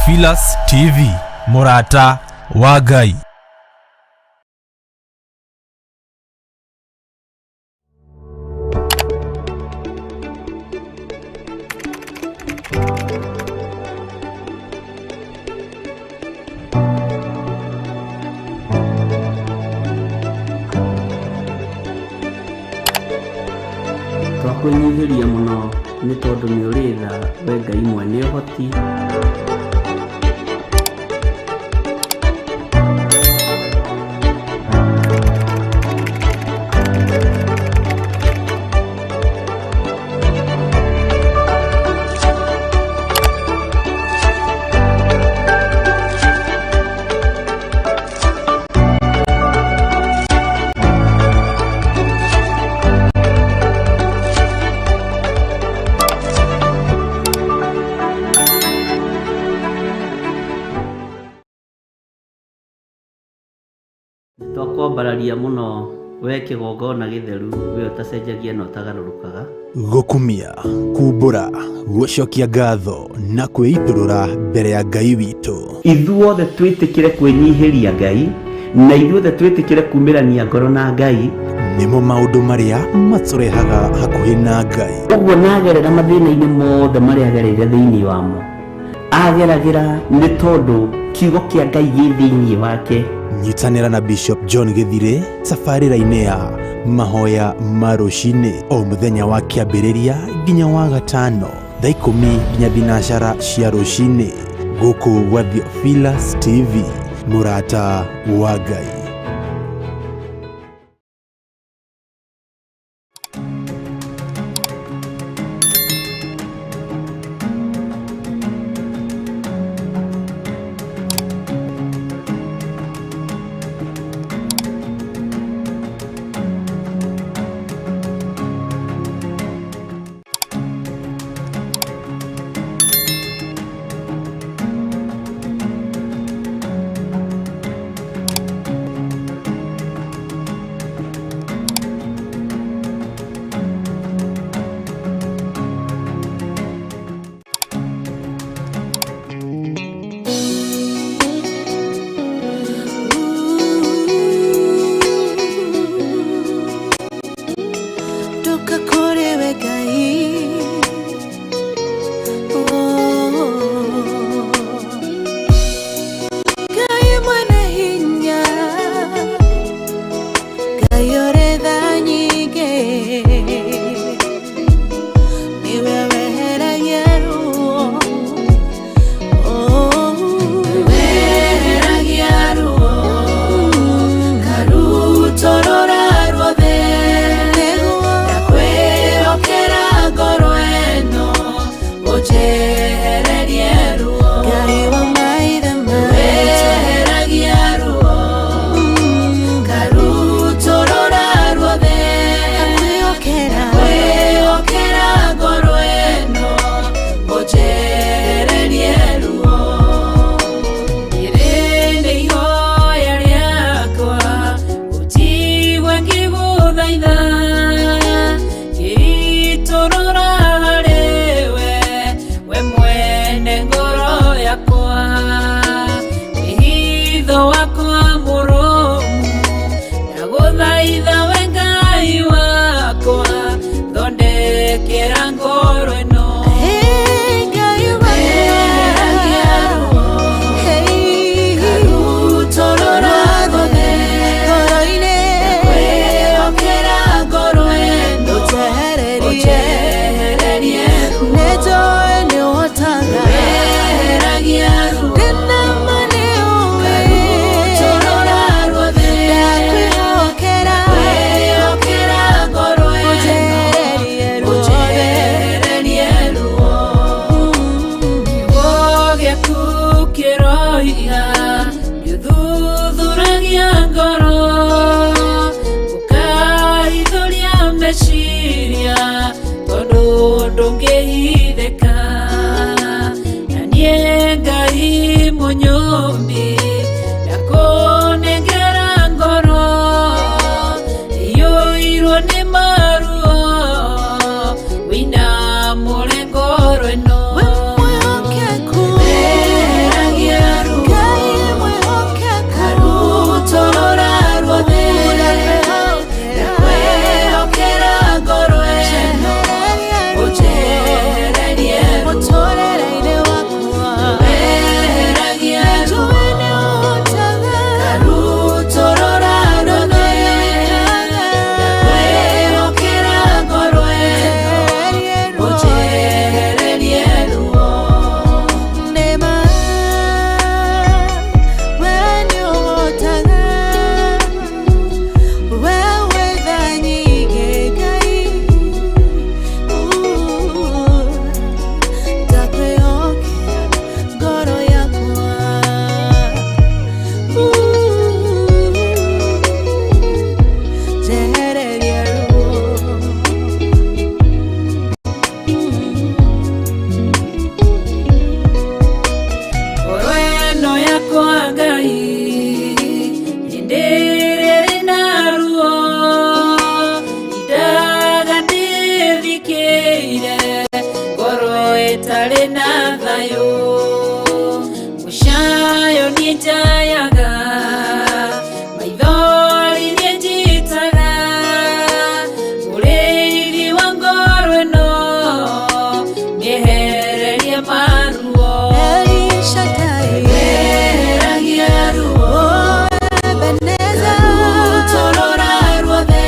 Theophilus TV, Murata wa Ngai. Twakunyihiria muno ni tondu ni uritha we Ngai mwene ũhoti. Twakwambararia muno we kigongona githeru we utacenjagia na utagarurukaga gukumia kumbura gucokia ngatho na kwiiturura mbere ya Ngai witu. Ithuothe twitikire kwinyihiria Ngai na ithuothe twitikire kumirania ngoro na Ngai nimo maundu maria maturehaga hakuhi na Ngai. Uguo nagerera mathina-ini mothe maria agereire thiini wamo ageragira ni tondu kiugo kia Ngai gi thiini wake. Nyitanira na Bishop John Githire safarira-ini ya mahoya ma rucini o muthenya wa kiambiriria nginya wa gatano thaa 10 nginya thinacara cia rucini guku gwa Theophilus TV, Murata wa Ngai. Wina mulengo rweno ninjayaga maithori ninjitaga uriri wa ngoro ĩno nĩehererie maruo weheragia ruo Ebeneza rutorora ruothe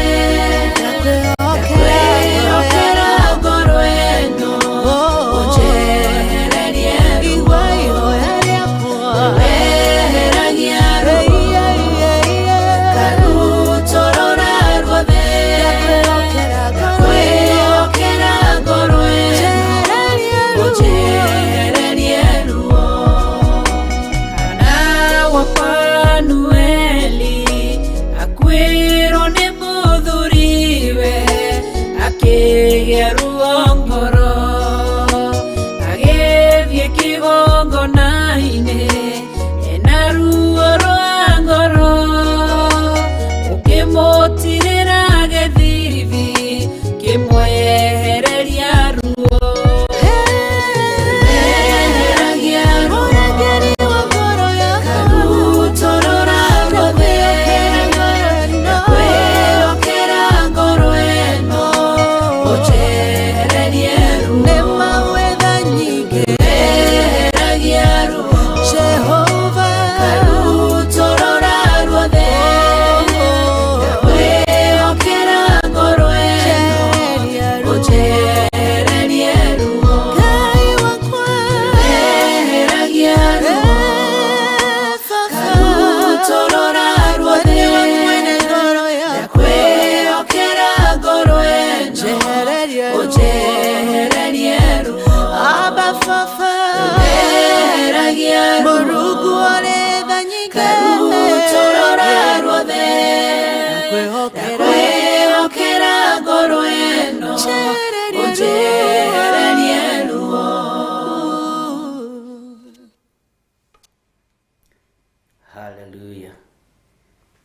ndakwĩhokera ngoro ĩno ũnjehererie ruo weheragia ruo karutorora ruothe ndakwĩhokera ngoro ĩno ũnjehererie ruo Kana wa Panueli akwĩrwo nĩ mũthuriwe akĩgĩa ruo ngoro agĩthiĩ kĩgongona-inĩ ena ruo rwa ngoro ũkĩmũtirĩra gĩthithi kĩmwehereria ruo weheragia ruo karutorora ruothe ndakwĩhokera ngoro ĩno ũnjehererie ruo weheragia ruo karutorora ruothe ndakwĩhokera ngoro ĩno ũnjehererie ruo weheragia ruo karutorora ruothe ndakwĩhokera ngoro ĩno ũnjehererie ruo weheragia ruo karutorora ruothe ndakwĩhokera ngoro ĩno ũnjehererie ruo Haleluya.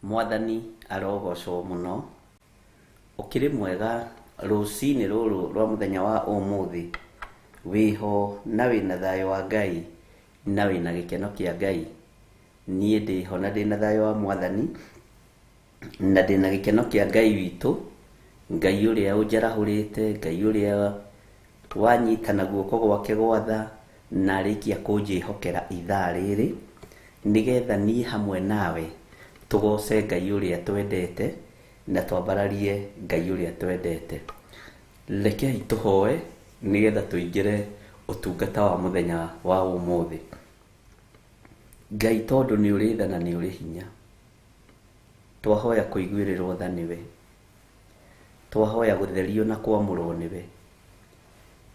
Mwathani arogocwo muno. Ukiri mwega rucini ruru rwa muthenya wa umuthi. Wiho na wina thayo wa Ngai na wina gikeno kia Ngai. Nie ndiho na ndina thayo wa Mwathani na ndina gikeno kia Ngai witu. Ngai uria unjarahurite, Ngai uria wanyitana guoko gwake gwatha na arikia kunjihokera ithaa riri nigetha nie hamwe nawe tugoce Ngai uria twendete na twambararie Ngai uria twendete. Rekei tuhoe nigetha tuingire utungata wa muthenya wa umuthi. Ngai tondu ni uri tha na ni uri hinya, twahoya kuiguirirwo tha niwe, twahoya gutherio na kwamurwo niwe,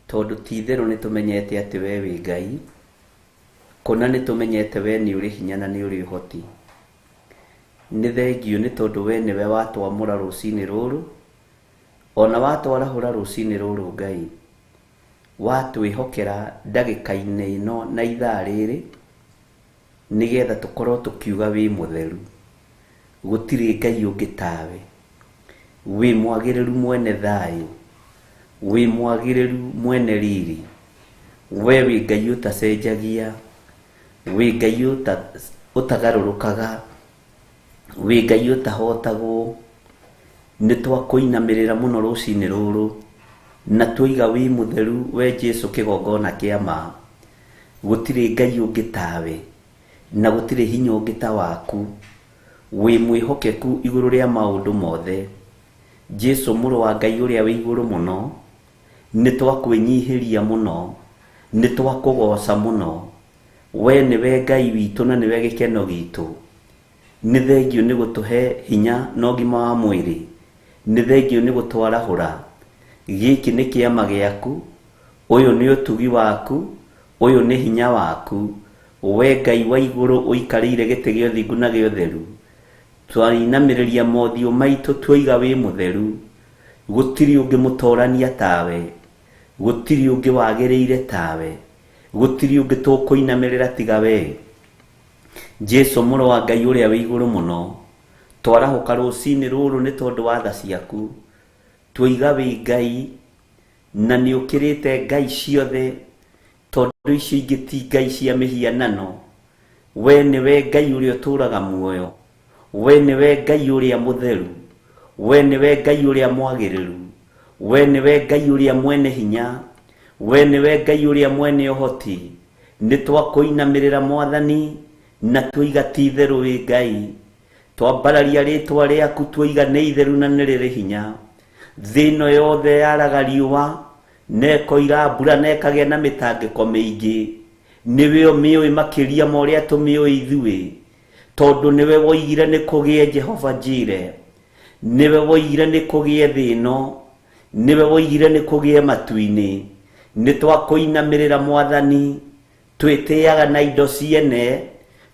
tondu titheru ni tumenyete ati we wi Ngai, kuna ni tumenyete we ni uri hinya na ni uri uhoti. Ni thengio ni tondu we niwe watwamura rucini ruru, ona watwarahura rucini ruru Ngai, watwihokera ndagika-inĩ ino na ithaa riri nigetha tukorwo tukiuga wi mutheru, gutiri Ngai ungi tawe, wi mwagiriru mwene thayo, wi mwagiriru mwene riri, we wi Ngai utacenjagia, wi Ngai utagarurukaga, wi Ngai utahotagwo. Ni twakuinamirira muno rucini ruru na twiga wi mutheru we Jesu kigongona kia ma. Gutiri Ngai ungi tawe na gutiri hinya ungi ta waku, wi mwihokeku iguru ria maundu mothe. Jesu muru wa Ngai uria wi iguru muno, ni twakwinyihiria muno, ni twakugoca muno. We niwe Ngai witu na niwe gikeno gitu. Ni thengio ni gutuhe hinya na ũgima wa mwiri, ni thengio ni gutwarahura. Giki ni kiama giaku, uyu ni utugi waku, uyu ni hinya waku. We Ngai wa iguru uikarire giti gĩa ũthingu na gĩa ũtheru, twainamĩrĩria mothiũ maitũ twoiga wi mutheru. Gutiri ungi mutorania tawe, gutiri ungi wagĩrĩire tawe, gutiri ungi tukuinamirira tiga we. Jesu muru wa Ngai uria wi iguru muno, twarahuka rucini ruru ni tondu wa tha ciaku. Twoiga wi Ngai na ni ukirite Ngai ciothe, tondu icio ingĩ ti Ngai cia mihianano. we niwe Ngai uria uturaga muoyo, we niwe Ngai uria mutheru, we niwe Ngai uria mwagiriru, we niwe Ngai uria mwene hinya, we niwe Ngai uria mwene uhoti. Nitwakuinamirira Mwathani na twiga ti theru wi Ngai, twambararia ritwa riaku twiga ni itheru na ni riri hinya. Thino yothe yaraga riua nekoira mbura nekagia na mitangiko miingi, niwe omioi makiria ma uria tumioi ithui, tondu niwe woigire ni kugie Jehova Jire, niwe woigire ni kugie thino, niwe woigire ni kugie matuini. Nitwakuinamirira Mwathani, twitiaga na indo ciene,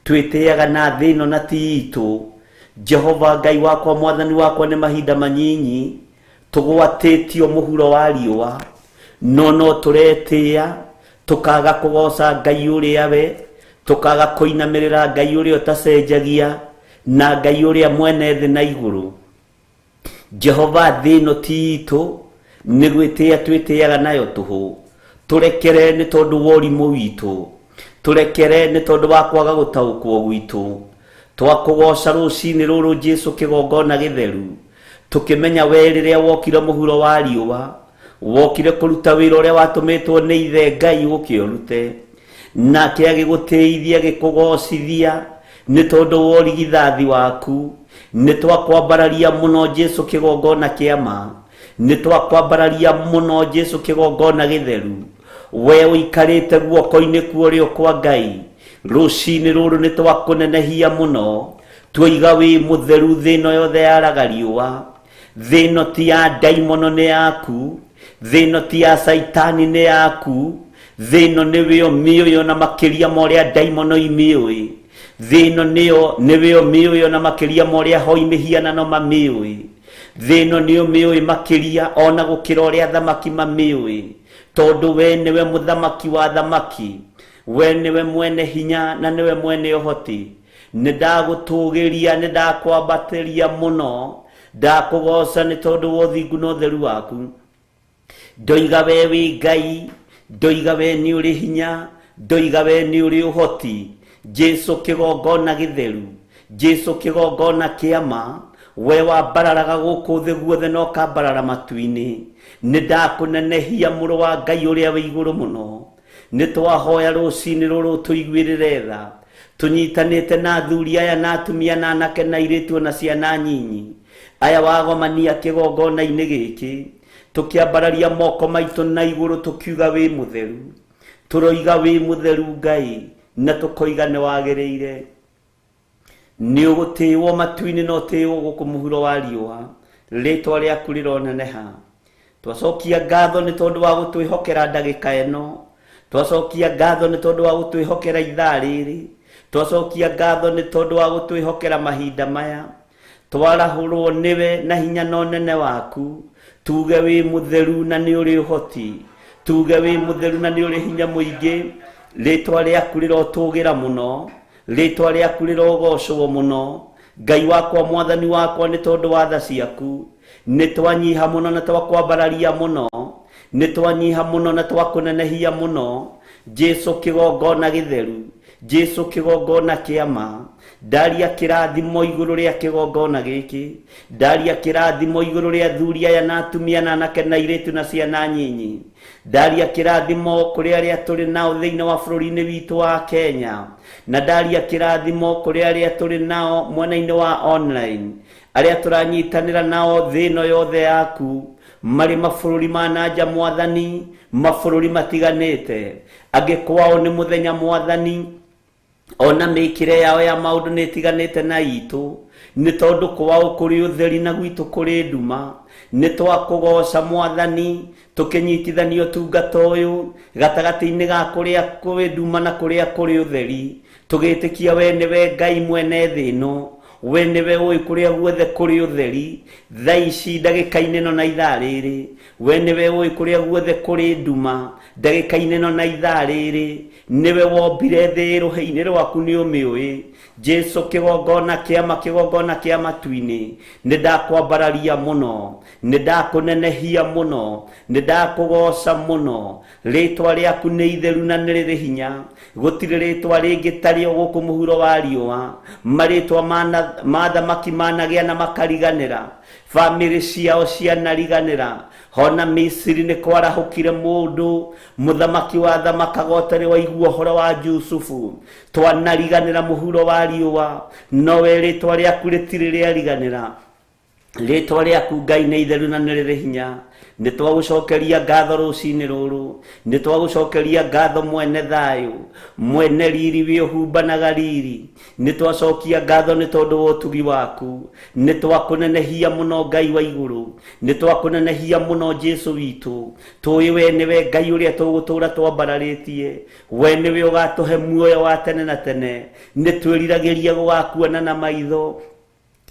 twitiaga na thino na tiitu. Jehova Ngai wakwa Mwathani wakwa ni mahinda manyinyi tugwatitio muhuro wa riua, no turetia tukaga kugoca Ngai uria we, tukaga kuinamirira Ngai uria utacenjagia na Ngai uria mwene thi na iguru. Jehova thino tiitu ni gwitia twitiaga nayo tuhu, turekere ni tondu worimu witu, turekere ni tondu wa kwaga gutaukwo gwitu. Twakugoca rucini ruru Jesu kigongona githeru, tukimenya we riria wokire muhuro wa riua, wokire kuruta wira uria watumitwo ni ithe Ngai ukiurute, nake agigutithia gikugocithia ni tondu wa urigithathi waku. Nitwakwambararia muno Jesu kigongona kiama, nitwakwambararia muno Jesu kigongona githeru. We uikarite guoko-ini kuorio kwa Ngai, rucini ruru nitwakunenehia muno, twiga wi mutheru. Thino yothe yaraga riua, thino ti ya daimono ni yaku, thino ti ya saitani ni yaku, thino niwe omioyo na makiria ma uria daimono imioi, thino niwe omioyo na makiria ma uria hoi mihianano mamioi, thino ni omioi makiria ona gukira uria thamaki mamioi, tondu we niwe muthamaki wa thamaki, we niwe mwene hinya na niwe mwene uhoti. Nidagutugiria, nidakwambatiria muno, ndakugoca ni tondu wa uthingu na utheru waku. Ndoiga we wi Ngai, ndoiga we ni uri hinya, ndoiga we ni uri uhoti. Jesu kigongona githeru, Jesu kigongona kiama, we wambararaga guku thi guothe no kambarara matu-ini. Nidakunenehia muru wa Ngai uria wi iguru muno. Nitwahoya rucini ruru tuiguirire tha, tunyitanite na athuri aya na atumia na anake na airitu na ciana nyinyi aya wagomania kigongona-ini giki, tukiambararia moko maitu na iguru tukiuga wi mutheru, turoiga wi mutheru Ngai, na tukoiga ni wagiriire. Ni ugutiiwo matu-ini no utiiwo guku muhuro wa riua, ritwa riaku rironeneha. Twacokia ngatho ni tondu wa gutwihokera ndagika eno, twacokia ngatho ni tondu wa gutwihokera ithaa riri, twacokia ngatho ni tondu wa gutwihokera mahinda maya. Twarahurwo niwe na hinya no nene waku, tuge wi mutheru na ni uri uhoti, tuge wi mutheru na ni uri hinya muingi. Ritwa riaku rirotugira muno, ritwa riaku rirogocwo muno. Ngai wakwa Mwathani wakwa ni tondu wa tha ciaku, nitwanyiha muno na twakwambararia muno, nitwanyiha muno na twakunenehia muno. Jesu kigongona githeru, Jesu kigongona kiama, ndaria kirathimo iguru ria kigongona giki, ndaria kirathimo iguru ria athuri aya na atumia na anake na airitu na ciana nyinyi, ndaria kirathimo kuri aria turi nao thiini wa bururi-ini witu wa Kenya, na ndaria kirathimo kuri aria turi nao mwena-ini wa online, aria turanyitanira nao thino yothe yaku, mari mabururi ma nanja Mwathani, mabururi matiganite. Angikwao ni muthenya Mwathani, ona mikire yao ya maundu ni tiganite na itu, ni tondu kwao kuri utheri na gwitu kuri nduma. Ni twakugoca Mwathani, tukinyitithanio tungata uyu gatagati-ini ga kuria kuri nduma na kuria kuri utheri, tugitikia we niwe Ngai mwene thino, we niwe ui kuria guothe kuri utheri. Thaa ici ndagika-ini no na ithaa riri, we niwe ui kuria guothe kuri nduma ndagika-ini no na ithaa riri. niwe wombire thĩ rũhĩ-inĩ rwaku nĩ ũmĩũĩ. Jesu kĩgongona kĩa matu-inĩ, nĩ ndakwambararia mũno, nĩ ndakũnenehia mũno, nĩ ndakũgoca mũno. Rĩtwa rĩaku nĩ itheru na nĩ rĩrĩ hinya, gũtirĩ rĩtwa rĩngĩ tarĩo gũkũ mũhuro wa riũa. Marĩtwa ma thamaki managĩa na makariganĩra, bamĩrĩ ciao cianariganĩra. Hona Misiri nĩ kwarahũkire mũndũ, mũthamaki wa thamakaga ũtarĩ waigua ũhoro wa Jusufu. Twanariganĩra mũhuro wa riũa, nowe rĩtwa rĩaku rĩtirĩ rĩariganĩra. Rĩtwa rĩaku Ngai nĩ itheru na nĩ rĩrĩ hinya. Nĩ twagũcokeria ngatho rũcinĩ rũrũ, nĩ twagũcokeria ngatho mwene thayũ, mwene riri wĩũhumbanaga riri. Nĩ twacokia ngatho nĩ tondũ wa ũtugi waku, nĩ twakũnenehia mũno Ngai wa igũrũ, nĩ twakũnenehia mũno Jesu witũ. Tũĩ we nĩwe Ngai ũrĩa tũgũtũũra twambararĩtie, we nĩwe ũgatũhe muoyo wa tene na tene. Nĩ twĩriragĩria gũgakuona na maitho,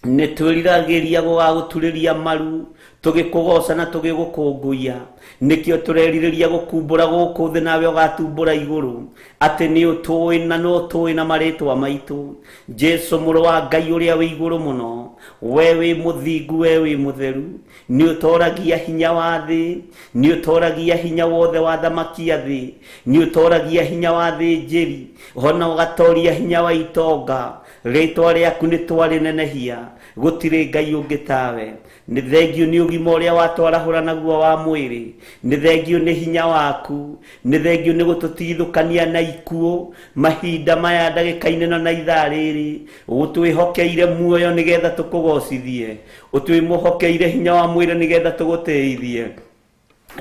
nĩ twĩriragĩria gũgagũturĩria maru, tũgĩkũgoca na tũgĩgũkũngũiya. Nĩkĩo tũrerirĩria gũkumbũra gũkũ thĩ, nawe ũgatumbũra igũrũ, atĩ nĩ ũtũĩ na nĩ ũtũĩ na marĩtwa maitũ. Jesu mũrũ wa Ngai ũrĩa wĩ igũrũ mũno, we wĩ mũthingu, we wĩ mũtheru, nĩ ũtoragia hinya wa thĩ, nĩ ũtoragia hinya wothe wa thamaki a thĩ, nĩ ũtoragia hinya wa thĩnjĩri, ona ũgatoria hinya wa itonga. Rĩtwa rĩaku nĩ twarĩnenehia, gũtirĩ Ngai ũngĩ tawe. Nĩ thengio nĩ ũgima ũrĩa watwarahũra naguo wa mwĩrĩ, nĩ thengio nĩ hinya waku, nĩ thengio nĩ gũtũtigithũkania na ikuũ mahinda maya ndagĩka-inĩ na ithaa rĩrĩ. Ũtwĩhokeire muoyo nĩgetha tũkũgocithie, ũtwĩmũhokeire hinya wa mwĩrĩ nĩgetha tũgũtĩithie.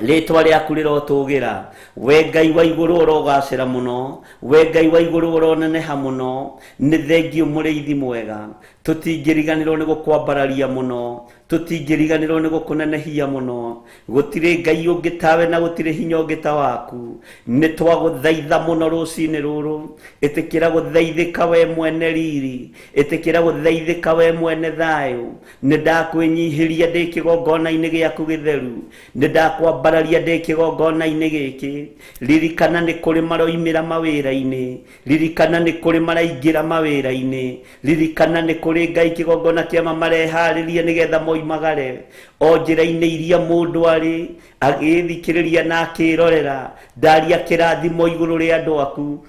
Rĩtwa rĩaku rĩrotũgĩra, we Ngai wa igũrũ ũrogacĩra mũno, we Ngai wa igũrũ ũroneneha mũno. Nĩ thengio mũrĩithi mwega, tũtingĩriganĩrwo nĩ gũkwambararia mũno, tũtingĩriganĩrwo nĩ gũkũnenehia mũno. Gũtirĩ Ngai ũngĩ tawe na gũtirĩ hinya ũngĩ ta waku. Nĩ twagũthaitha mũno rũcinĩ rũrũ, ĩtĩkĩra gũthaithĩka we mwene riri, ĩtĩkĩra gũthaithĩka we mwene thayũ. Nĩ ndakwĩnyihĩria ndĩ kĩgongona-inĩ gĩaku gĩtheru, nĩ ndakwambararia ndĩ kĩgongona-inĩ gĩkĩ. Ririkana nĩ kũrĩ maroimĩra mawĩra-inĩ, ririkana nĩ kũrĩ maraingĩra mawĩra-inĩ, ririkana nĩ kũrĩ Ngai kĩgongona kĩama mareharĩria nĩgetha moimagare o njĩra-inĩ iria mũndũ arĩ agĩthikĩrĩria na akĩrorera. Ndaria kĩrathimo igũrũ rĩa andũ aku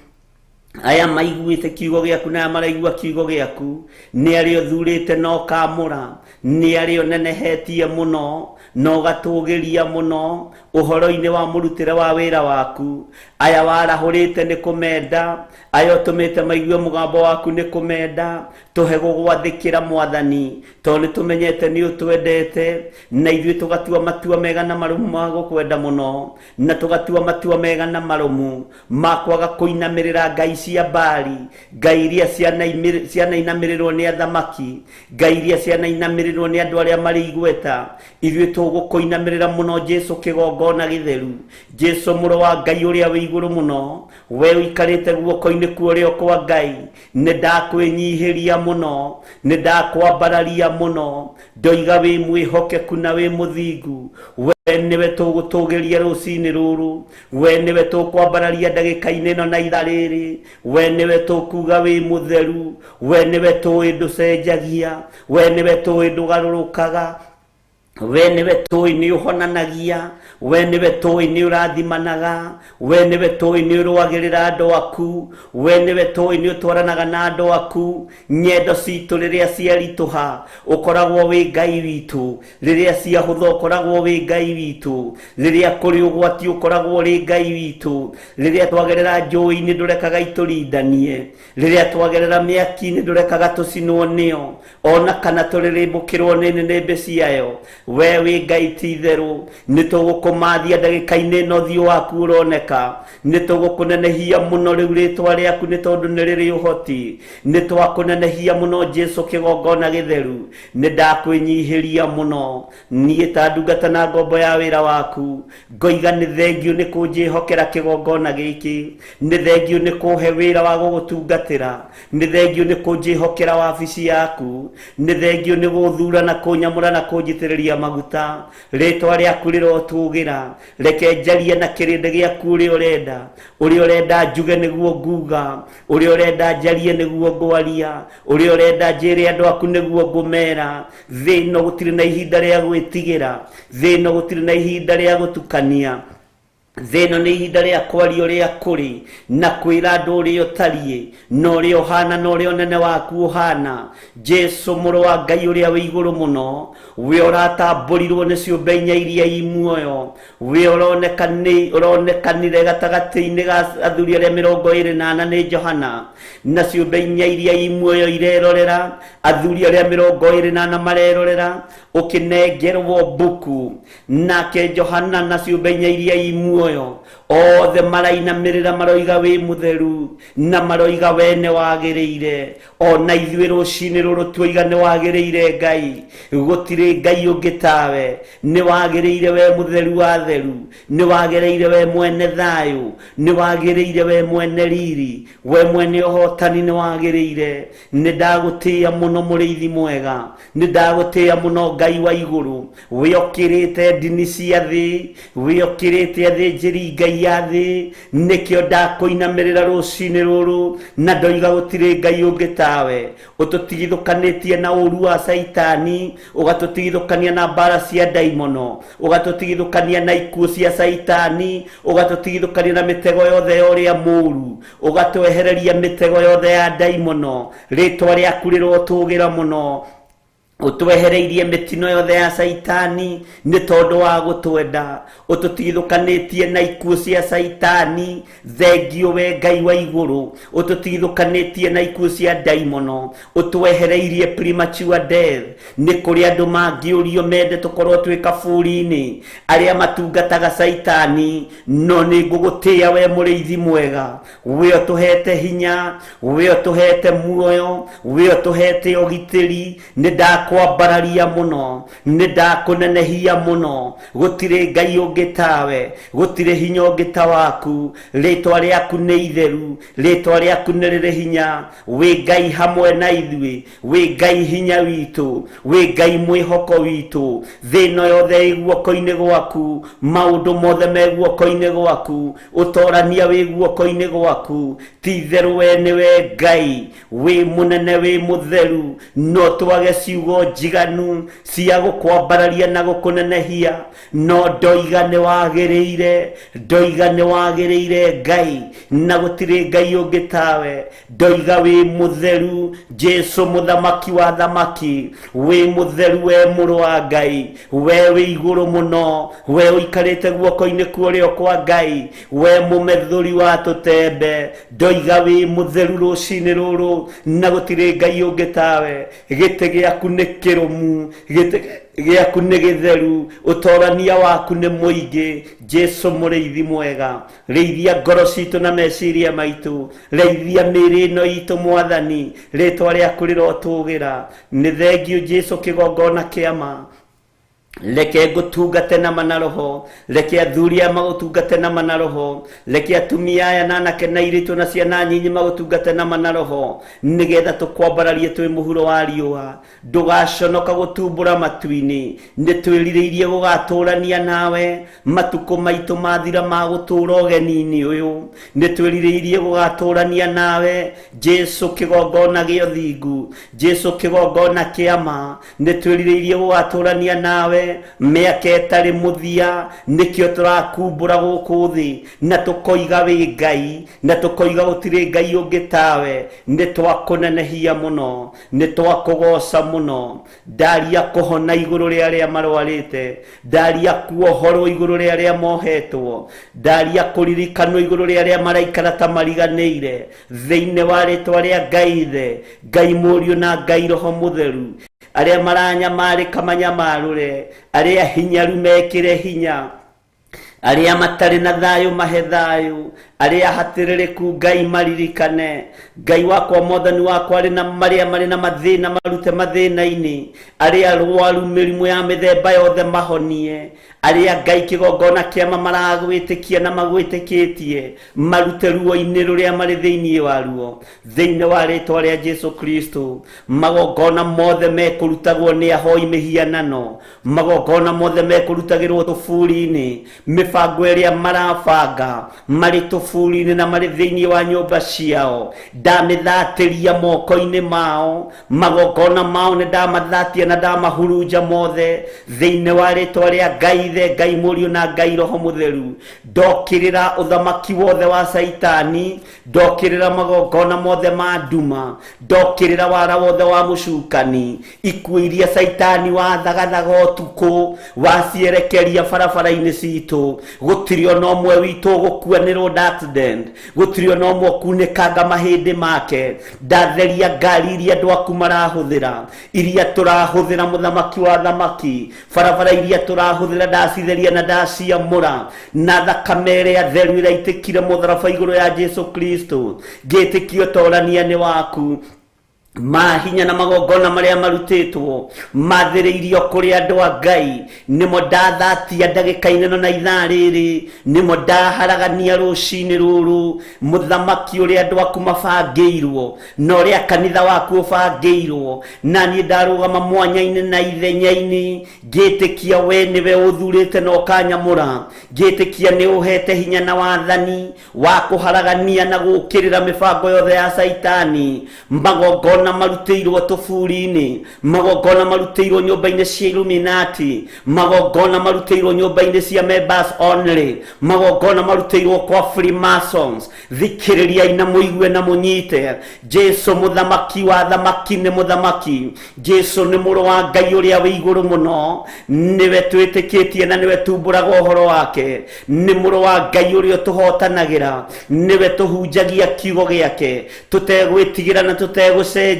aya maiguĩte kiugo gĩaku na aya maraigua kiugo gĩaku. Nĩ arĩ ũthurĩte na ũkamũra, nĩ arĩ ũnenehetie mũno na ũgatũgĩria mũno ũhoro-inĩ wa mũrutĩre wa wĩra waku. Aya warahũrĩte nĩ kũmenda, aya ũtũmĩte maigue mũgambo waku nĩ kũmenda. Tũhe gũgwathĩkĩra Mwathani, tondũ nĩ tũmenyete nĩ ũtwendete, na ithuĩ tũgatua matua mega na marũmu ma gũkwenda mũno, na tũgatua matua mega na marũmu ma kwaga kũinamĩrĩra ngai cia Baali, ngai iria cianainamĩrĩrwo nĩ athamaki, ngai iria cianainamĩrĩrwo nĩ andũ arĩa marĩ igweta. Ithuĩ tũgũkũinamĩrĩra mũno Jesu kĩgongona gĩtheru, Jesu mũrũ wa Ngai ũrĩa wĩ igũrũ mũno, we ũikarĩte guoko-inĩ kwa ũrĩo kwa Ngai. Nĩ ndakwĩnyihĩria mũno, nĩ ndakwambararia mũno, ndoiga wĩ mwĩhokeku na wĩ mũthingu. We nĩwe tũgũtũgĩria rũcinĩ rũrũ, we nĩwe tũkwambararia ndagĩka-inĩ ĩno na ithaa rĩrĩ, we nĩwe tũkuga wĩ mũtheru, we nĩwe tũĩ ndũcenjagia, we nĩwe tũĩ ndũgarũrũkaga, we nĩwe tũĩ nĩ ũhonanagia, we nĩwe tũĩ nĩ ũrathimanaga, we nĩwe tũĩ nĩ ũrũagĩrĩra andũ aku, we nĩwe tũĩ nĩ ũtwaranaga na andũ aku. Nyendo citũ rĩrĩa ciaritũha ũkoragwo wĩ Ngai witũ, rĩrĩa ciahũtha ũkoragwo wĩ Ngai witũ, rĩrĩa kũrĩ ũgwati ũkoragwo wĩ Ngai witũ, rĩrĩa twagerera njũĩ-inĩ ndũrekaga itũrindanie, rĩrĩa twagerera mĩaki-inĩ ndũrekaga tũcinwo nĩyo, ona kana tũrĩrĩmbũkĩrwo nĩ nĩnĩmbĩ ciayo. We wĩ Ngai ti itherũ, nĩ tũgũkũmathia ndagĩka-inĩ ĩno ũthiũ waku ũroneka, nĩ tũgũkũnenehia mũno rĩu rĩtwa rĩaku nĩ tondũ nĩ rĩrĩ ũhoti. Nĩ twakũnenehia mũno Jesu kĩgongona gĩtheru, nĩ ndakwĩnyihĩria mũno niĩ ta ndungata na ngombo ya wĩra waku. Ngoiga nĩ thengio nĩ kũnjĩhokera kĩgongona gĩkĩ, nĩ thengio nĩ kũhe wĩra wa gũgũtungatĩra, nĩ thengio nĩ kũnjĩhokera wabici yaku, nĩ thengio nĩ gũthura na kũnyamũra na kũnjitĩrĩria maguta. Rĩtwa rĩaku rĩrotũgĩra. tũgĩra reke njarie na kĩrĩndĩ gĩaku ũrĩa ũrenda njuge nĩguo nguga, ũrĩa ũrenda njarie nĩguo ngwaria, ũrĩa ũrenda njĩre andũ aku nĩguo ngũmera. Thĩ ĩno gũtirĩ na ihinda rĩa gwĩtigĩra, thĩ ĩno gũtirĩ na ihinda rĩa gũtukania, thĩ ĩno nĩ ihinda rĩa kwaria ũrĩa kũrĩ na kwĩra andũ ũrĩa ũtariĩ na ũrĩa ũhana na ũrĩa ũnene waku ũhana. Jesu mũrũ wa Ngai ũrĩa wĩ igũrũ mũno, we ũratambũrirwo nĩ ciũmbe inya iria i muoyo, we ũronekanire gatagatĩ-inĩ ga athuri arĩa 24 nĩ Johana, na ciũmbe inya iria i muoyo irerorera, athuri arĩa 24 marerorera, ũkĩnengerwo mbuku. Nake Johana na ciũmbe inya iria i muoyo othe marainamĩrĩra maroiga wĩ mũtheru na maroiga we nĩ wagĩrĩire. Ona ithuĩ rũcinĩ rũrũ tuoiga nĩ wagĩrĩire Ngai, gũtirĩ Ngai ũngĩ tawe. Nĩ wagĩrĩire we mũtheru wa theru, nĩ wagĩrĩire we mwene thayũ, nĩ wagĩrĩire we mwene riri, we mwene ũhotani nĩ wagĩrĩire. Nĩ ndagũtĩĩa mũno mũrĩithi mwega, nĩ ndagũtĩĩa mũno Ngai wa igũrũ. Wĩokĩrĩte ndini cia thĩ, wĩokĩrĩte athĩnjĩri Ngai ya thĩ, nĩkĩo ndakũinamĩrĩra rũcinĩ rũrũ na ndoiga gũtirĩ Ngai ũngĩ tawe. Ũtũtigithũkanĩtie na ũru wa Saitani, ũgatũtigithũkania na mbara cia ndaimono, ũgatũtigithũkania na ikuũ cia Saitani, ũgatũtigithũkania na mĩtego yothe ya ũrĩa mũũru, ũgatwehereria mĩtego yothe ya ndaimono. Rĩtwa rĩaku rĩrotũgĩra mũno, ũtwehereirie mĩtino yothe ya Saitani nĩ tondũ wa gũtwenda. Ũtũtigithũkanĩtie na ikuũ cia Saitani, thengio we Ngai wa igũrũ. Ũtũtigithũkanĩtie na ikuũ cia ndaimono, ũtwehereirie premature death. Nĩ kũrĩ andũ mangĩũrio mende tũkorwo twĩ kaburi-inĩ, arĩa matungataga Saitani, no nĩ ngũgũtĩĩa we mũrĩithi mwega. We ũtũhete hinya, we ũtũhete muoyo, we ũtũhete ũgitĩri. Nĩ kwambararia mũno, nĩ ndakũnenehia mũno. Gũtirĩ Ngai ũngĩ tawe, gũtirĩ hinya ũngĩ ta waku. Rĩtwa rĩaku nĩ itheru, rĩtwa rĩaku nĩ rĩrĩ hinya. Wĩ Ngai hamwe na ithuĩ, wĩ Ngai hinya witũ, wĩ Ngai mwĩhoko witũ. Thĩ ĩno yothe ĩ guoko-inĩ gwaku, maũndũ mothe me guoko-inĩ gwaku, ũtorania wĩ guoko-inĩ gwaku. Ti itherũ we nĩwe Ngai, wĩ mũnene wĩ mũtheru, no twage ciugo njiganu cia gũkwambararia na gũkũnenehia. No ndoiga nĩ wagĩrĩire, ndoiga nĩ wagĩrĩire Ngai, na gũtirĩ Ngai ũngĩ tawe. Ndoiga wĩ mũtheru, Jesu mũthamaki wa thamaki, wĩ mũtheru we mũrũ wa Ngai, we wĩ igũrũ mũno, we ũikarĩte guoko-inĩ kwa ũrĩo kwa Ngai, we mũmethũri wa tũtembe. Ndoiga wĩ mũtheru rũcinĩ rũrũ na gũtirĩ Ngai ũngĩ tawe. Gĩtĩ gĩaku nĩ kĩrũmu, gĩtĩ gĩaku nĩ gĩtheru, ũtorania waku nĩ mũingĩ. Jesu mũrĩithi mwega, rĩithia ngoro citũ na meciria maitũ, rĩithia mĩĩrĩ ĩno itũ Mwathani. Rĩtwa rĩaku rĩrotũgĩra. Nĩ thengio Jesu kĩgongona kĩama. Reke ngũtungate na mana roho, reke athuri aya magũtungate na mana roho, reke atumia aya na anake na airĩtu na ciana nyinyi magũtungate na mana roho, nĩgetha tũkwambararie twĩ mũhuro wa riũa. Ndũgaconoka gũtumbũra matu-inĩ, nĩ twĩrirĩirie gũgatũrania nawe. Matukũ maitũ mathira ma gũtũra ũgeni-inĩ ũyũ, nĩ twĩrirĩirie gũgatũrania nawe. Jesu kĩgongona gĩa ũthingu, Jesu kĩgongona kĩama, nĩ twĩrirĩirie gũgatũrania nawe. Mĩaka ĩtarĩ mũthia, nĩkĩo tũrakumbũra gũkũ thĩ na tũkoiga wĩ Ngai, na tũkoiga gũtirĩ Ngai ũngĩ tawe. Nĩ twakũnenehia mũno, nĩ twakũgoca mũno. Ndaria kũhona igũrũ rĩa arĩa marwarĩte, ndaria kuohorwo igũrũ rĩa arĩa mohetwo, ndaria kũririkanwo igũrũ rĩa arĩa maraikara ta mariganĩire. Thĩinĩ wa rĩtwa rĩa Ngai Ithe, Ngai Mũriũ na Ngai Roho Mũtheru, arĩa maranyamarĩka manyamarũre, arĩa hinyaru mekĩre hinya, arĩa matarĩ na thayũ mahe thayũ, aria hatiririku Ngai maririkane. Ngai wakwa Mwathani wakwa ari na maria mari na mathina marute mathina-ini, aria arwaru mirimu ya mithemba yothe mahonie, aria Ngai kigongona kiama maragwitikia na magwitikitie marute ruo-ini ruria mari thiini waruo thiini wa ritwa ria Jesu Kristo. Magongona mothe mekurutagwo ni ahoi mihianano, magongona mothe mekurutagirwo tuburi-ini, mibango iria marabanga mari tuburi-ini na mari thiini wa nyumba ciao ndamithatĩria moko-ini mao. Magongona mao ni ndamathatia na ndamahurunja mothe thiini wa ritwa ria Ngai Ithe, Ngai Mũriũ na Ngai Roho Mũtheru. Ndokĩrĩra uthamaki wothe wa Saitani, ndokĩrĩra magongona mothe ma nduma, ndokĩrĩra wara wothe wa mũcukani, ikuũ iria Saitani wathagathaga ũtukũ wacierekeria barabara-inĩ citũ. Gũtirĩ ona ũmwe witũ gũkuanĩrwo accident, gũtirĩ ona ũmwe kunĩkanga mahĩndĩ make. Ndatheria ngari iria andũ aku marahũthĩra, iria tũrahũthĩra mũthamaki wa thamaki, barabara iria tũrahũthĩra ndacitheria na ndaciamũra na thakame ĩrĩa theru ĩraitĩkire mũtharaba igũrũ ya Jesu Kristo. Ngĩtĩkia ũtorania nĩ waku. Mahinya na magongona maria marutitwo mathĩrĩirio kũrĩ andũ a Ngai nĩmo ndathatia ndagĩka-inĩ na ithaa rĩrĩ, nĩmo ndaharagania rũcinĩ rũrũ. Mũthamaki ũrĩa andũ aku mabangĩirwo na ũrĩa kanitha waku ũbangĩirwo, na niĩ ndarũgama mwanya-inĩ na ithenya-inĩ, ngĩtĩkia we nĩwe ũthurĩte na ũkanyamũra. Ngĩtĩkia nĩ ũhete hinya na wathani wa kũharagania na gũkĩrĩra mĩbango yothe ya Saitani. Magongona marutĩirwo tuburi-ini, magongona marutĩirwo nyũmba-inĩ cia Illuminati, magongona marutĩirwo nyũmba-inĩ cia members only, magongona marutĩirwo kwa Freemasons. Thikĩrĩriai na mũigue na mũnyite. Jesu mũthamaki wa thamaki nĩ mũthamaki. Jesu nĩ mũrũ wa Ngai ũrĩa wĩ igũrũ mũno, nĩwe twĩtĩkĩtie na nĩwe tumbũraga ũhoro wake. Nĩ mũrũ wa Ngai ũrĩa tũhotanagĩra, nĩwe tũhunjagia kiugo gĩake tũtegwĩtigĩra na tũtegũcenjia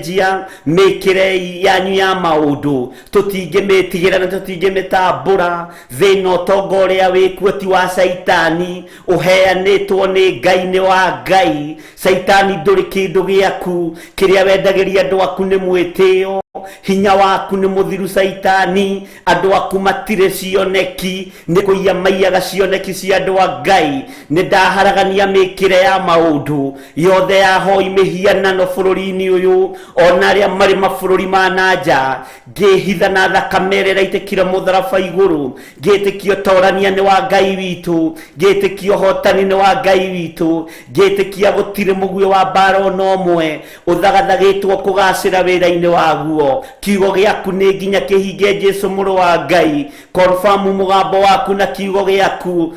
mĩkĩre yanyu ya maũndũ. Tũtingĩmĩtigĩra na tũtingĩmĩtambũra. Thĩna ũtonga ũrĩa wĩkuo ti wa Saitani, ũheanĩtwo nĩ Ngai, nĩ wa Ngai. Saitani ndũrĩ kĩndũ gĩaku. Kĩrĩa wendagĩria andũ aku nĩ mwĩtĩo, hinya waku nĩ mũthiru Saitani. Andũ aku matirĩ cioneki, nĩ kũiya maiyaga cioneki cia andũ a Ngai. Nĩ ndaharagania mĩkĩre ya maũndũ yothe ya hoi mĩhianano bũrũri-inĩ ũyũ, ona arĩa marĩ mabũrũri ma nanja. Ngĩhitha na thakame ĩrĩa ĩraitĩkire mũtharaba igũrũ. Ngĩtĩkia ũtorania nĩ wa Ngai witũ, ngĩtĩkia ũhotani nĩ wa Ngai witũ, ngĩtĩkia gũtirĩ mũguĩ wa mbara ona ũmwe ũthagathagĩtwo kũgacĩra wĩra-inĩ waguo. Kiugo gĩaku nĩ nginya kĩhinge. Jesu mũrũ wa Ngai, confirm mũgambo waku na kiugo gĩaku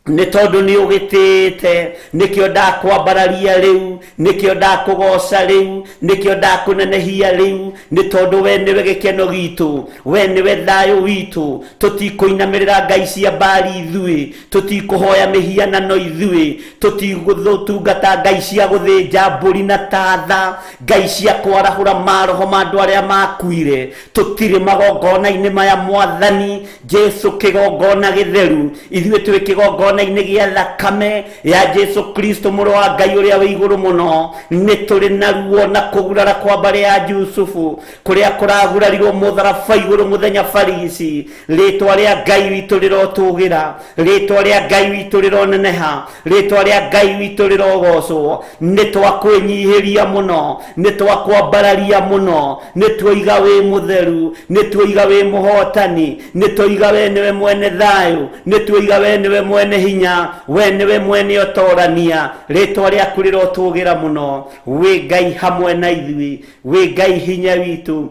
nĩ tondũ nĩ ũgĩtĩte. Nĩkĩo ndakwambararia rĩu, nĩkĩo ndakũgoca rĩu, nĩkĩo ndakũnenehia rĩu, nĩ tondũ we nĩwe gĩkeno gitũ, we nĩwe thayũ witũ. Tũtikũinamĩrĩra ngai cia mbari ithuĩ, tũtikũhoya mĩhianano ithuĩ, tũtigũtungata ngai cia gũthĩnja mbũri na tatha, ngai cia kwarahũra maroho ma andũ arĩa makuire. Tũtirĩ magongona-inĩ maya Mwathani Jesu, kĩgongona gĩtheru. Ithuĩ twĩ kĩgongona-inĩ gĩa thakame ya Jesu Kristo mũrũ wa Ngai ũrĩa wĩ igũrũ mũno. Nĩ tũrĩ na ruo na kũgurara kwa mbare ya Jusufu, kũrĩa kũragurarirwo mũtharaba igũrũ mũthenya barigici. Rĩtwa rĩa Ngai witũ rĩrotũgĩra, rĩtwa rĩa Ngai witũ rĩroneneha, rĩtwa rĩa Ngai witũ rĩrogocwo. Nĩ twakwĩnyihĩria mũno, nĩ twakwambararia mũno, nĩ twoiga wĩ mũtheru, nĩ twoiga wĩ mũhotani, nĩ twoiga we nĩwe mwene thayũ, nĩ twoiga we nĩwe mwene hinya, we nĩwe mwene ũtorania. Rĩtwa rĩaku rĩrotũgĩra mũno. Wĩ Ngai hamwe na ithuĩ, wĩ Ngai hinya witũ,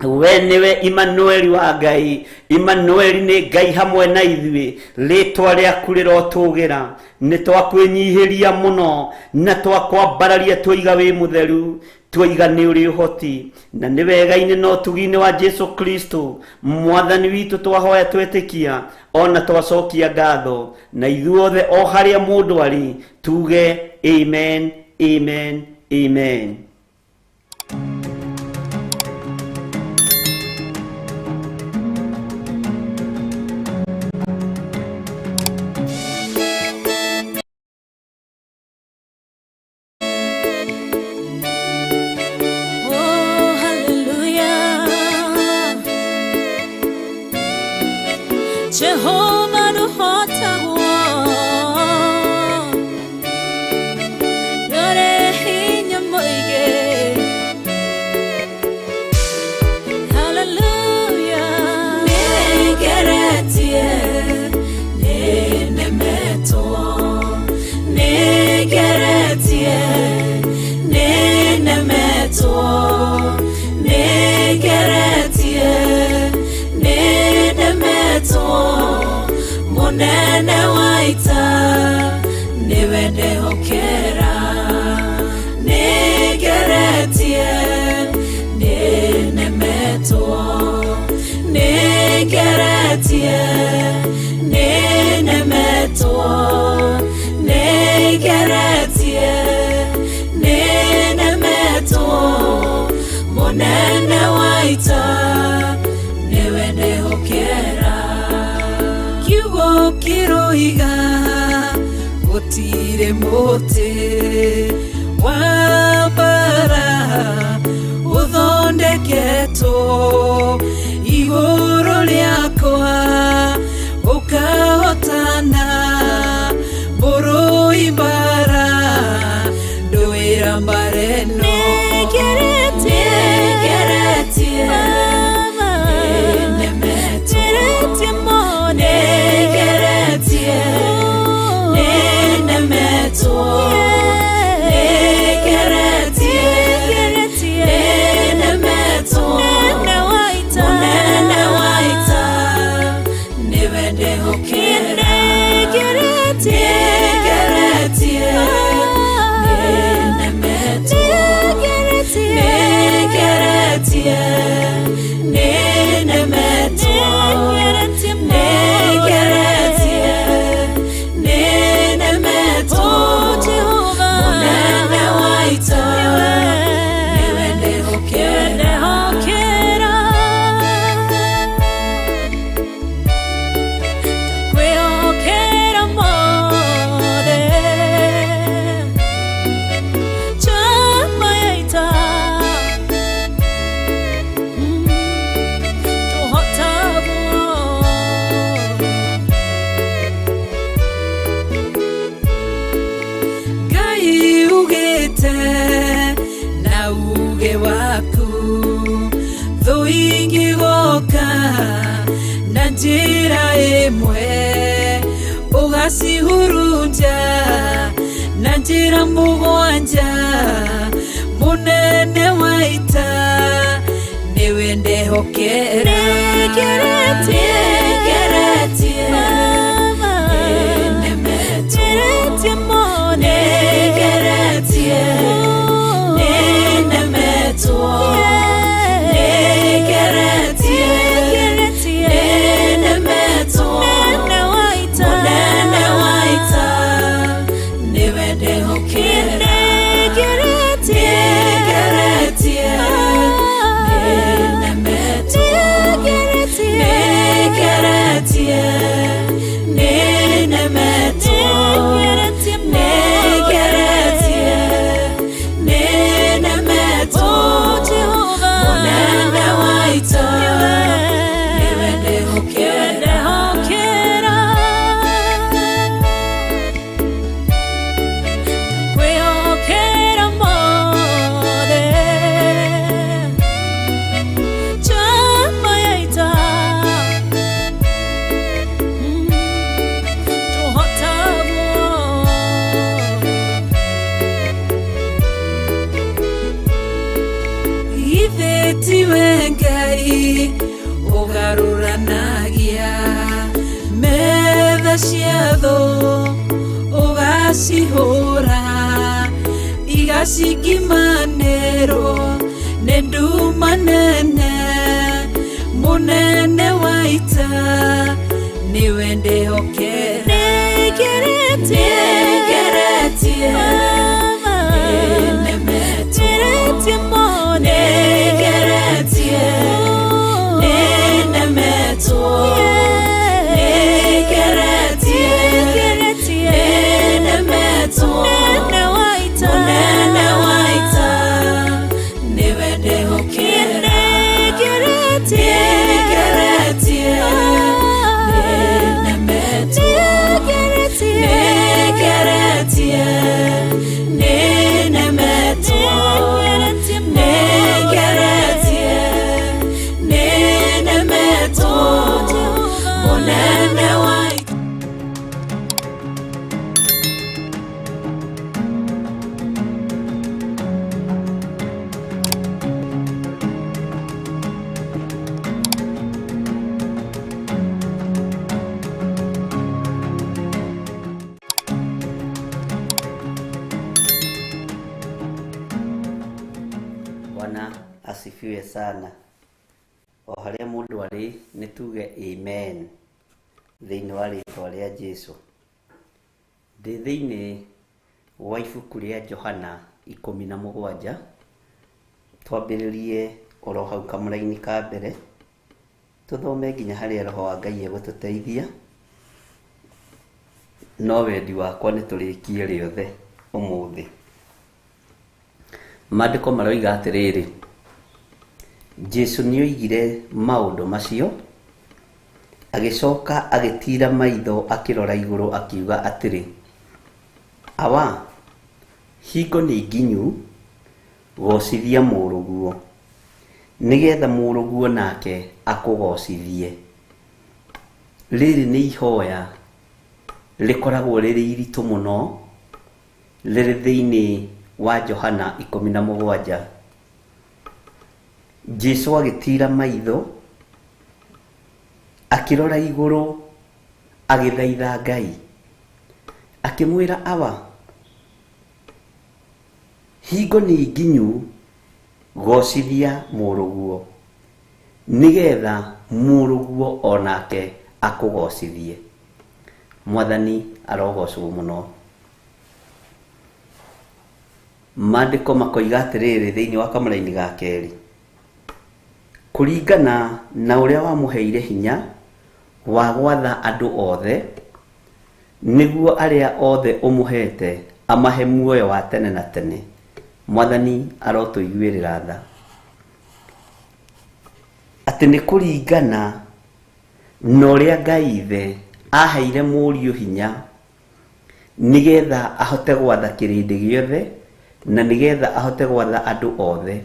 we nĩwe Imanueli wa Ngai. Imanueli nĩ Ngai hamwe na ithuĩ. Rĩtwa rĩaku rĩrotũgĩra. Nĩ twakwĩnyihĩria mũno na twakwambararia, twoiga wĩ mũtheru, twoiga nĩ ũrĩ ũhoti, na nĩ wega-inĩ na ũtugi-inĩ wa Jesu Kristo Mwathani witũ twahoya twetĩkia, ona twacokia ngatho. Na ithuothe o harĩa mũndũ arĩ tuge amen, amen, amen. niwende hokera nigeretie ninemetwo nigeretie ninemetwo nigeretie ninemetwo munene waita niwende hokera kiugo kiroiga gutire muti wa bara uthondeketwo iguru riakwa ukahotana mburu ibara nduira mbareno nigeretie ninemetwo nigeretie ninemetwo njira imwe ugacihurunja na njira mugwanja munene waita niwende hokera nigeretie ninemetwo nigeretie ninemetwo Ngai ugaruranagia metha ciatho ugacihura igacikimanĩrwo nĩ nduma nene munene waita niwende hokera nigeretie Bwana asifiwe sana. O haria mundu ari nituge amen thiini wa ritwa ria Jesu. Ndi thiini wa ibuku ria Johana 17 twambiririe oro hau kamuraini ka mbere tuthome nginya haria roho wa Ngai egututeithia. No wendi wakwa niturikie riothe umuthi. Maandiko maroiga atiriri, Jesu nioigire maundu macio agicoka agitira maitho akirora iguru akiuga atiri, awa hingo ni nginyu gocithia muruguo nigetha muruguo nake akugocithie. Riri ni ihoya rikoragwo riri iritu muno riri thiini wa Johana 17. Jesu agitira maitho akirora iguru agithaitha Ngai akimwira, awa hingo ni nginyu gocithia muruguo nigetha muruguo onake akugocithie. Mwathani arogocwo muno. Maandiko makoiga atiriri thiini wa kamuraini ga keri, kuringana na uria wamuheire hinya wa gwatha andu othe niguo aria othe umuhete amahe muoyo wa tene na tene. Mwathani arotuiguirira tha ati ni kuringana na uria Ngai ithe aheire muriu hinya nigetha ahote gwatha kirindi giothe na nigetha ahote gwatha andu othe.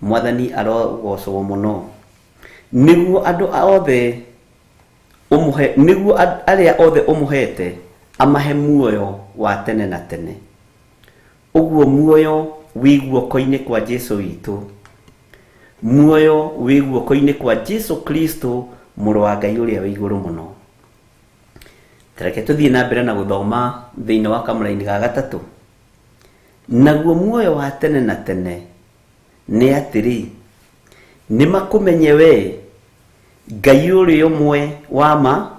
Mwathani arogocwo muno niguo andu othe niguo aria othe umuhete amahe muoyo wa tene na tene. Uguo muoyo wi guoko-ini kwa Jesu witu, muoyo wi guoko-ini kwa Jesu Kristo muru wa Ngai uria wi iguru muno. Tareke tuthie na mbere na guthoma thiini wa kamuraini ga gatatu. Naguo muoyo wa tene na tene ni atiri, nimakumenye we Ngai uria umwe wa ma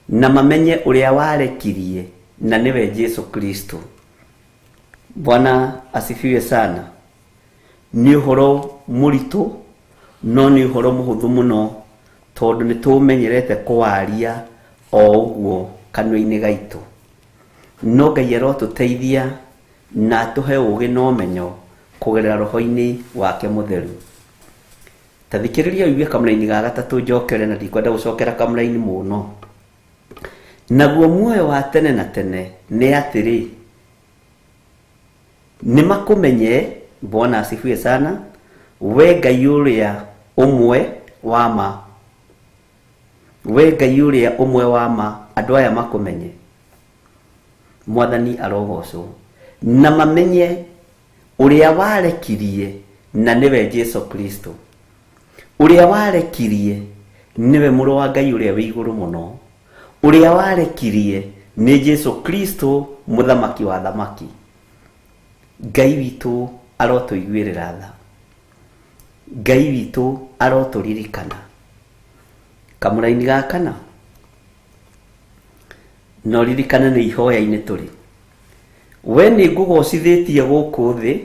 na mamenye uria warekirie na niwe Jesu Kristo. Bwana asifiwe sana. Ni uhoro muritu no ni uhoro muhuthu muno tondu nitumenyerete kwaria o uguo kanwa-ini gaitu. No Ngai arotuteithia na atuhe ugi no menyo kugerera roho-ini wake mutheru. Tathikiriria uigue kamuraini ga gatatu njokere na ndikwenda gucokera kamuraini muno. Naguo muoyo wa tene na tene ni atiri, nimakumenye Bwana asifiwe sana we Ngai uria umwe wa ma, we Ngai uria umwe wa ma, andu aya makumenye. Mwathani arogocwo na mamenye uria warekirie na niwe Jesu Kristo. Uria warekirie niwe muru wa Ngai uria wi iguru muno. Uria warekirie ni Jesu Kristo muthamaki wa thamaki. Ngai witu arotuiguirira tha, Ngai witu aroturirikana. Kamuraini ga kana no ririkana ni ihoya-ini turi, we ni ngugocithitie guku thi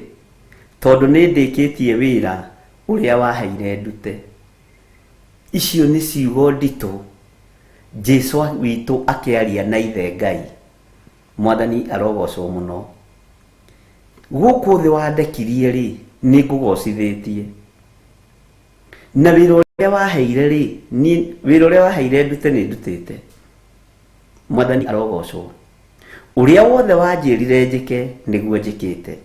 tondu ni ndikitie wira uria waheire ndute. Icio ni ciugo nditu Jesu witu akiaria na ithe Ngai. Mwathani arogocwo muno. Guku thi wandekirie ri ni ngugocithitie na wira uria waheire ri ni wira uria waheire ndute ni ndutite. Mwathani arogocwo. Uria wothe wanjirire njike niguo njikite.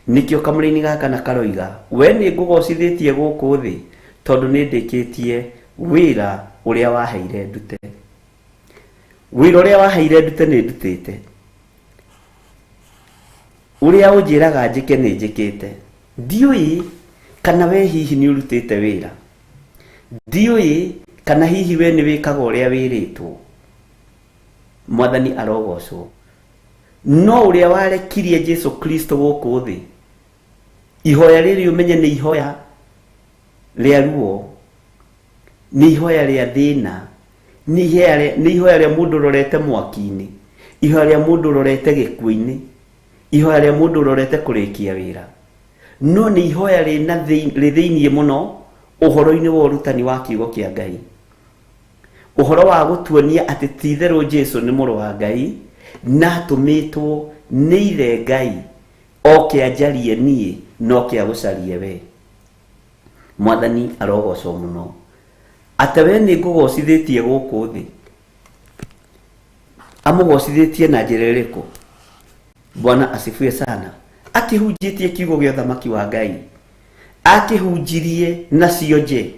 Nikio kamuraini gaka na karoiga, we ni ngugocithitie guku thi tondu ni ndikitie wira uria waheire ndute. Wira uria waheire ndute ni ndutite. Uria unjiraga njike ni njikite. Ndiui kana we hihi ni urutite wira. Ndiui kana hihi we ni wikaga uria wiritwo. Mwathani arogocwo. No uria warekirie Jesu Kristo guku thi ihoya rĩrĩ ũmenye nĩ ihoya rĩa ruo, nĩ ihoya rĩa thĩna, nĩ ihoya rĩa mũndũ rorete mwaki-inĩ, ihoya rĩa mũndũ rorete gĩkuũ-inĩ, ihoya rĩa mũndũ rorete kũrĩkia wĩra. No nĩ ihoya rĩ thĩiniĩ mũno ũhoro-inĩ wa ũrutani wa kiugo kĩa Ngai, ũhoro wa gũtuonia atĩ ti itherũ Jesũ nĩ mũrũ wa Ngai na atũmĩtwo nĩ ithe Ngai oke anjarie niĩ na oke agũcarie we. Mwathani arogocwo mũno atĩ we nĩ ngũgocithĩtie gũkũ thĩ. Amũgocithĩtie na njĩra ĩrĩkũ? Bwana asifiwe sana. Akĩhunjĩtie kiugo gĩa ũthamaki wa Ngai, akĩhunjirie na cionje,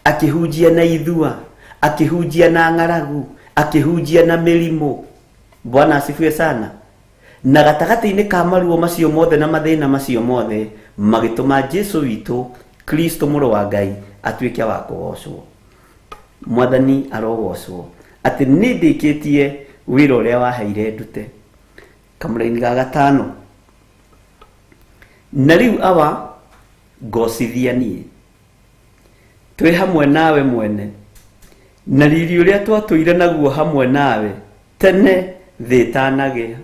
akĩhunjia na ithua, akĩhunjia na ng'aragu, akĩhunjia na mĩrimũ. Bwana asifiwe sana. Na gatagatĩ-inĩ ka maruo macio mothe na mathĩna macio mothe magĩtũma Jesũ witũ Kristo mũrũ wa Ngai atuĩke wa kũgocwo. Mwathani arogocwo atĩ nĩ ndĩkĩtie wĩra ũrĩa waheire ndute. Kamũra-inĩ ga 5, na rĩu awa ngocithia niĩ, twĩ hamwe nawe mwene, na riri ũrĩa twatũire naguo hamwe nawe tene thĩ ĩtanagĩa.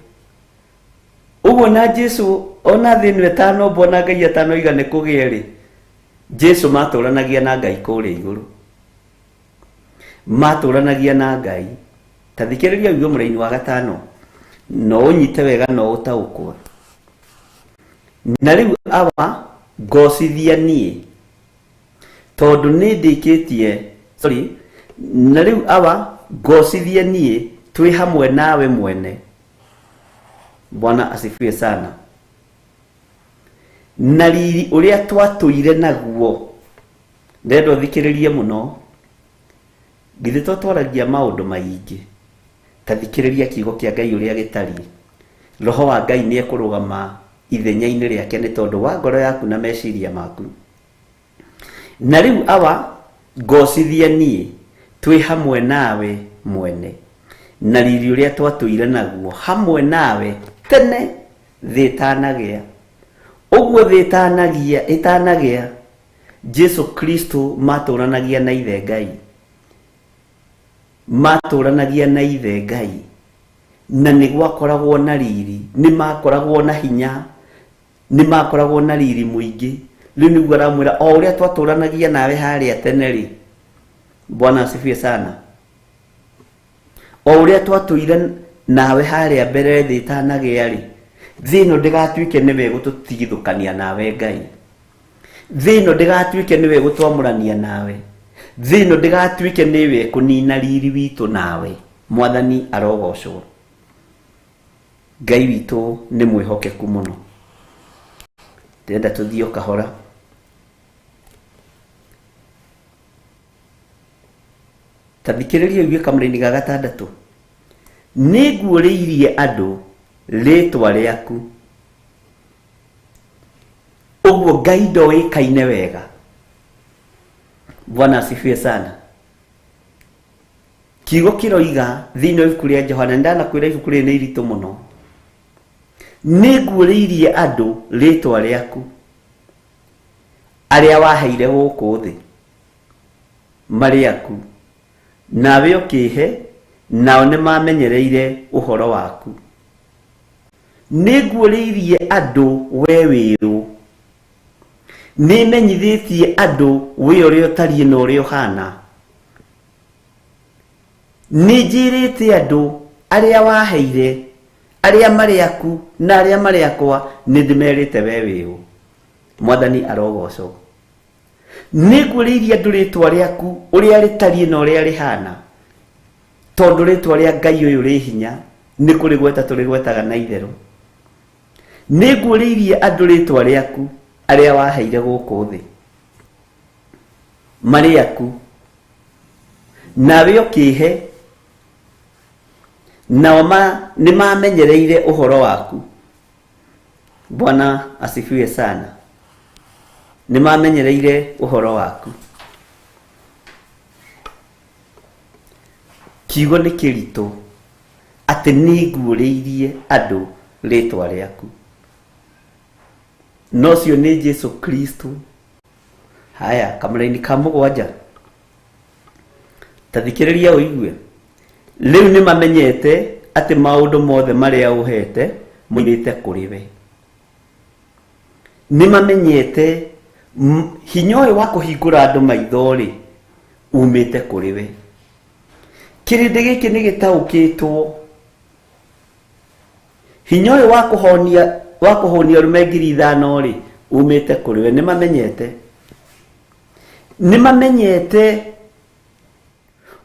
Ũguo na Jesũ ona thĩ ĩno ĩtanombwo na Ngai atanoiga nĩ kũgĩa rĩ, Jesũ matũranagia na Ngai kũrĩa igũrũ, matũranagia na Ngai. Ta thikĩrĩria uge mũra-inĩ wa 5 no ũnyite wega no ũtaũkwo. Na rĩu awa ngocithia niĩ tondũ nĩ ndĩkĩtie na rĩu awa ngocithia niĩ twĩ hamwe nawe mwene. Bwana asifiwe sana. Na riri ũrĩa twatũire naguo, ndendo thikĩrĩrie mũno, githĩ twaragia maũndũ maingĩ. Ta thikĩrĩria kiugo kĩa Ngai ũrĩa gĩtariĩ. Roho wa Ngai nĩ ekũrũgama ithenya-inĩ rĩake nĩ tondũ wa ngoro yaku na meciria maku. Na rĩu awa ngocithia niĩ twĩ hamwe nawe mwene, na riri ũrĩa twatũire naguo hamwe nawe tene thĩ ĩtanagĩa. Ũguo thĩ ĩtanagĩa Jesũ Kristo matũranagia na ithe Ngai, matũranagia na ithe Ngai, na nĩ gwakoragwo na riri, nĩ makoragwo na hinya, nĩ makoragwo na riri mũingĩ. Rĩu nĩguo aramwĩra o ũrĩa twatũranagia nawe harĩa tene rĩ. Bwana asifiwe sana. O ũrĩa twatũire nawe harĩa mbere thĩ ĩtanagĩa rĩ, thĩ ĩno ndĩgatuĩke nĩwe gũtũtigithũkania nawe Ngai, thĩ ĩno ndĩgatuĩke nĩwe gũtwamũrania nawe, thĩ ĩno ndĩgatuĩke nĩwe kũnina riri witũ nawe. Mwathani arogocwo. Ngai witũ nĩ mwĩhokeku mũno. Ndĩrenda tũthiĩ o kahora. Ta thikĩrĩria uge kamũra-inĩ ga 6, nĩ nguũrĩirie andũ rĩtwa rĩaku. Ũguo Ngai ndoĩkaine wega. Bwana asifiwe sana. Kiugo kĩroiga thĩinĩ wa ibuku rĩa Johana, ndanakwĩra ibuku rĩrĩ nĩ iritũ mũno. Nĩ nguũrĩirie andũ rĩtwa rĩaku arĩa waheire gũkũ thĩ marĩ aku, nawe ũkĩhe nao nĩ mamenyereire ũhoro waku. Nĩ nguũrĩirie andũ we wĩrũ, nĩ menyithĩtie andũ we ũrĩa ũtariĩ na ũrĩa ũhana. Nĩ njĩrĩte andũ arĩa waheire, arĩa marĩ aku na arĩa marĩ akwa, nĩ ndĩmerĩte we wĩrũ. Mwathani arogocwo. Nĩ nguũrĩirie andũ rĩtwa rĩaku ũrĩa rĩtariĩ na ũrĩa rĩhana, tondũ rĩtwa rĩa Ngai ũyũ rĩ hinya, nĩ kũrĩgweta tũrĩgwetaga na itherũ. Nĩ nguũrĩirie andũ rĩtwa rĩaku arĩa waheire gũkũ thĩ marĩ aku, nawe ũkĩhe nao nĩ mamenyereire ũhoro waku. Bwana asifiwe sana. Nĩ mamenyereire ũhoro waku. Kiugo nĩ kĩritũ atĩ nĩ nguũrĩirie andũ rĩtwa rĩaku. no cio nĩ Jesu Kristo. Haya, kamũraini ka mũgwanja, ta thikĩrĩria ũigue. Rĩu nĩ mamenyete atĩ maũndũ mothe marĩa ũhete moimĩte kũrĩ we. Nĩ mamenyete hinya ũyũ wa kũhingũra andũ maitho-rĩ umĩte kũrĩ we. Kĩrĩndĩ gĩkĩ nĩ gĩtaũkĩtwo. Hinya ũyũ wa kũhonia arũme 5,000-rĩ umĩte kũrĩ we. Nĩ mamenyete. Nĩ mamenyete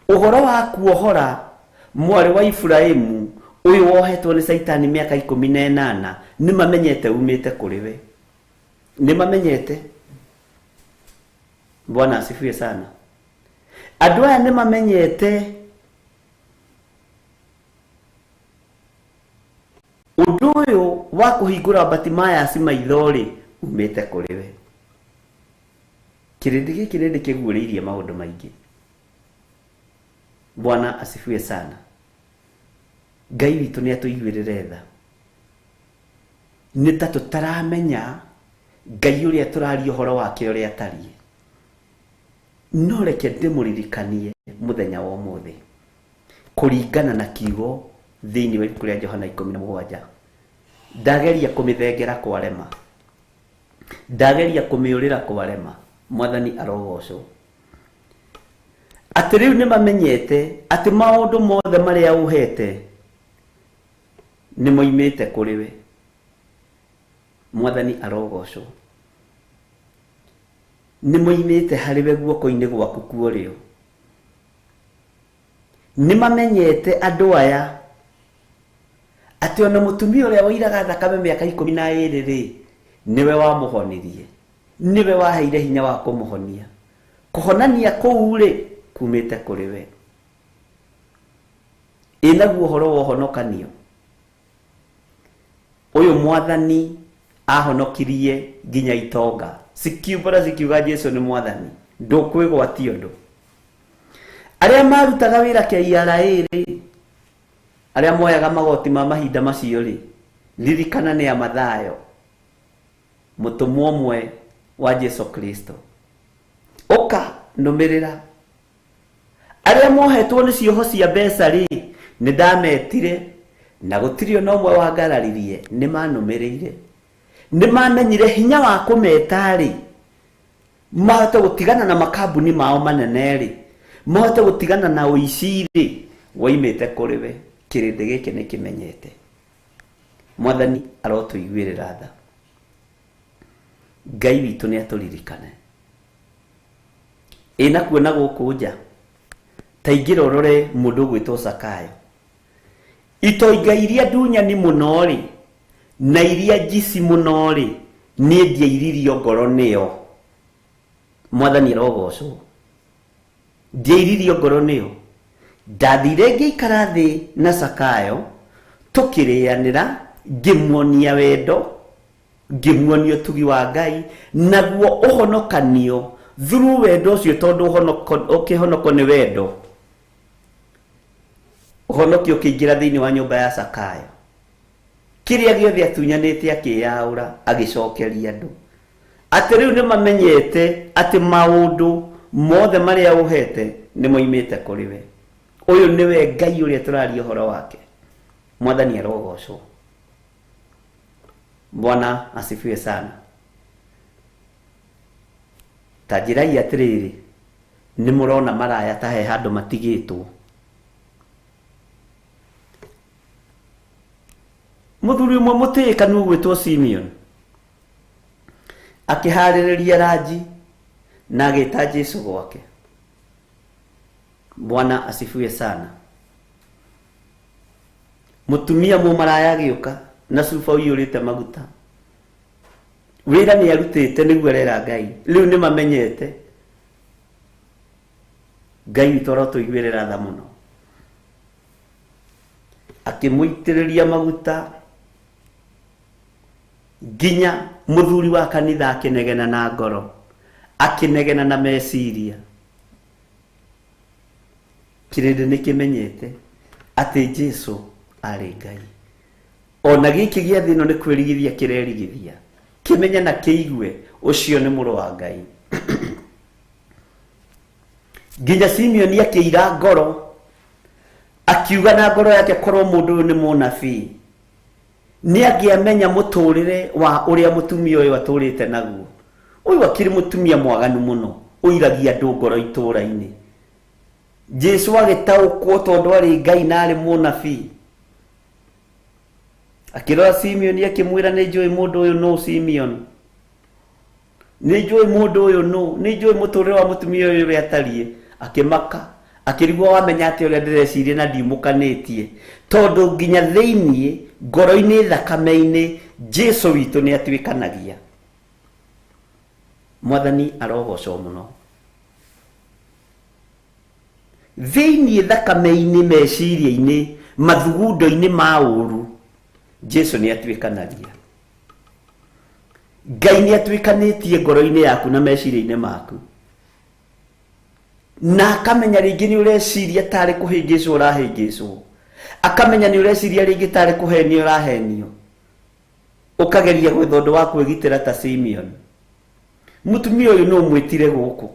ũhoro wa kuohora mwarĩ wa Ibrahimu ũyũ wohetwo nĩ Saitani mĩaka 18. Nĩ mamenyete umĩte kũrĩ we. Nĩ mamenyete. Bwana asifiwe sana. Andũ aya nĩ mamenyete ũndũ ũyũ wa kũhingũra Batimayasi maitho-rĩ umĩte kũrĩ we. Kĩrĩndĩ gĩkĩ nĩ kĩguũrĩirie maũndũ maingĩ. Bwana asifiwe sana. Ngai witũ nĩ atũiguĩrĩre tha. Nĩ ta tũtaramenya Ngai ũrĩa tũraria ũhoro wake ũrĩa atariĩ. No reke ndĩmũririkanie mũthenya wa ũmũthĩ kũringana na kiugo thĩinĩ wa ibuku rĩa Johana 17. Ndageria kũmĩthengera kwarema, ndageria kũmĩũrĩra kwarema. Mwathani arogocwo. Atĩ rĩu nĩ mamenyete atĩ maũndũ mothe marĩa ũhete nĩ moimĩte kũrĩ we. Mwathani arogocwo. Nĩ moimĩte harĩ we guoko-inĩ gwaku kwa ũrĩo. Nĩ mamenyete andũ aya atĩ ona mũtumia ũrĩa wairaga thakame mĩaka 12-rĩ nĩwe wamũhonirie. Nĩwe waheire hinya wa kũmũhonia. Kũhonania kũu-rĩ kumĩte kũrĩ we. Naguo ũhoro wa ũhonokanio ũyũ Mwathani ahonokirie nginya itonga. Cikiuga Jesu nĩ Mwathani, ndũkwĩgwatia ũndũ. Arĩa marutaga wĩra KRA-rĩ, arĩa moyaga magoti ma mahinda macio-rĩ, ririkana nĩ Amathayo, mũtũmwo ũmwe wa Jesu Kristo. Ũka nũmĩrĩra. Arĩa mohetwo nĩ cioho cia mbeca-rĩ, nĩ ndametire na gũtirĩ ona ũmwe wangararirie. Nĩ manũmĩrĩire. Nĩ mamenyire hinya wa kũmeta-rĩ, mahote gũtigana na makambuni mao manene-rĩ, mahote gũtigana na ũici-rĩ, woimĩte kũrĩ we. Kĩrĩndĩ gĩkĩ nĩ kĩmenyete. Mwathani arotũiguĩrĩra tha. Ngai witũ nĩ atũririkane. Na kuona gũkũ nja ta ingĩra ũrore mũndũ ũgwĩtwo Zakayo. Itoinga iria ndunyani mũno-rĩ na iria njisi mũno-rĩ niĩ ndiairirio ngoro nĩyo. Mwathani arogocwo. Ndiairirio ngoro nĩyo. Ndathire ngĩikara thĩ na Zakayo tũkĩrĩanĩra, ngĩmuonia wendo, ngĩmuonia ũtugi wa Ngai, naguo ũhonokanio through wendo ũcio, tondũ ũkĩhonoko nĩ wendo. Ũhonokio ũkĩingĩra thĩinĩ wa nyũmba ya Zakayo. Kĩrĩa gĩothe atunyanĩte akĩyaũra, agĩcokeria andũ. Atĩ rĩu nĩ mamenyete atĩ maũndũ mothe marĩa ũhete nĩ moimĩte kũrĩ we. Ũyũ nĩwe Ngai ũrĩa tũraria ũhoro wake. Mwathani arogocwo. Bwana asifiwe sana. Ta njĩrai atĩrĩrĩ, nĩ mũrona maraya ta he handũ matigĩtwo. Mũthuri ũmwe mũtĩĩkanu ũgwĩtwo Simeon akĩharĩrĩria ranji na agĩta Jesu gwake. Bwana asifiwe sana. Mũtumia mũmaraya agĩũka na cuba ũiyũrĩte maguta. Wĩra nĩ arutĩte nĩguo arera Ngai. Rĩu nĩ mamenyete. Ngai witũ arotũiguĩrĩra tha mũno. Akĩmũitĩrĩria maguta nginya mũthuri wa kanitha akĩnegena na ngoro, akĩnegena na meciria. Kĩrĩndĩ nĩ kĩmenyete atĩ Jesu arĩ Ngai. Ona gĩkĩ gĩa thĩ ĩno nĩ kwĩrigithia kĩrerigithia. kimenya na kiigue ucio ni muru wa Ngai. Nginya Simeon akiira ngoro akiuga na ngoro yake korwo mundu uyu ni munabii ni angiamenya muturire wa uria mutumia uyu aturite naguo. Uyu akiri mutumia mwaganu muno uiragia andu ngoro itura-ini. Jesu agitaukwo tondu ari Ngai na ari munabii. Akirora Simeon akimwira ni njui mundu uyu no Simeon. Ni njui mundu uyu no, ni njui muturire wa mutumia uyu uri atarie. Akimaka akirigwo wamenya ati uria ndireciria na ndimukanitie tondu nginya thiini ngoro-ini thakame-ini Jesu witu ni atwikanagia. Mwathani arogocwo muno. Thiini thakame-ini meciria-ini mathugundo-ini ma uru Jesu ni atwikanagia. Ngai ni atwikanitie ngoro-ini yaku na meciria-ini maku. Na akamenya ringi ni ureciria tari kuhingicwo urahingicwo. Akamenya ni ureciria ringi tari kuhenio urahenio. Ukageria gwetha wa kwigitira ta Simeon. Mutumia uyu no mwitire guku.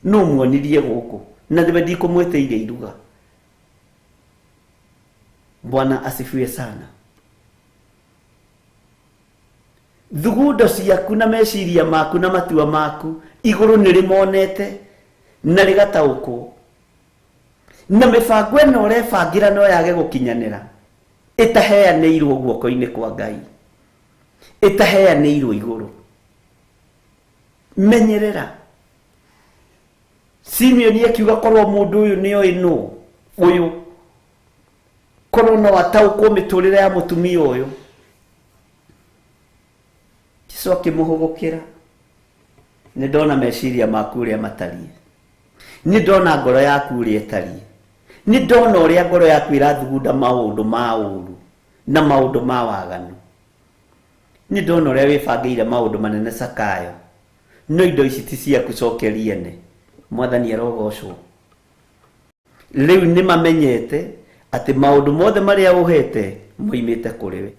No muonirie guku. Na ndibendi kumweteire iruga. Bwana asifiwe sana. Thugundo ciaku na meciria maku na matua maku iguru ni rimonete na rigataukwo. Na mibango ino urebangira no yage gukinyanira. Itaheanirwo guoko-ini kwa Ngai. Itaheanirwo iguru. Menyerera. Simeon akiuga korwo mundu uyu ni oino uyu korwo no ataukwo miturire ya mutumia uyu. Jesu akimuhugukira. Ni ndona meciria maku uria matarie. Ni ndona ngoro yaku uria itarie. Ni ndona uria ngoro yaku irathugunda maundu ma uru na maundu ma waganu. Ni ndona uria wibangire maundu manene Sakayo. No indo ici ti ciaku cokeria ene. Mwathani arogocwo. Riu ni mamenyete ati maundu mothe maria uhete moimite kuri we.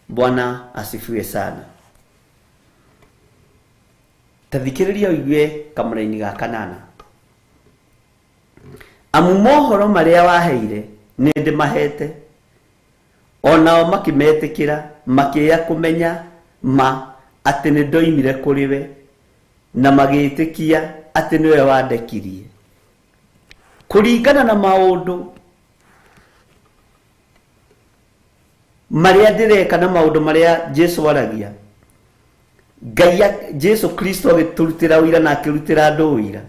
Bwana asifiwe sana. Tathikiriria uigue kamuraini ga kanana. Amu mohoro maria waheire ni ndimahete. Onao makimetikira makiya kumenya ma ati ni ndoimire kuri we na magitikia ati niwe wandekirie. Kuringana na maundu maria ndireka na maundu maria Jesu aragia. Ngai Jesu Kristo agiturutira wira na akirutira andu wira.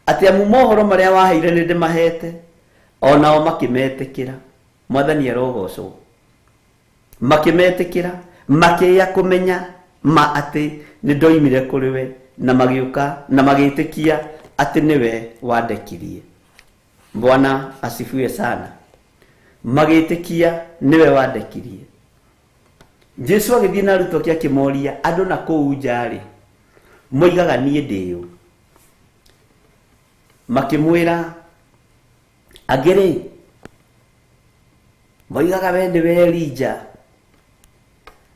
Ati amu mohoro maria waheire ni ndimahete. Onao makimetikira. Mwathani arogocwo. Makimetikira makiya kumenya ma ati ni ndoimire kuri we na magiuka na magitikia ati niwe wandekirie. Bwana asifiwe sana. Magitikia niwe wandekirie. Jesu agithii na arutwo ake akimoria andu na kuu njari moigaga nie ndiu. Makimwira agiri moigaga we niwe Elija.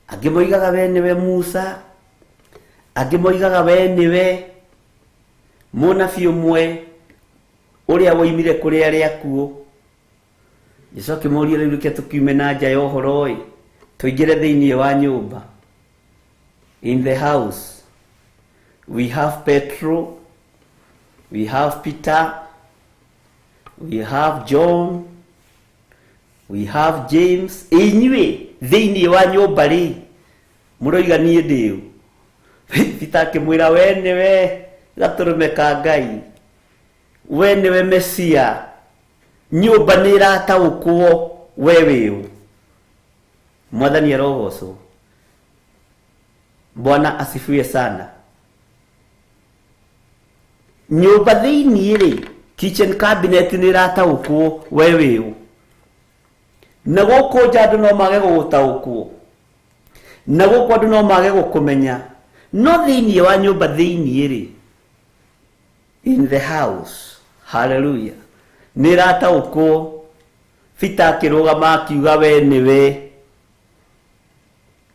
Angi moigaga we niwe Musa. Angi moigaga we niwe munabii umwe uria woimire kuri aria akuo. Jesu akimoria riu reke tukiume na nja ya uhoro ii tuingire thiini wa nyumba. In the house we have Petro, we have Peter, we have John, we have James. Inywe thiini wa nyumba ri muroiga nie ndiu. Peter akimwira we niwe gaturume ka Ngai. We niwe Mesia. Nyumba ni irataukwo we wiu. Mwathani arogocwo. Bwana asifiwe sana. Nyumba thiini ri kitchen cabinet ni irataukwo we wiu. Na guku andu no mage gugutaukwo. Na guku andu no mage gukumenya. No thiini wa nyumba thiini ri in the house. Hallelujah. Nirataukwo. Peter akirugama akiuga we niwe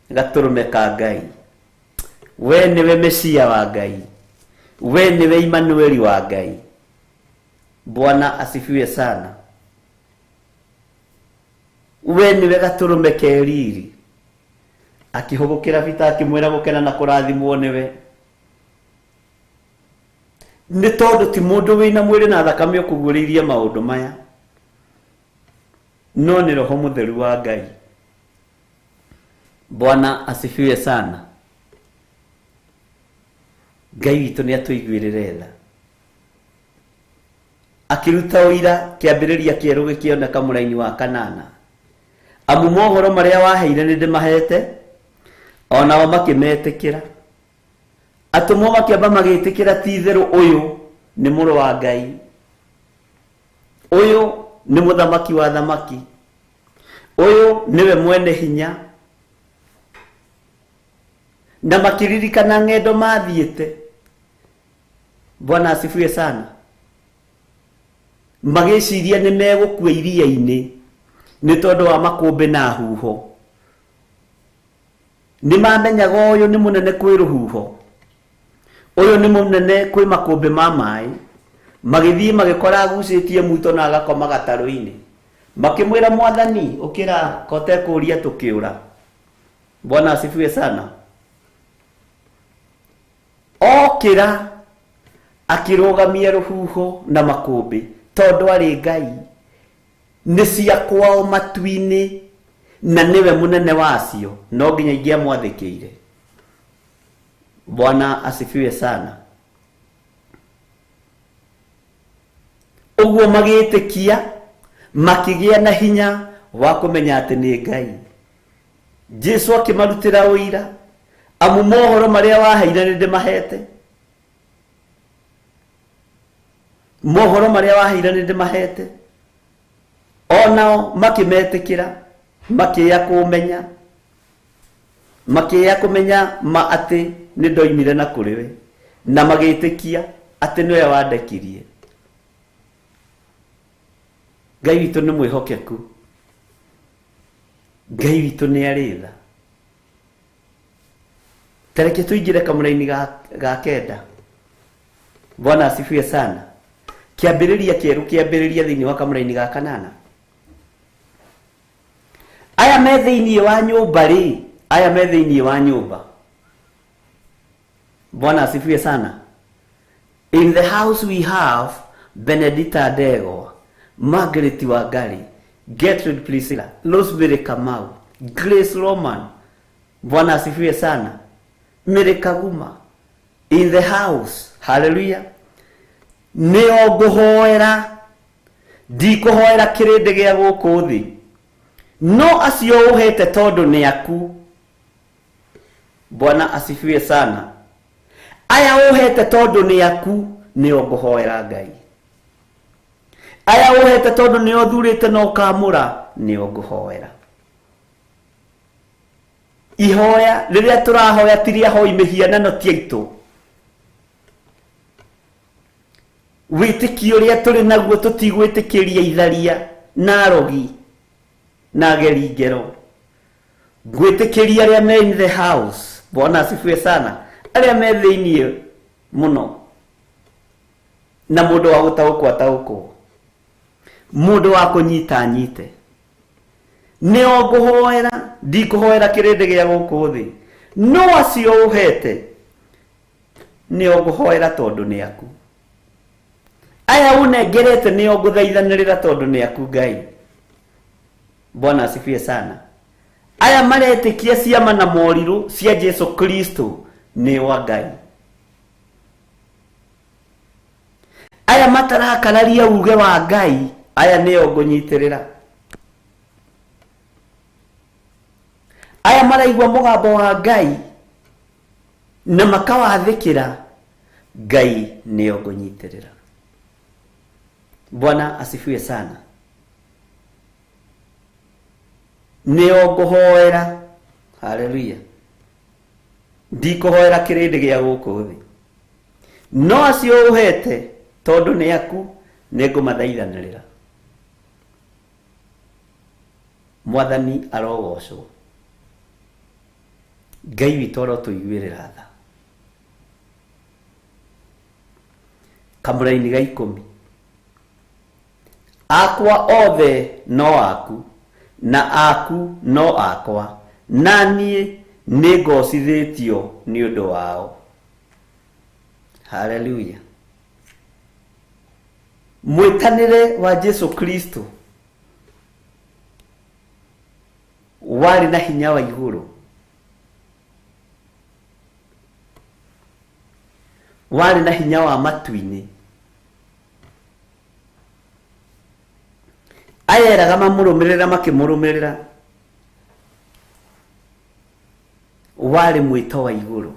gaturume ka Ngai. we niwe Mesia wa Ngai, we niwe Emmanuel wa Ngai. Bwana asifiwe sana. We niwe gaturume keriri akihogokera vita akimwera gukena na kurathimwo niwe. Ni tondu ti mundu wina mwiri na thakame ukuguriria maundu maya, no ni Roho Mutheru wa Ngai. Bwana asifiwe sana. Ngai witu ni atuiguirire tha akiruta uira kiambiriria kieru gikioneka muraini wa kanana. Amu mohoro maria waheire ni ndimahete, onao makimetikira. Atumo makiamba magitikira ti theru uyu ni muru wa Ngai, uyu ni muthamaki wa thamaki, uyu niwe mwene hinya. Na makiririkana ngendo mathiete. Bwana asifiwe sana. Magiciria ni megukua iria-ini ni tondu wa makumbi na huho. Ni mamenyaga uyu ni munene kwi ruhuho, uyu ni munene kwi makumbi ma mai. Magithii magikora agucitie muito na agakoma gataru-ini, makimwira Mwathani ukira kote kuria tukiura. Bwana asifiwe sana. Okira akirugamia ruhuho na makumbi tondu ari Ngai, ni cia kwao matu-ini na niwe munene wacio, no nginya ingia mwathikire. Bwana asifiwe sana. Uguo magitikia makigia na hinya wa kumenya ati ni Ngai. Jesu akimarutira uira, amu mohoro maria waheire ni ndimahete, mohoro maria waheire ni ndimahete. Onao makimetikira, makiya kumenya, makiya kumenya ma ati ni ndoimire na kuriwe, na magitikia ati niwe wandekirie. Ngai witu ni mwihokeku, Ngai witu ni aritha. Tareke tuingire kamuraini ga kenda. Bwana asifiwe sana. Kiambiriria kieru kiambiriria thiini wa kamuraini ga kanana. Aya me thiini wa nyumba ri, aya me thiini wa nyumba. Bwana asifiwe sana. In the house we have Benedita Dego, Margaret Wangari, Gertrude Priscilla, Rosemary Kamau, Grace Roman. Bwana asifiwe sana. Mary Kaguma in the house. Hallelujah. Nio nguhoera, ndikuhoera kirinde gia guku thi, no acio uhete tondu ni aku. Bwana asifiwe sana. Aya uhete tondu ni aku, nio nguhoera Ngai. Aya uhete tondu nio thurite no kamura, nio nguhoera. Ihoya riria turahoya tiria hoi mihianano tiaitu. Witikio ria turi naguo tutigwitikiria itharia na rogi na geri ngero. Gwitikiria ria me in the house. Bwana asifiwe sana. Aria me thiini muno, na mundu wa gutaukwo ataukwo, mundu wa kunyita nyite. Nio nguhoera, ndikuhoera kirinde gia guku thi, no acio uhete nio nguhoera tondu ni aku. Aya unengerete nio nguthaithanirira tondu ni aku Ngai. Bwana asifiwe sana. Aya maretikia ciama na moriru cia Jesu Kristo ni wa Ngai. Aya matarakararia uge wa Ngai, aya nio ngunyitirira. Aya maraigwa mugambo wa Ngai na makawathikira, Ngai nio ngunyitirira. Bwana asifiwe sana. Nio nguhoera. Hallelujah. Ndikuhoera kirinde gia guku thi, no acio uhete tondu ni aku, ningumathaithanirira. Mwathani arogocwo. Ngai witu arotuiguirira tha. kamũra-inĩ ga 10. Akwa othe no aku, na aku no akwa, na niĩ nĩngocithĩtio nĩ ũndũ wao. Hallelujah. Mwitanĩre wa Jesu Kristo warĩ na hinya wa igũrũ, warĩ na hinya wa matu-inĩ. Ayeraga mamũrũmĩrĩra makĩmũrũmĩrĩra, warĩ mwĩto wa igũrũ.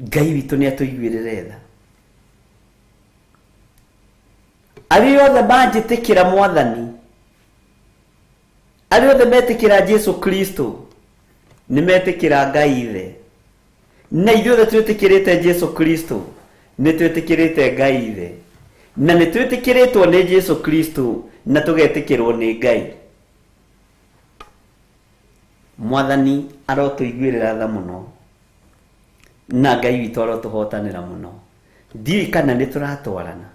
Ngai witũ nĩatũiguĩrĩre tha. Arĩa othe manjĩtĩkĩra Mwathani, arĩa othe metĩkĩra Jesu Kristo, nĩmetĩkĩra Ngai Ithe. Na ithuĩ othe twĩtĩkĩrĩte Jesu Kristo, nĩtwĩtĩkĩrĩte Ngai Ithe. Na nĩtwĩtĩkĩrĩtwo nĩ Jesu Kristo, na tũgetĩkĩrwo nĩ Ngai. Mwathani arotũiguĩrĩra tha mũno, na Ngai witũ arotũhotanĩra mũno. Ndiũĩ kana nĩtũratwarana,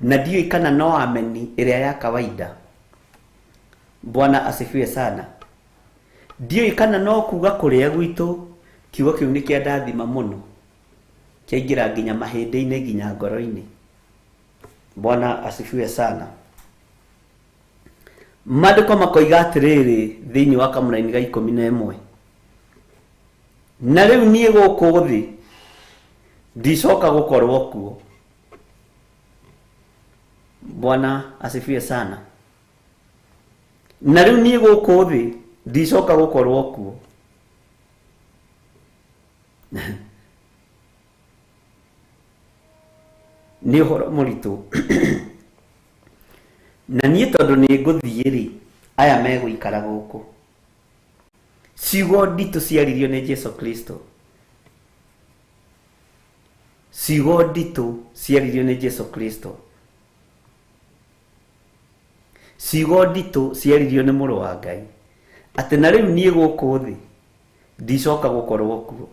na ndiũĩ kana no ameni ĩrĩa ya kawaida. Bwana asifiwe sana. Ndiũĩ kana no kuga kũrĩa gwitũ kiugo kĩu nĩ kĩa ndathima mũno, kĩaingĩra nginya mahĩndĩ-inĩ nginya ngoro-inĩ. Bwana asifiwe sana. Maandĩko makoiga atĩrĩrĩ thĩinĩ wa kamũra-inĩ ga 11, na rĩu niĩ gũkũ thĩ ndicoka gũkorwo kuo. Bwana asifiwe sana. Na rĩu niĩ gũkũ thĩ ndicoka gũkorwo kuo. Nĩ ũhoro mũritũ. Na niĩ tondũ nĩ ngũthiĩ-rĩ, aya megũikara gũkũ. Ciugo nditũ ciaririo nĩ Jesu Kristo. Ciugo nditũ ciaririo nĩ Jesu Kristo. Ciugo nditũ ciaririo nĩ Mũrũ wa Ngai. Atĩ na rĩu niĩ gũkũ thĩ ndicoka gũkorwo kuo.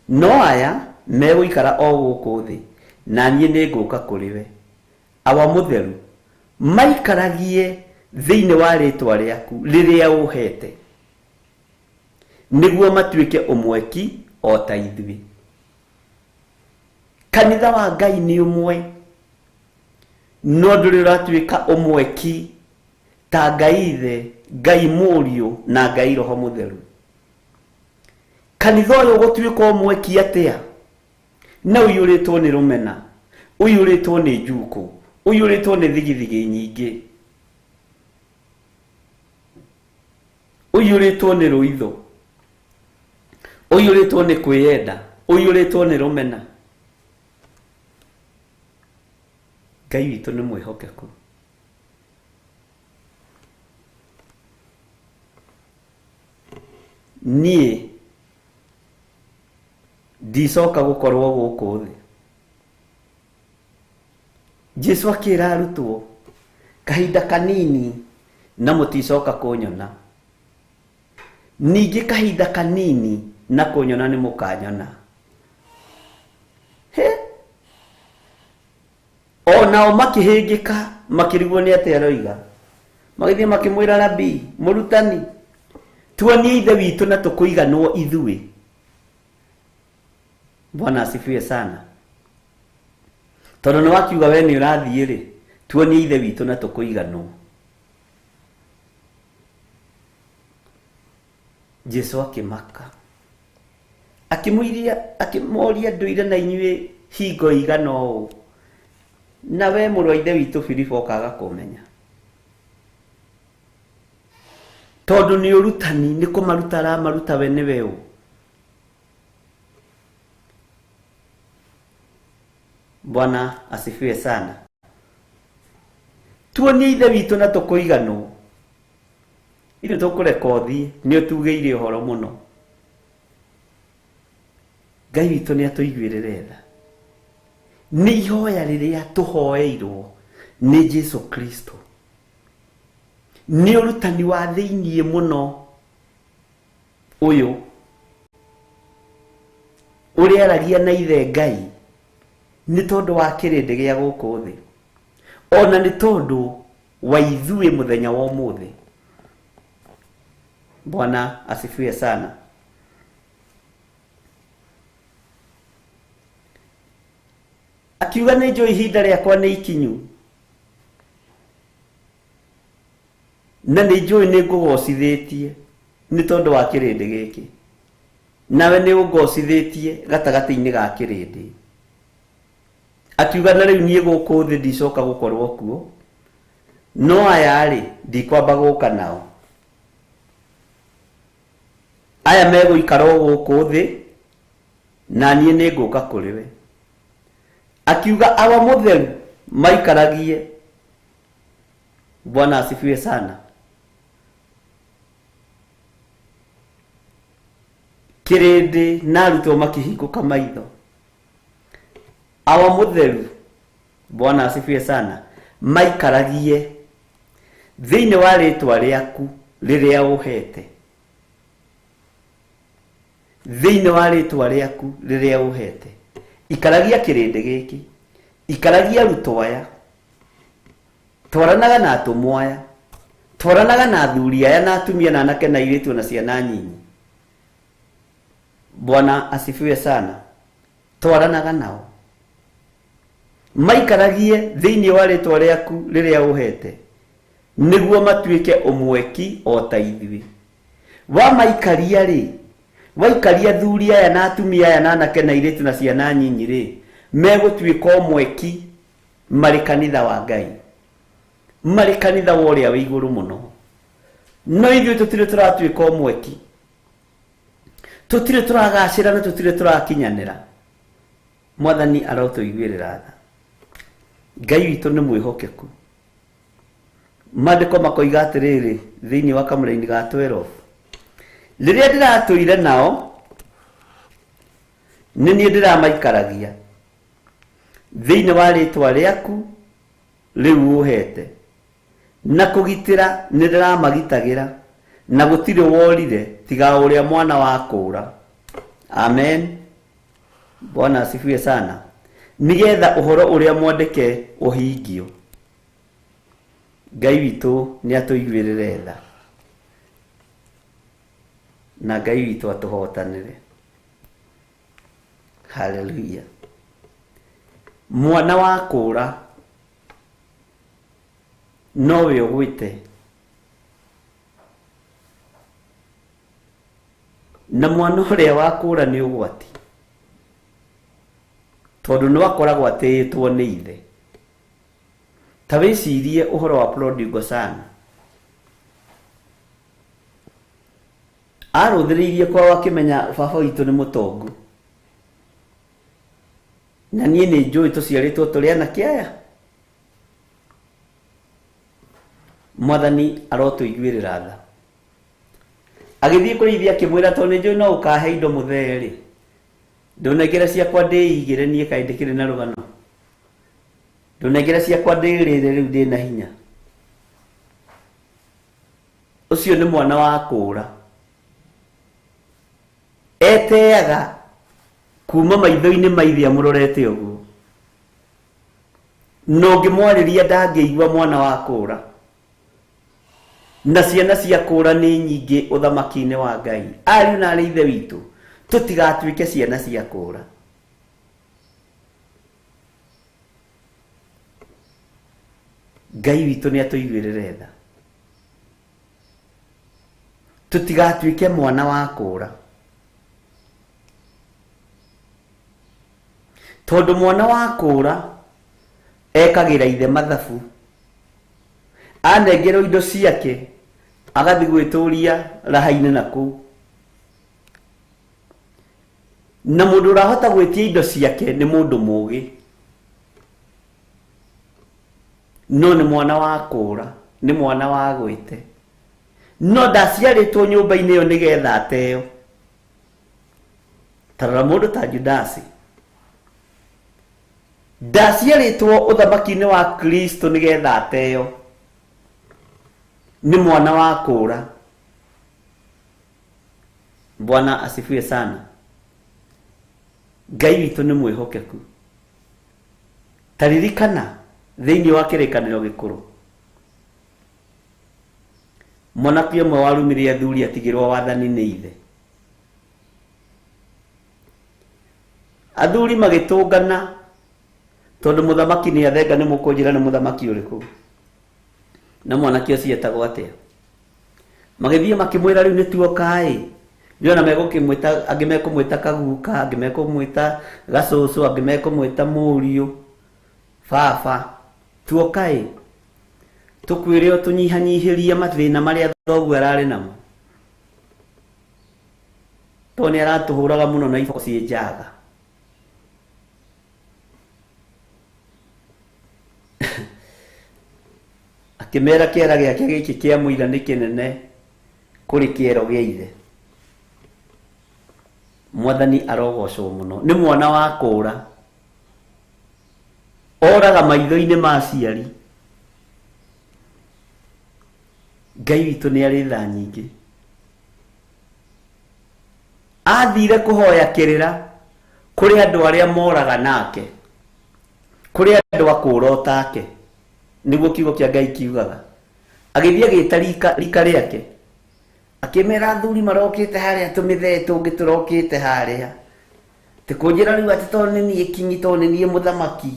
No aya megũikara o gũkũ thĩ, na niĩ nĩngũka kũrĩ we. Awa mũtheru maikaragie thĩinĩ wa rĩtwa rĩaku rĩrĩa ũhete, nĩguo matuĩke ũmweki o ta ithuĩ. Kanitha wa Ngai nĩ ũmwe, no ndũrĩ ũratuĩka ũmweki ta Ngai Ithe, Ngai Mũriũ na Ngai Roho Mũtheru. Kanitha ũyũ gũtuĩka ũmweki atĩa? Na ũiyũrĩtwo nĩ rũmena, ũiyũrĩtwo nĩ njuko, ũiyũrĩtwo nĩ thigithigi nyingĩ, ũiyũrĩtwo nĩ rũitho, ũiyũrĩtwo nĩ kwĩyenda, ũiyũrĩtwo nĩ rũmena. Ngai witũ nĩ mwĩhokeku. Niĩ ndicoka gũkorwo gũkũ thĩ. Jesu akĩra arutwo, kahinda kanini na mũticoka kũnyona, ningĩ kahinda kanini na kũnyona nĩ mũkanyona. O nao makĩhĩngĩka makĩrigwo nĩ atĩa aroiga, magĩthiĩ makĩmwĩra Rabii, mũrutani, tuonie ithe witũ na tũkũiganwo ithuĩ. Bwana asifiwe sana. Tondũ nĩ wakiuga we nĩ ũrathiĩ-rĩ, tuonie ithe witũ na tũkũiganwo. Jesu akĩmaka, akĩmoria ndũire na inyuĩ hingo igana ũũ, na we mũrũ wa ithe witũ Filipo ũkaga kũmenya. Tondũ nĩ ũrutani, nĩ kũmaruta aramaruta we nĩ we ũ. Bwana asifiwe sana. Tuonie ithe witũ na tũkũiganwo. Ithuĩ tũkũrekothi nĩ ũtugĩire ũhoro mũno. Ngai witũ nĩ atũiguĩrĩre tha. Nĩ ihoya rĩrĩa tũhoeirwo nĩ Jesu Kristo. Nĩ ũrutani wa thĩiniĩ mũno ũyũ ũrĩa aragia na ithe Ngai nĩ tondũ wa kĩrĩndĩ gĩa gũkũ thĩ, ona nĩ tondũ wa ithuĩ mũthenya wa ũmũthĩ. Bwana asifiwe sana. Akiuga nĩ njũĩ ihinda rĩakwa nĩ ikinyu, na nĩ njũĩ nĩ ngũgocithĩtie nĩ tondũ wa kĩrĩndĩ gĩkĩ, nawe nĩ ũngocithĩtie gatagatĩ-inĩ ga kĩrĩndĩ. Akiuga na rĩu niĩ gũkũ thĩ ndicoka gũkorwo kuo, no aya rĩ ndikwamba gũka nao. Aya megũikara gũkũ thĩ na niĩ nĩ ngũka kũrĩ we. Akiuga awa mũtheru maikaragie. Bwana asifiwe sana. Kĩrĩndĩ na arutwo makĩhingũka maitho. Awa mũtheru, Bwana asifiwe sana, maikaragie thĩinĩ wa rĩtwa rĩaku rĩrĩa ũhete. Thĩinĩ wa rĩtwa rĩaku rĩrĩa ũhete. Ikaragia kĩrĩndĩ gĩkĩ, ikaragia arutwo aya, twaranaga na atũmwo aya, twaranaga na athuri aya na atumia na anake na airĩtu na ciana nyinyi. Bwana asifiwe sana. Twaranaga nao, maikaragie thĩinĩ wa rĩtwa rĩaku rĩrĩa ũhete, nĩguo matuĩke ũmweki o ta ithuĩ. Wa maikaria rĩ, waikaria athuri aya na atumia aya na anake na airĩtu na ciana nyinyi rĩ, megũtuĩka ũmweki marĩ kanitha wa Ngai, marĩ kanitha wa ũrĩa wĩ igũrũ mũno. No ithuĩ tũtirĩ tũratuĩka ũmweki, tũtirĩ tũragacĩra na tũtirĩ tũrakinyanĩra. Mwathani arotũiguĩrĩra tha. Ngai witũ nĩ mwĩhokeku. Maandĩko makoiga atĩrĩrĩ thĩinĩ wa kamũra-inĩ ga 12, rĩrĩa ndĩratũire nao nĩ niĩ ndĩramaikaragia thĩinĩ wa rĩtwa rĩaku rĩu ũhete, na kũgitĩra nĩ ndĩramagitagĩra, na gũtirĩ worire tiga ũrĩa mwana wa kũũra. Amen. Bwana asifiwe sana. Nigetha ũhoro ũrĩa mwandĩke ũhingio. Ngai witũ nĩ atũiguĩrĩre tha, na Ngai witũ atũhotanĩre. Hallelujah. Mwana wa kũũra nowe ũgwĩte, na mwana ũrĩa wa kũũra nĩ ũgwati, tondũ nĩ wakoragwo atĩĩtwo nĩ ithe. Ta wĩcirie ũhoro wa prodigal son. Arũthĩrĩirie kwao akĩmenya baba witũ nĩ mũtongu, na niĩ nĩ njũĩ tũciarĩtwo tũrĩ anake aya. Mwathani arotũiguĩrĩra tha. Agĩthiĩ kũrĩithia akĩmwĩra tondũ nĩ njũĩ no ũkahe indo mũthee-rĩ, ndũnengere ciakwa ndĩigĩre niĩ kaĩ ndĩkĩrĩ na rũgano. Ndũnengere ciakwa ndĩrĩre rĩu ndĩ na hinya. Ũcio nĩ mwana wa kũũra. Eteaga kuma maitho-inĩ ma ithe amũrorete ũguo, no ngĩmwarĩria ndangĩigua mwana wa kũũra. Na ciana cia kũũra nĩ nyingĩ ũthamaki-inĩ wa Ngai. Ariũ na aarĩ ithe witũ, tũtigatuĩke ciana cia kũũra. Ngai witũ nĩ atũiguĩrĩre tha. Tũtigatuĩke mwana wa kũũra, tondũ mwana wa kũũra ekagĩra ithe mathabu, anengerwo indo ciake agathiĩ gwĩtũũria raha-inĩ nakũu. Na mũndũ ũrahota gwĩtia indo ciake nĩ mũndũ mũũgĩ, no nĩ mwana wa kũũra, nĩ mwana wa gwĩte. No ndaciarĩtwo nyũmba-inĩ ĩyo nĩgetha ateo. Tarora mũndũ ta Judasi, ndaciarĩtwo ũthamaki-inĩ wa Kristo nĩgetha ateo. Ni mwana wa kũũra. Bwana asifiwe sana. Ngai witũ nĩ mwĩhokeku. taririkana thiini wa kirikaniro gikuru monaki amwe warumire athuri atigirwo wathani ni ithe athuri magitungana tondu muthamaki ni athenga ni mukunjira ni muthamaki uriku na mwanaki ucio etagwo atia magithie makimwira riu nituokai niona megukimwita angimekumwita kaguka angimekumwita gacucu angimekumwita muriu baba tuokai tukwire tunyihanyihirie mathina maria thogu arari namo toni aratuhuraga muno na iboko cie njaga akimera kiera giake giki kia muira ni kinene kuri kiero gia ithe mwathani arogocwo muno ni mwana wa kura oraga maitho-ini ma aciari Ngai witu ni ari tha nyingi athire kuhoya kirira kuri andu aria moraga nake kuri andu akura take niguo kiugo kia Ngai kiugaga agithie agita rika riake akimera athuri marokite haria tumithe tungi turokite haria tikunjira riu ati toni ni ikinyi toni ni muthamaki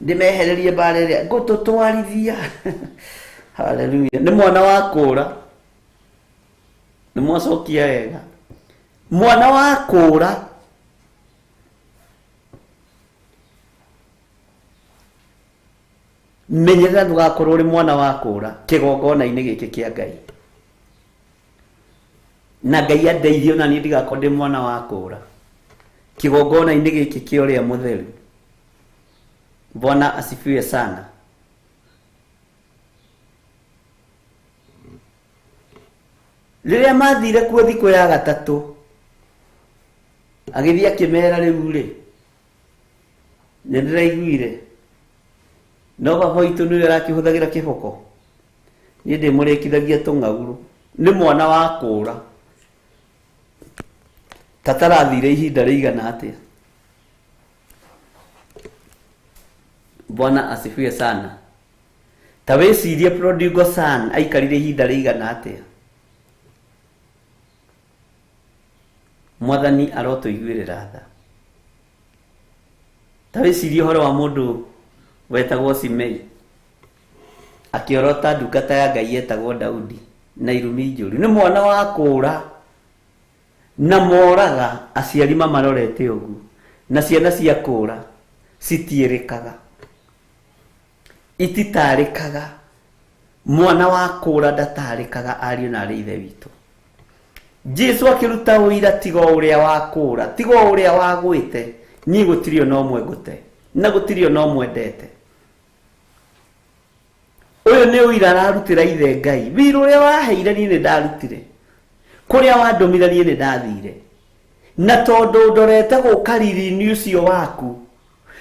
ndimehererie barere ngututwarithia haleluya ni mwana wa kura ni mwacokia wega mwana wa kura menyerera ndugakorwo uri mwana wa kura kigongona-ini giki kia Ngai na Ngai andeithio na ni ndigakorwo ndi mwana wa kura kigongona-ini giki kia uria mutheru. Bwana asifiwe sana. Riria mathire kuo thiku ya gatatu agithia kimera riu ri ni ndiraiguire no baba witu ni arakihuthagira kiboko ni ndimurikithagia tung'auru ni mwana wa kura tatarathire ihinda rigana atia. Bwana asifiwe sana. Tawecirie prodigal son aikarire ihinda rigana atia. Mwathani arotuiguirira tha. Tawecirie horo wa mundu wetagwo Simei akiorota ndungata ya Ngai etagwo Daudi na irumi njuru ni mwana wa kura na moraga aciari mamarorete ugu na ciana cia kura citiirikaga ititarikaga mwana wa kura ndatarikaga ariu na ari ithe witu. Jesu akiruta uira tigo uria wa kura tigo uria wa gwite ni gutirio no mwe gute na gutirio no mwendete. Uyu ni uira ararutira ithe Ngai wira uria waheire ni ndarutire kuria wandomire ni ndathire na tondu ndorete gukariri-ini ucio waku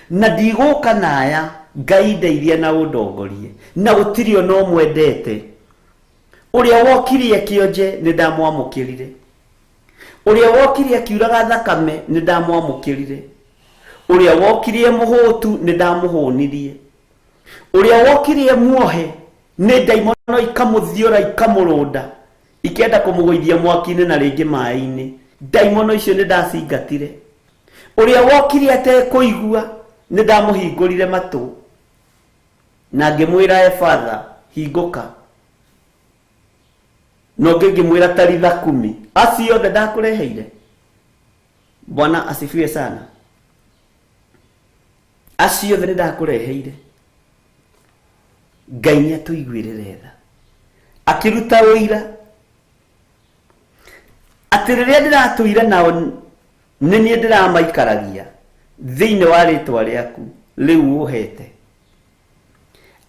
na ndiguka naya Ngai ndeithia na undongorie na gutirio no mwendete. Uria wokirie kionje ni ndamwamukirire uria wokirie kiuraga thakame ni ndamwamukirire uria wokirie muhutu ni ndamuhunirie uria wokirie muohe ni ndaimono ikamuthiora ikamurunda ikenda kumugoithia mwaki-ini na ringi mai-ini ndaimono icio ni ndacingatire uria wokirie ate kuigua ni ndamuhingurire matu na ngimwira Father hinguka no ngimwira taritha 10 acio othe ndakureheire. Bwana asifiwe sana. Acio othe ndakureheire. Ngai ni atuiguirire tha akiruta uira ati riria ndiratuire nao ni nie ndiramaikaragia thiini wa ritwa riaku riu uhete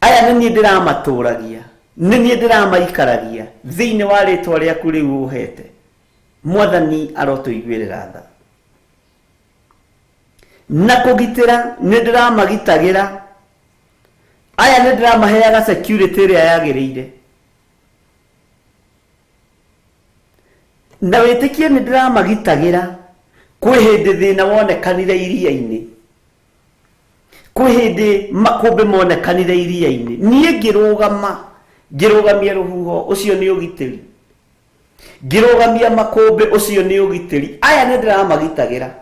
aya ni nie ndiramaturagia ni nie ndiramaikaragia thiini wa ritwa riaku riu uhete. Mwathani arotuiguirira tha na kugitira ni ndiramagitagira aya ni ndiramaheaga security iria yagiriire na witikie ni ndiramagitagira kwi hindi thina wonekanire iria-ini kwihindi makumbe monekanire iria-ini nie ngirugamia ruhuho ucio ni ugitiri ngirugamia makumbe ucio ni ugitiri aya ni ndiramagitagira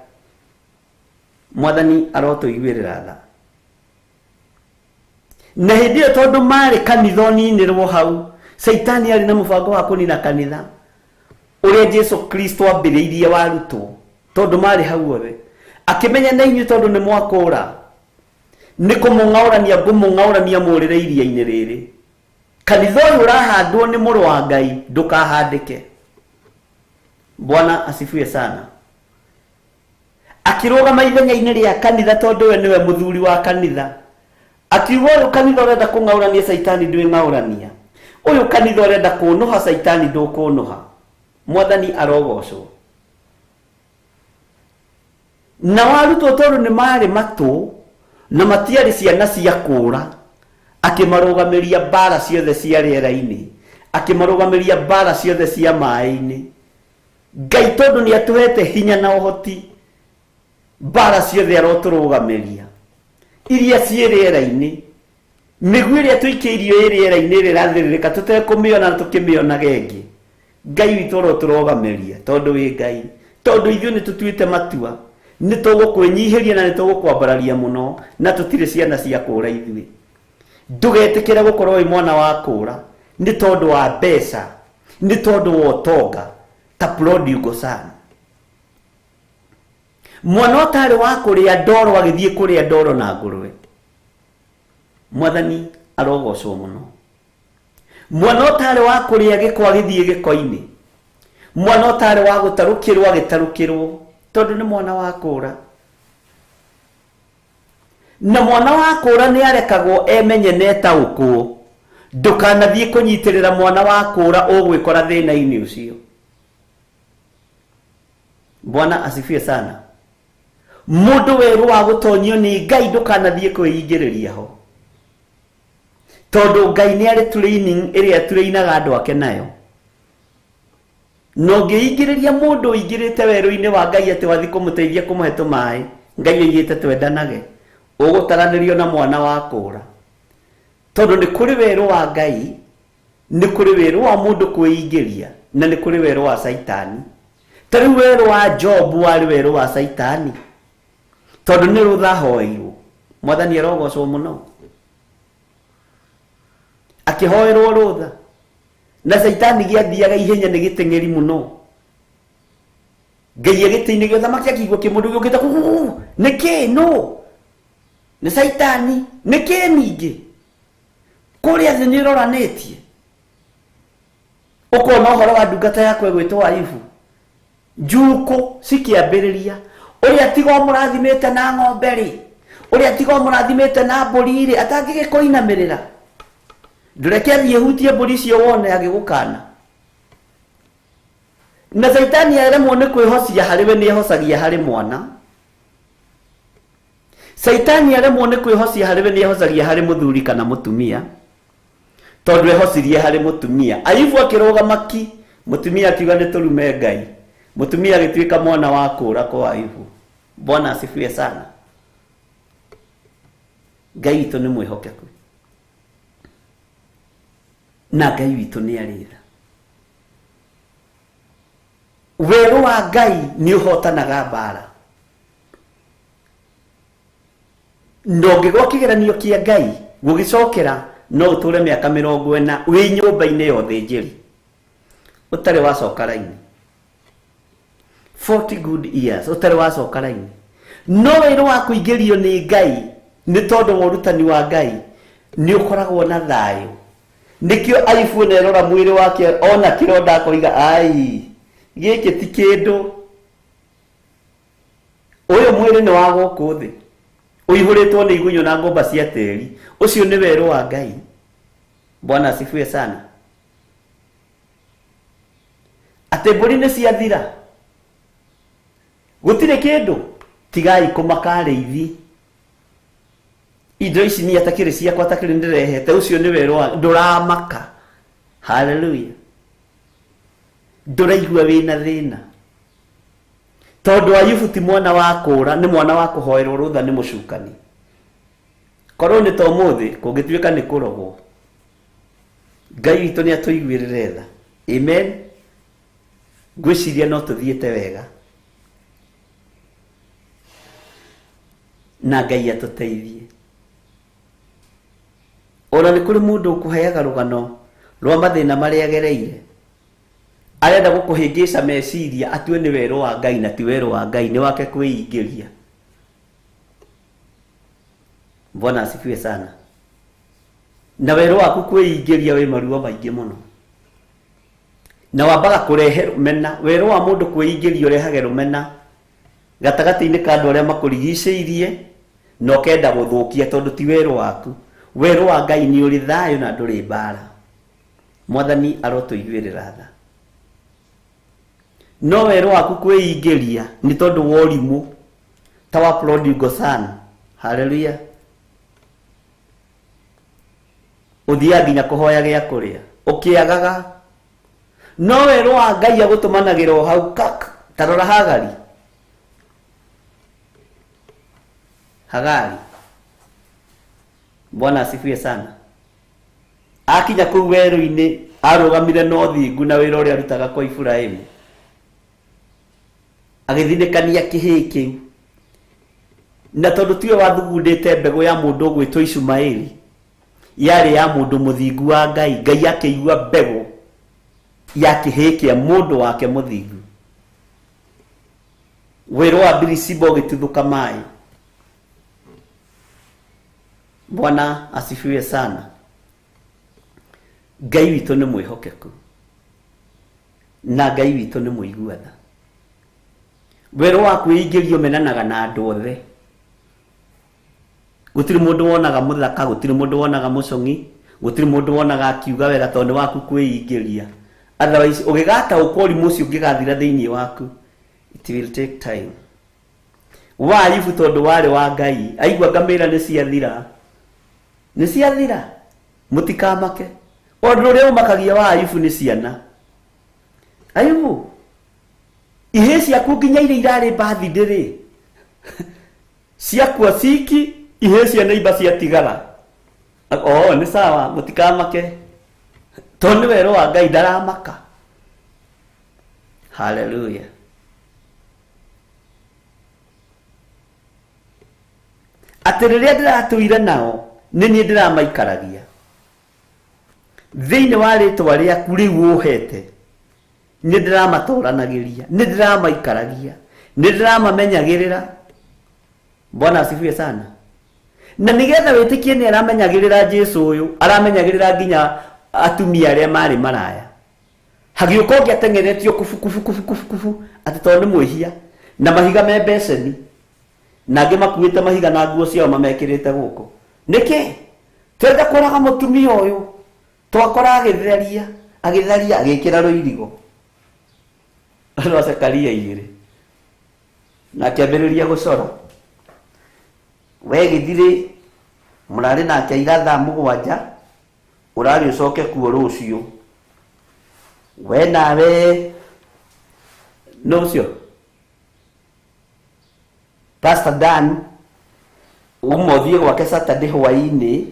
Mwathani arotuiguirira tha na hindi iyo tondu mari kanitha ninirwo hau Saitani ari na mubango wa kunina kanitha uria Jesu Kristo ambiriirie warutwo tondu mari hau othe akimenya na inyu tondu ni mwakura ni kumungaurania ngumungaurania murire iria-ini riri kanitha uyu urahandwo ni muru wa Ngai ndukahandike. Bwana asifiwe sana. Akirugama ithenya-ini ria kanitha tondu we niwe muthuri wa kanitha akiuga uyu kanitha urenda kungaurania Saitani ndwi ngaurania uyu kanitha urenda kunuha Saitani ndukunuha. Mwathani arogocwo na warutwo tondu ni mari matu na matiari ciana cia kura akimarugamiria bara ciothe cia riera-ini akimarugamiria bara ciothe cia mai-ini. Ngai tondu ni atuhete hinya na uhoti bara ciothe aroturugamiria iria cie riera-ini miguo iria tuikiirio riera-ini rirathiririka tutekumiona na tukimiona gengi. Ngai witu aroturugamiria tondu wi Ngai tondu ithuĩ ni tutuite matua ni tugukwenyihiria na ni tugukwambararia muno na tutire ciana cia kura ithuĩ. Ndugetikire gukorwo wi mwana wa kura ni tondu wa mbeca ni tondu wa utonga ta prodigal son. Mwana utari wa kuria ndoro agithie kuria ndoro na ngurwe. Mwathani arogocwo muno. Mwana utari wa kuria giko agithie giko-ini. Mwana utari wa gutarukirwo agitarukirwo tondu ni mwana wa kura. Na mwana wa kura ni arekagwo emenye netaukwo ndukanathie kunyitirira mwana wa kura ugwikora thina-ini ucio. Bwana asifiwe sana. Mundu weru wa gutonyio ni Ngai ndukanathie kwiyingiriria ho tondu Ngai ni ari training iria trainaga andu ake nayo. No ngiingiriria mundu uingirite weru-ini wa Ngai ati wathi kumuteithia kumuhe tumai Ngai oigite twendanage ugutaranirio na mwana wa kura tondu ni kuri weru wa Ngai ni kuri weru wa mundu kwiyingiria na ni kuri weru wa Saitani. Tari weru wa Job wari weru wa Saitani tondu ni rutha hoirwo. Mwathani arogocwo muno akihoerwo rutha na Saitani giathiaga ihenya ni giteng'eri muno. Ngai agiti-ini gio thamaki akigwo kimundu giukite niki no ni Saitani niki ningi kuria thi ni roranitie ukona uhoro wa ndungata yakwe gwitwo Ayubu njuko cikiambiriria uria tigo murathimite na ng'ombe ri uria tigo murathimite na mburi ri atangigikoinamirira ndureke athie hutie mburi cio wone agigukana. Na Saitani aremwo ni kwihocia hariwe ni ehocagia hari mwana. Saitani aremwo ni kwihocia hariwe ni ehocagia hari muthuri kana mutumia tondu ehocirie hari mutumia. Ayubu akirugama mutumia akiuga ni turume Ngai mutumia agituika mwana wa kura kwa Ayubu. Bwana asifiwe sana. Ngai witu ni mwihokeku na Ngai witu ni aritha. Weru wa Ngai ni uhotanaga bara. Ndongigwa kigeranio kia Ngai gugicokera no uture miaka 40 wi nyumba-ini yothe njiri utari wacoka raini 40 good years utari wacoka raini. No weru wa kuingirio ni Ngai ni tondu wa urutani wa Ngai ni ukoragwo na thayu. Nikio Ayubu nerora mwiri wake ona kironda koiga ai giki ti kindu uyu mwiri ni wa guku thi uihuritwo ni igunyo na ngomba cia teri. Ucio ni weru wa Ngai. Bwana asifiwe sana. Ate mburi ni ciathira gutire kindu tigai kumakariithi indo ici ni atakire ciakwa atakire ndirehete. Ucio ni weru wa nduramaka. Hallelujah. Nduraigua wina thina tondu Ayubu ti mwana wa kura ni mwana wa kuhoerwo rutha ni mucukani. korwo nĩ to mũthĩ kũngĩtuĩka nĩ kũrogwo. Ngai witũ nĩ atũiguĩrĩre tha. Amen. Ngwĩciria no tũthiĩte wega na Ngai atũteithie. Ona nĩ kũrĩ mũndũ ũkũheaga rũgano rwa mathĩna marĩa agereire, arenda gũkũhĩngĩca meciria atue nĩ wero wa Ngai na ti wero wa Ngai, nĩ wake kwĩingĩria. Bwana asifiwe sana. Na wero waku kwĩingĩria wĩ maruo maingĩ mũno, na wambaga kũrehe rũmena. Wero wa mũndũ kwĩingĩria ũrehage rũmena gatagatĩ-inĩ ka andũ arĩa makũrigicĩirie, na ũkenda gũthũkia tondũ ti wero waku. Wero wa Ngai nĩ ũrĩ thayũ na ndũrĩ mbara. Mwathani arotũiguĩrĩra tha. No wero waku kwĩingĩria nĩ tondũ wa ũrimũ ta wa prodigal son. Hallelujah. Ũthiaga nginya kũhoya gĩa kũrĩa ũkĩagaga. No wero wa Ngai agũtũmanagĩra o hau kak. Tarora Hagari. Hagari. Bwana asifiwe sana. Akinya kũu werũ-inĩ arũgamire na ũthingu na wĩra ũrĩa arutaga kwa Iburahĩmu, agĩthinĩkania kĩhĩĩ kĩu. Na tondũ tiwe wathugundĩte mbegũ ya mũndũ ũgwĩtwo Ishumaeli, yarĩ ya mũndũ mũthingu wa Ngai, Ngai akĩigua mbegũ ya kĩhĩĩ kĩa mũndũ wake mũthingu. Wĩra wa Birisiba ũgĩtuthũka maĩ. Bwana asifiwe sana. Ngai witũ nĩ mwĩhokeku na Ngai witũ nĩ mũigua tha. Wĩra wa kwĩingĩria ũmenanaga na andũ othe. Gũtirĩ mũndũ wonaga mũthaka, gũtirĩ mũndũ wonaga mũcong'i, gũtirĩ mũndũ wonaga akiuga wega tondũ waku kwĩingĩria. Otherwise ũgĩgataũkwo ũrimũ ũcio ũngĩgathira thĩinĩ waku, it will take time. Wa Ayubu tondũ warĩ wa Ngai, aigua ngamĩra nĩ ciathira. Nĩ ciathira. Mũtikamake. Ũndũ ũrĩa ũmakagia wa Ayubu nĩ ciana. Ayubu, ihĩ ciaku nginya iria irarĩ bathi ndĩrĩ ciakua ciki, ihĩ cia neighbor ciatigara. Nĩ sawa, mũtikamake. Tondũ nĩ wero wa Ngai, ndaramaka. Hallelujah. Atĩ rĩrĩa ndĩratũire nao nĩ niĩ ndĩramaikaragia thĩinĩ wa rĩtwa rĩaku rĩu ũhete. Nĩ ndĩramatũranagĩria, nĩ ndĩramaikaragia, nĩ ndĩramamenyagĩrĩra. Bwana asifiwe sana. Na nĩgetha wĩtĩkie nĩ aramenyagĩrĩra Jesũ ũyũ, aramenyagĩrĩra nginya atumia arĩa marĩ maraya. Hagĩũka ũngĩ ateng'eretio kufu atĩ tondũ nĩ mwĩhia na mahiga me beceni, na angĩ makuĩte mahiga na nguo ciao mamekĩrĩte gũkũ. Nĩkĩ? Twenda kũraga mũtumia ũyũ, twakora agĩtheria agĩkĩra rũirigo. Rwa Zekaria 2 na akĩambĩrĩria gũcora. We gĩthirĩ mũrarĩ nake aiga thaa 7, ũrarĩ ũcoke kuo rũciũ. We nawe no ũcio Pastor Dan ũmũthiĩ gwake Saturday hwaĩ-inĩ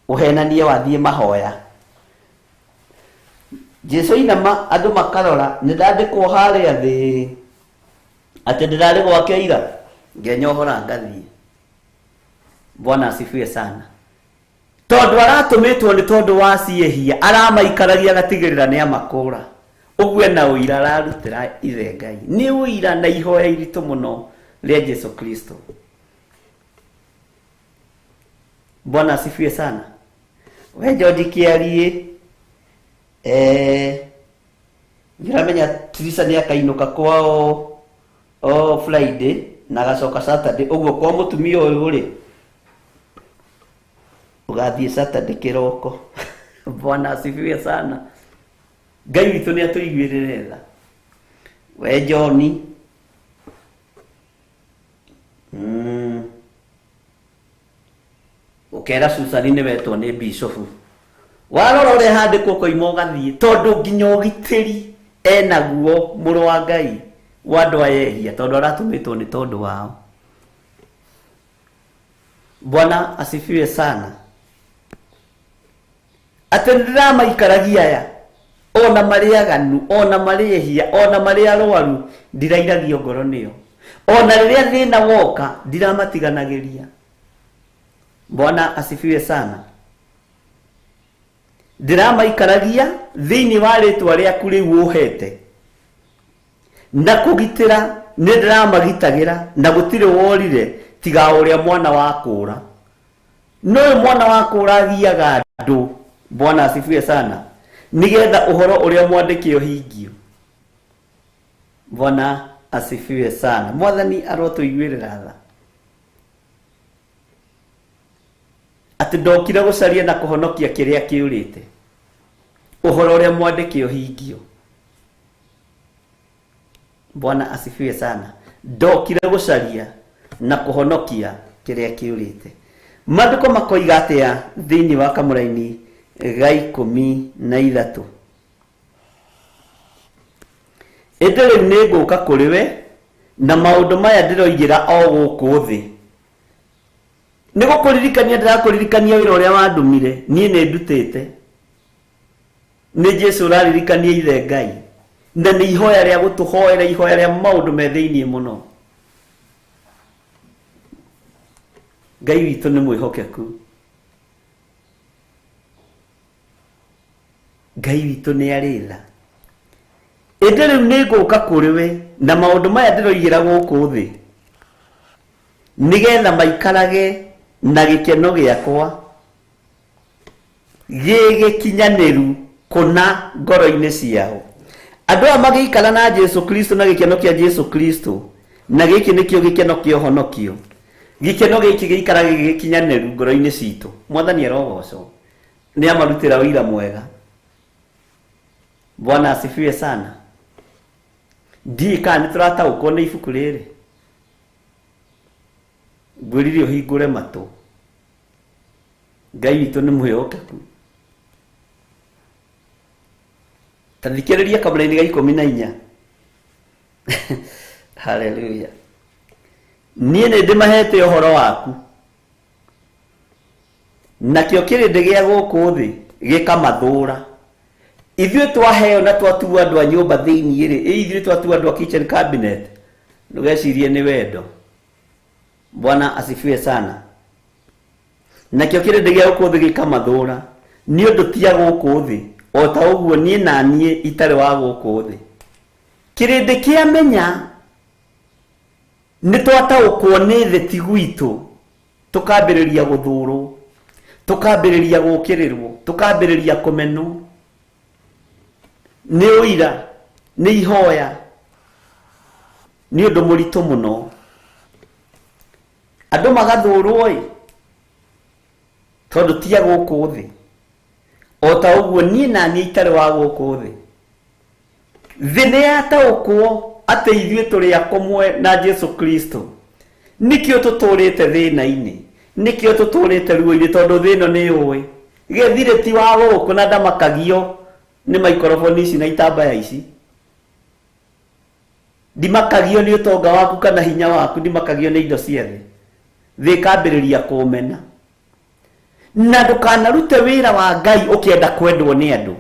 ũhenanie wathiĩ mahoya. Jesũ inama andũ makarora, nĩ ndandĩkwo harĩa thĩ atĩ ndĩrarĩ gwake ira, ngenyohora ngathiĩ. Bwana asifiwe sana. Tondũ aratũmĩtwo nĩ tondũ wa ciehia, aramaikaragia agatigĩrĩra nĩ amakũra. Ũguo na ũira ararutĩra ithe Ngai. Nĩ ũira na ihoya iritũ mũno rĩa Jesũ Kristo. Bwana asifiwe sana. We George Kĩariĩ, nĩramenya Teresa nĩ akainũka kwao Friday na agacoka Saturday. Ũguo kwa mũtumia ũyũ rĩ, ũgathiĩ Saturday kĩroko. Bwana asifiwe sana. Ngai witũ nĩ atũiguĩrĩre tha. We John, ũkera Susani nĩ wetwo nĩ Bishop. Warora ũrĩa handĩkwo koima ũgathiĩ, tondũ nginya ũgitĩri enaguo mũrũ wa Ngai wa andũ ayehia, tondũ aratũmĩtwo nĩ tondũ wao. Bwana asifiwe sana. Atendera maikaragia ya ona mariaganu, ona marihia, ona mariarwaru ndirairagio ngoro niyo. Ona riria thina woka ndiramatiganagĩria. Bwana asifiwe sana. Ndiramaikaragia thiini wa ritwa riaku riu uhete na kugitira, ni ndiramagitagira na gutire worire tiga uria mwana wa kura. No mwana wa kura agiaga andu. Bwana asifiwe sana. Nigetha uhoro uria mwandiki uhingio. Bwana asifiwe sana. Mwathani arotuiguirira tha. Ati ndokire gucaria na kuhonokia kiria kiurite. Uhoro uria mwandiki uhingio. Bwana asifiwe sana. Ndokire gucaria na kuhonokia kiria kiurite. Maandiko makoiga atia thiini wa Kamũra-inĩ ga 13. Edere niguka kuri we na maundu maya ndiroigira o guku thi. Nigukuririkania ndirakuririkania wira uria wandumire nie ne ndutite. Ni Jesu raririkania ithe Ngai. Na ni ihoya ria gutuhoera, ihoya ria maundu me thiini muno. Ngai witu ni mwihokeku. Ngai witu ni aritha. Ende riu niguka kuri we na maundu maya ndiroigira guku thi, nigetha maikarage na gikeno giakwa gigikinyaniru kuna ngoro-ini ciao. Andu aya magikara na Jesu Kristo na gikeno kia Jesu Kristo, na giki nikio gikeno kia honokio. Gikeno giki giikara gigikinyaniru ngoro-ini citu. Mwathani arogocwo. Ni amarutira wira mwega. Bwana asifiwe sana. Ndika niturata ukone ibuku riri. Ngwirire uhingure matu. Ngai witu ni mwihokeku. Tathikiriria Kamũra-inĩ ga 14. Hallelujah. Nie ne ndimahete uhoro waku. Nakio kirindi gia guku thi gikamathura. Ithuĩ twaheo na twatu andu a nyumba thiini ri, ithuĩ twatu andu a kitchen cabinet. Ndugecirie ni wendo. Bwana asifiwe sana. Nakio kirindi gia guku thi gikamathura. Ni undu tia guku thi, o ta uguo nie na nie itare wa guku thi. Kirindi kia menya ni twataũkwo ni thi ti gwitu, tukambĩrĩria guthurwo, tukambĩrĩria gũkĩrĩrwo, tukambĩrĩria kũmenwo. Ni uira, ni ihoya, ni undu muritu muno. Andu magathurwo tondu tia guku thi, o ta uguo nie na nie itare wa guku thi. Thi ni yataũkwo ati ithuĩ tũrĩ akomwe na Jesu Kristo. Nikio tuturite thĩna-inĩ, nikio tuturite ruo-inĩ tondu thĩno nĩ ũĩ. Gĩthire ti wa gũkũ na ndamakagio ni microphone ici na itambaya ici. Ndimakagio ni utonga waku kana hinya waku, ndimakagio ni indo ciothe. Thi kambĩrĩria kũmena. Na ndukanarute wĩra wa Ngai ukienda kwendwo ni andu.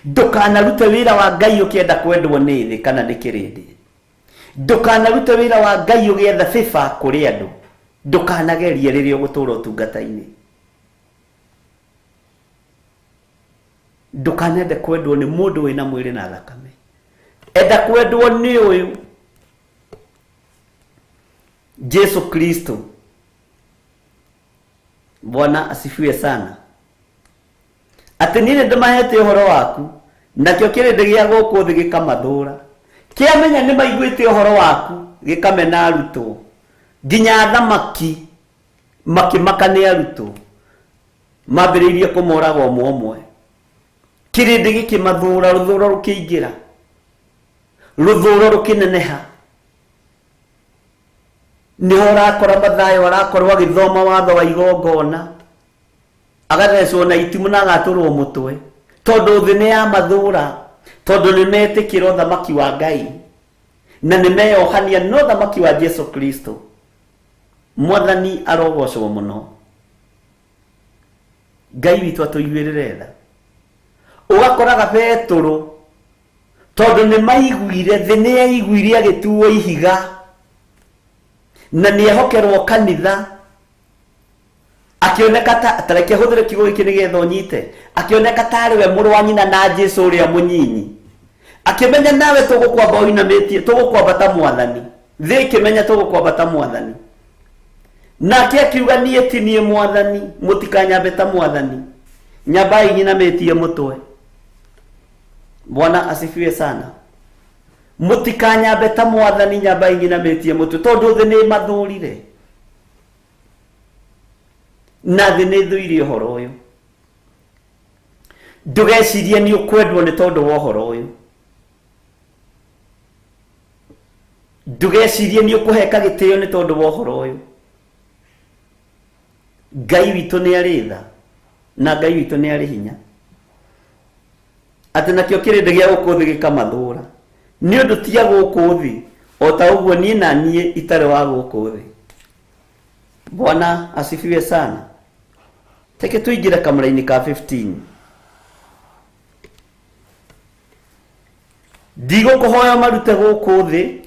Ndukanarute wĩra wa Ngai ukienda kwendwo ni thi kana ni kĩrĩndĩ. Ndukanarute wĩra wa Ngai ugietha fifa kuri andu. Ndukanagerie rĩrĩa ũgũtũũra ũtungata-inĩ. Ndukanende kwendwo ni mundu wina mwĩrĩ na thakame. Enda kwendwo ni uyu Jesu Kristo. Bwana asifiwe sana. Ati nini ndimahete uhoro waku, nakio kirindi gia guku thi gikamathura. Kiamenya ni maiguite uhoro waku gikamena arutwo. Nginya thamaki makimaka ni arutwo. Mambĩrĩirie kũmoraga ũmwe ũmwe. Kirindi gikimathura, ruthuro rukiingira, ruthuro rukineneha. Niho rakora mathayo arakorwo agithoma watho wa igongona, agathecwo na itimu na agatũrwo mũtwe, tondu thi ni ya mathura, tondu ni metikira thamaki wa Ngai na ni meyohania no thamaki wa Jesu Kristo. Mwathani arogocwo muno. Ngai witũ atũiguĩrĩre tha. Ũgakoraga Petũrũ tondũ nĩ maiguire thĩ nĩ yaiguire agĩtuo ihiga na nĩ ehokerwo kanitha, akĩoneka ta reke hũthĩre kiugo gĩkĩ nĩgetha ũnyite, akĩoneka tarĩ we mũrũ wa nyina na Jesũ ũrĩa mũnyinyi, akĩmenya nawe tũgũkwamba ũinamĩtie, tũgũkwamba ta Mwathani, thĩ ĩkĩmenya tũgũkwamba ta Mwathani, nake akiuga niĩ ti niĩ Mwathani, mũtikanyambe ta Mwathani, nyambai nyinamĩtie mũtwe. Bwana asifiwe sana. Mũtikanyambe ta Mwathani, nyambai nyinamĩtie mũtwe, tondũ thĩ nĩ mathũrire na thĩ nĩ thũire ũhoro ũyũ. Ndũgecirie nĩ ũkwendwo nĩ tondũ wa ũhoro ũyũ. Ndũgecirie nĩ ũkũheka gĩtĩo nĩ tondũ wa ũhoro ũyũ. Ngai witũ nĩ arĩ tha na Ngai witũ nĩ arĩ hinya, atĩ nakĩo kĩrĩndĩ gĩa gũkũ thĩ gĩkamathũra nĩ ũndũ tiga gũkũ thĩ o ta ũguo niĩ na niĩ itarĩ wa gũkũ thĩ. Bwana asifiwe sana. Teke tuingĩre kamũra-inĩ ka 15. Ndigũkũhoya marute gũkũ thĩ,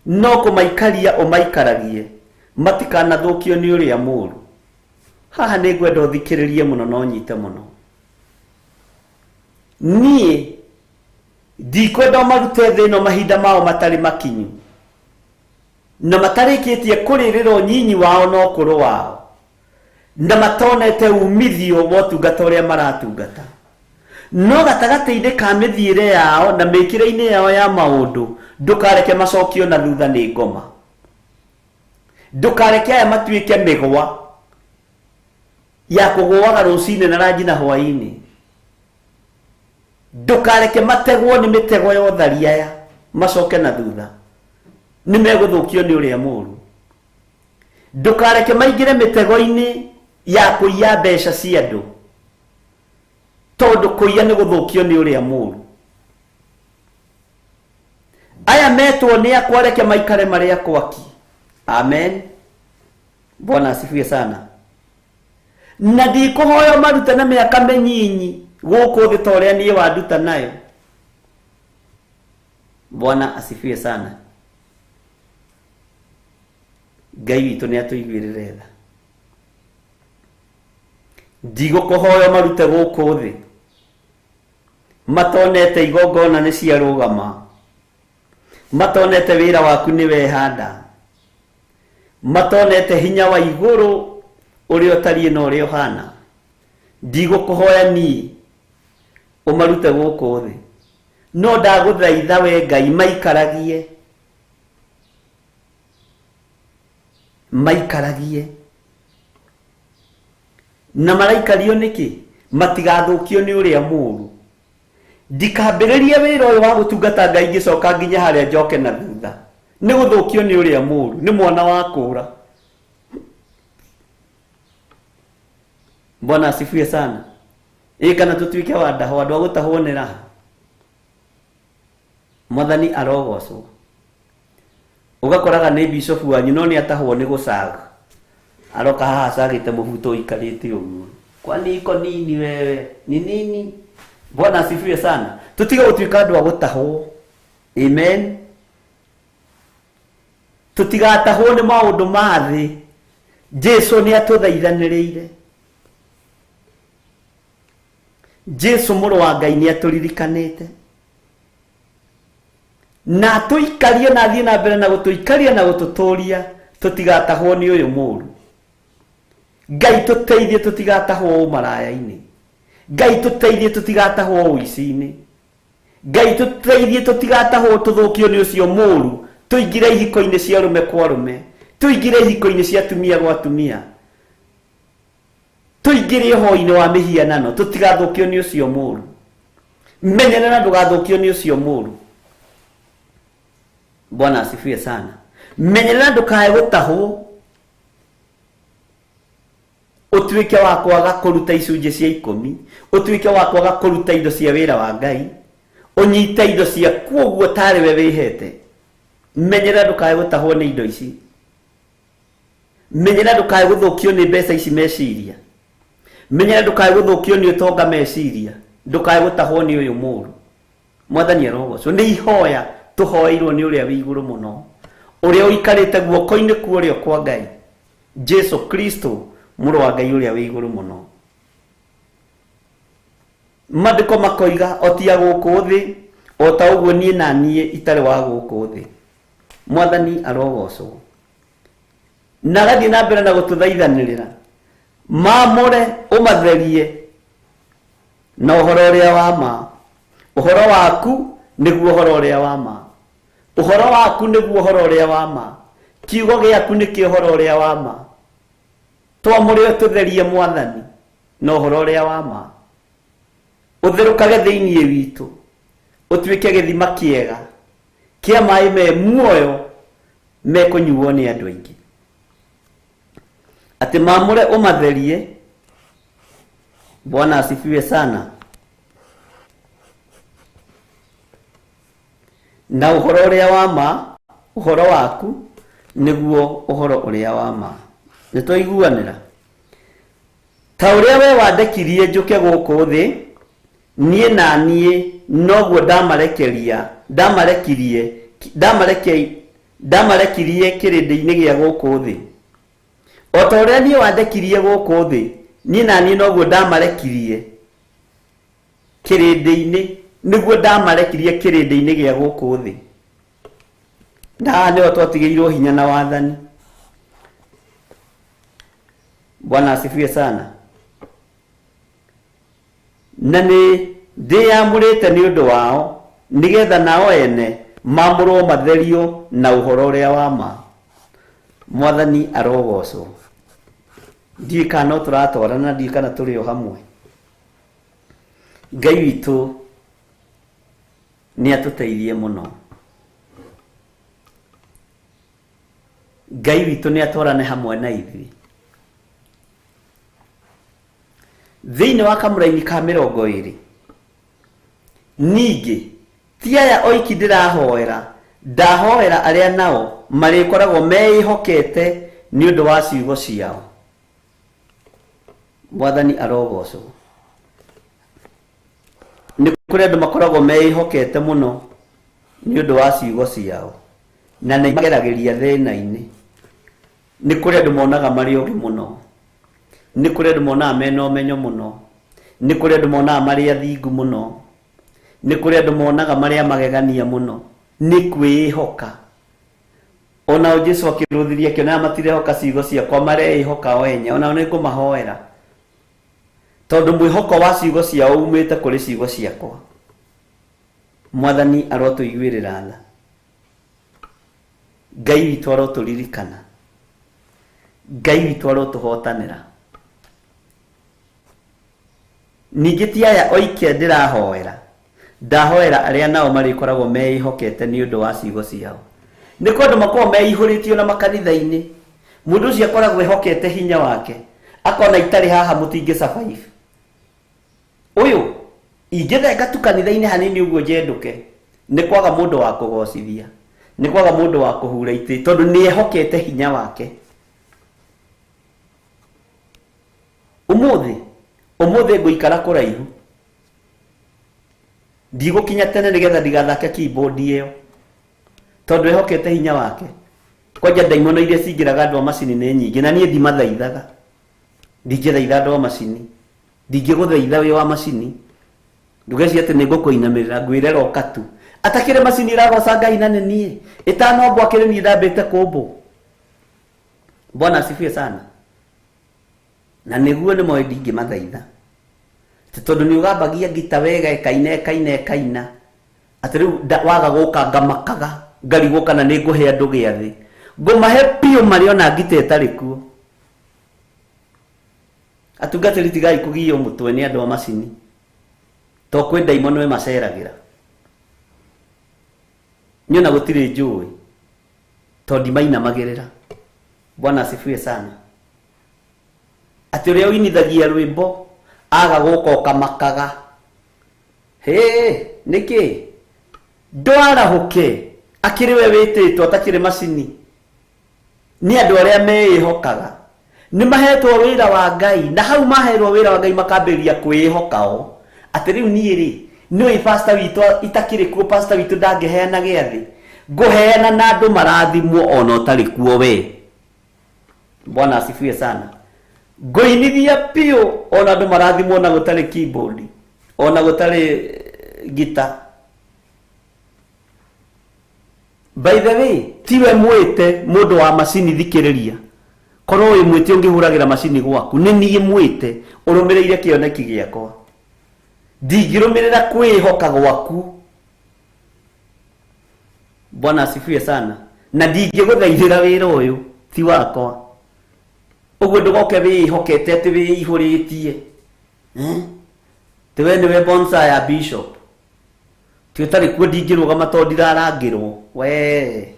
no kũmaikaria ũmaikaragie, matikanathũkio nĩ ũrĩa mũũru. Haha nĩ ngwenda ũthikĩrĩrie mũno na ũnyite mũno. Niĩ ndikwenda marute thĩ ĩno mahinda mao matarĩ makinyu na matarĩkĩtie kũrĩrĩra ũnyinyi wao na ũkũrũ wao na matonete umithio wa ũtungata ũrĩa maratungata, no gatagatĩ-inĩ ka mĩthiĩre yao na mĩkĩre-inĩ yao ya maũndũ ndũkareke macokio na thutha nĩ ngoma. Ndũkareke aya matuĩke mĩgwa ya kũgũaga rũcinĩ na ranji na hwaĩ-inĩ. Ndũkareke mategwo nĩ mĩtego ya ũthari aya macoke na thutha, nĩ megũthũkio nĩ ũrĩa mũũru. Ndũkareke maingĩre mĩtego-inĩ ya kũiya mbeca cia andũ, tondũ kũiya nĩ gũthũkio nĩ ũrĩa mũũru. Aya metwo nĩ akwa, reke maikare marĩ akwaki. Amen. Bwana asifiwe sana. Na ndikũhoya marute na mĩaka mĩnyinyi gũkũ thĩ ta ũrĩa niĩ wanduta nayo. Bwana asifiwe sana. Ngai witũ nĩ atũiguĩrĩre tha. Ndigũkũhoya marute gũkũ thĩ matonete igongona nĩ ciarũgama, matonete wĩra waku nĩ wehanda, matonete hinya wa igũrũ ũrĩa ũtariĩ na ũrĩa ũhana. Ndigũkũhoya niĩ ũmarute gũkũ thĩ, no ndagũthaitha we Ngai maikaragie, maikaragie. Na maraikario nĩkĩ? Matigathũkio nĩ ũrĩa mũũru. Ndikambĩrĩrie wĩra ũyũ wa gũtungata Ngai ngĩcoka nginya harĩa njoke na thutha, nĩ gũthũkio nĩ ũrĩa mũũru, nĩ mwana wa kũũra. Bwana asifiwe sana. Kana tutuĩke wa ndaho, andũ a gũtahwo nĩ raha. Mwathani arogocwo. Ũgakoraga nĩ bishop wanyu no nĩ atahwo nĩ gũcaga, aroka haha acagĩte mũbuto ikarĩte ũguo, kwani iko nini wewe ni nini? Bwana asifiwe sana. Tutiga gũtuĩka andũ a gũtahwo. Amen. Tutigatahwo nĩ maũndũ ma thĩ. Jesũ nĩ atũthaithanĩrĩire. Jesũ mũrũ wa Ngai nĩ atũririkanĩte na tũikarie na thiĩ na mbere na gũtũikaria na gũtũtũria, tũtigatahwo nĩ ũyũ mũũru. Ngai tũteithie tũtigatahwo ũmaraya-inĩ. Ngai tũteithie tũtigatahwo ũici-inĩ. Ngai tũteithie tũtigatahwo tũthũkio nĩ ũcio mũũru, tũingĩre ihiko-inĩ cia rũme kwa rũme, tũingĩre ihiko-inĩ cia atumia gwa atumia, tũingĩre ũhoro-inĩ wa mĩhianano, tũtigathũkio nĩ ũcio mũũru. Menyerera ndũgathũkio nĩ ũcio mũũru. Bwana asifiwe sana. Menyerera ndũkae gũtahwo ũtuĩke wa kwaga kũruta icunjĩ cia 10, ũtuĩke wa kwaga kũruta indo cia wĩra wa Ngai, ũnyite indo cia kuoguo tarĩ we wĩhete. Menyerera ndũkae gũtahwo nĩ indo ici. menyera ndukae guthukio ni mbeca ici meciria, menyera ndukae guthukio ni utonga meciria, ndukae gutahwo ni uyu muru. Mwathani arogocwo. Ni ihoya tuhoeirwo ni uria wi iguru muno, uria uikarite guoko-ini ku uria kwa Ngai, Jesu Kristo muru wa Ngai uria wi iguru muno. Mandiko makoiga otia guku thi ota uguo nie na nie itare wa guku thi. Mwathani arogocwo. Na gathi na mbere na gututhaithanirira mamure umatherie na uhoro uria wa ma. Uhoro waku niguo uhoro uria wa ma. Uhoro waku niguo uhoro uria wa ma. Kiugo giaku ni kio uhoro uria wa ma. Twamure tutherie Mwathani na uhoro uria wa ma. Utherukage thiini witu, utuike githima kiega kia mai me muoyo me kunyuo ni andu aingi. Ati mamure umatherie. Bwana asifiwe sana. Na uhoro uria wa ma, uhoro waku niguo uhoro uria wa ma. Nitwaiguanira ta uria we wandekirie njuke guku thi, nie na nie noguo ndamarekirie kirindi-ini gia guku thi. O ta uria nie wandekirie guku thi, nie na nie noguo ndamarekirie kirindi-ini, niguo ndamarekirie kirindi-ini gia guku thi. Na nio twatigiirwo hinya na wathani. Bwana asifiwe sana. Na ni ndiyamurite ni undu wao, nigetha nao ene mamurwo matherio na uhoro uria wa ma. Mwathani arogocwo. Ndiĩ kana turatwarana, ndiĩ kana turi o hamwe. Ngai witu ni atuteithie muno. Ngai witu ni atwarane hamwe na ithuĩ. Thiini wa kamuraini ka 20 ningi ti aya oiki ndirahoera, ndahoera aria nao marikoragwo meihokete ni undu wa ciugo ciao. Mwathani arogocwo. Ni kuri andu makoragwo meihokete muno ni undu wa ciugo ciao, na ni magerageria thina-ini. Ni kuri andu monaga mari ogi muno, ni kuri andu monaga mena umenyo muno, ni kuri andu monaga mari athingu muno, ni kuri andu monaga mari magegania muno. Ni kwihoka. Ona Jesu akiruthiria kiona matirehoka ciugo ciakwa, mareihoka o enya. Ona ni kumahoera tondu mwihoko wa ciugo ciao umite kuri ciugo ciakwa. Mwathani arotuiguirira tha. Ngai witu aroturirikana. Ngai witu arotuhotanira. Ningi ti aya oike ndirahoera, ndahoera aria nao marikoragwo meihokete ni undu wa ciugo ciao. Ni kondu makoragwo meihurĩtio na makanitha-ini. Mundu ucio akoragwo ehokete hinya wake, akona itari haha mutingi survive. Uyu ingithenga tu kanitha-ini hanini uguo njenduke, ni kwaga mundu wa kugocithia, ni kwaga mundu wa kuhura iti, tondu ni ehokete hinya wake. Umuthi nguikara kuraihu, ndigukinya tene nigetha ndigathake keyboard iyo, tondu ehokete hinya wake. Kwanja ndaimono iria cingiraga andu a macini ni nyingi, na nie ndimathaithaga. Ndingithaitha andu a macini, ndingiguthaitha wi wa macini. Ndugeci ati ni ngukuinamirira ngwirera okatu atakire macini iragoca Ngai na nie itanombwo akire ni ndambite kumbu. Bwana asifiwe sana. Na niguo ni moe ndingimathaitha, tondu ni ugambagia ngita wega ekaina ati riu waga guka ngamakaga ngarigwo kana ni nguhe andu giathi, ngumahe pio mari ona ngita itari kuo. Atungatiri tigai kugio mutwe ni andu a macini, to kwenda imono we maceragira. Nyona gutiri njui tondu mainamagirira. Bwana asifiwe sana. Ati uria uinithagia rwimbo aga guka ukamakaga. Niki ndwara huke akiri we wititwo atakiri macini, ni andu aria mehokaga ni mahetwo wira wa Ngai na hau maherwo wira wa Ngai makamberia kwihokao ati riu ni ri no pastor witu itakire kuo pastor witu ndangeheana giathi nguheana na andu marathimwo ona utari kuo we. Bwana asifiwe sana. Ngoinithia pio ona andu marathimwo na gutari keyboard ona gutari guitar. By the way, tiwe mwite mundu wa macini thikiriria. Korwo wi mwite ungihuragira macini gwaku ni nie mwite urumireire kioneki giakwa. Ndigirumirira kwihoka gwaku. Bwana asifiwe sana. Na ndigiguthaithira wira uyu ti wakwa. Uguo ndugoke wihokete ati wihuritie. Tiwe niwe bonsa ya bishop. Tiutari kuo ndingirugama to ndirarangirwo we.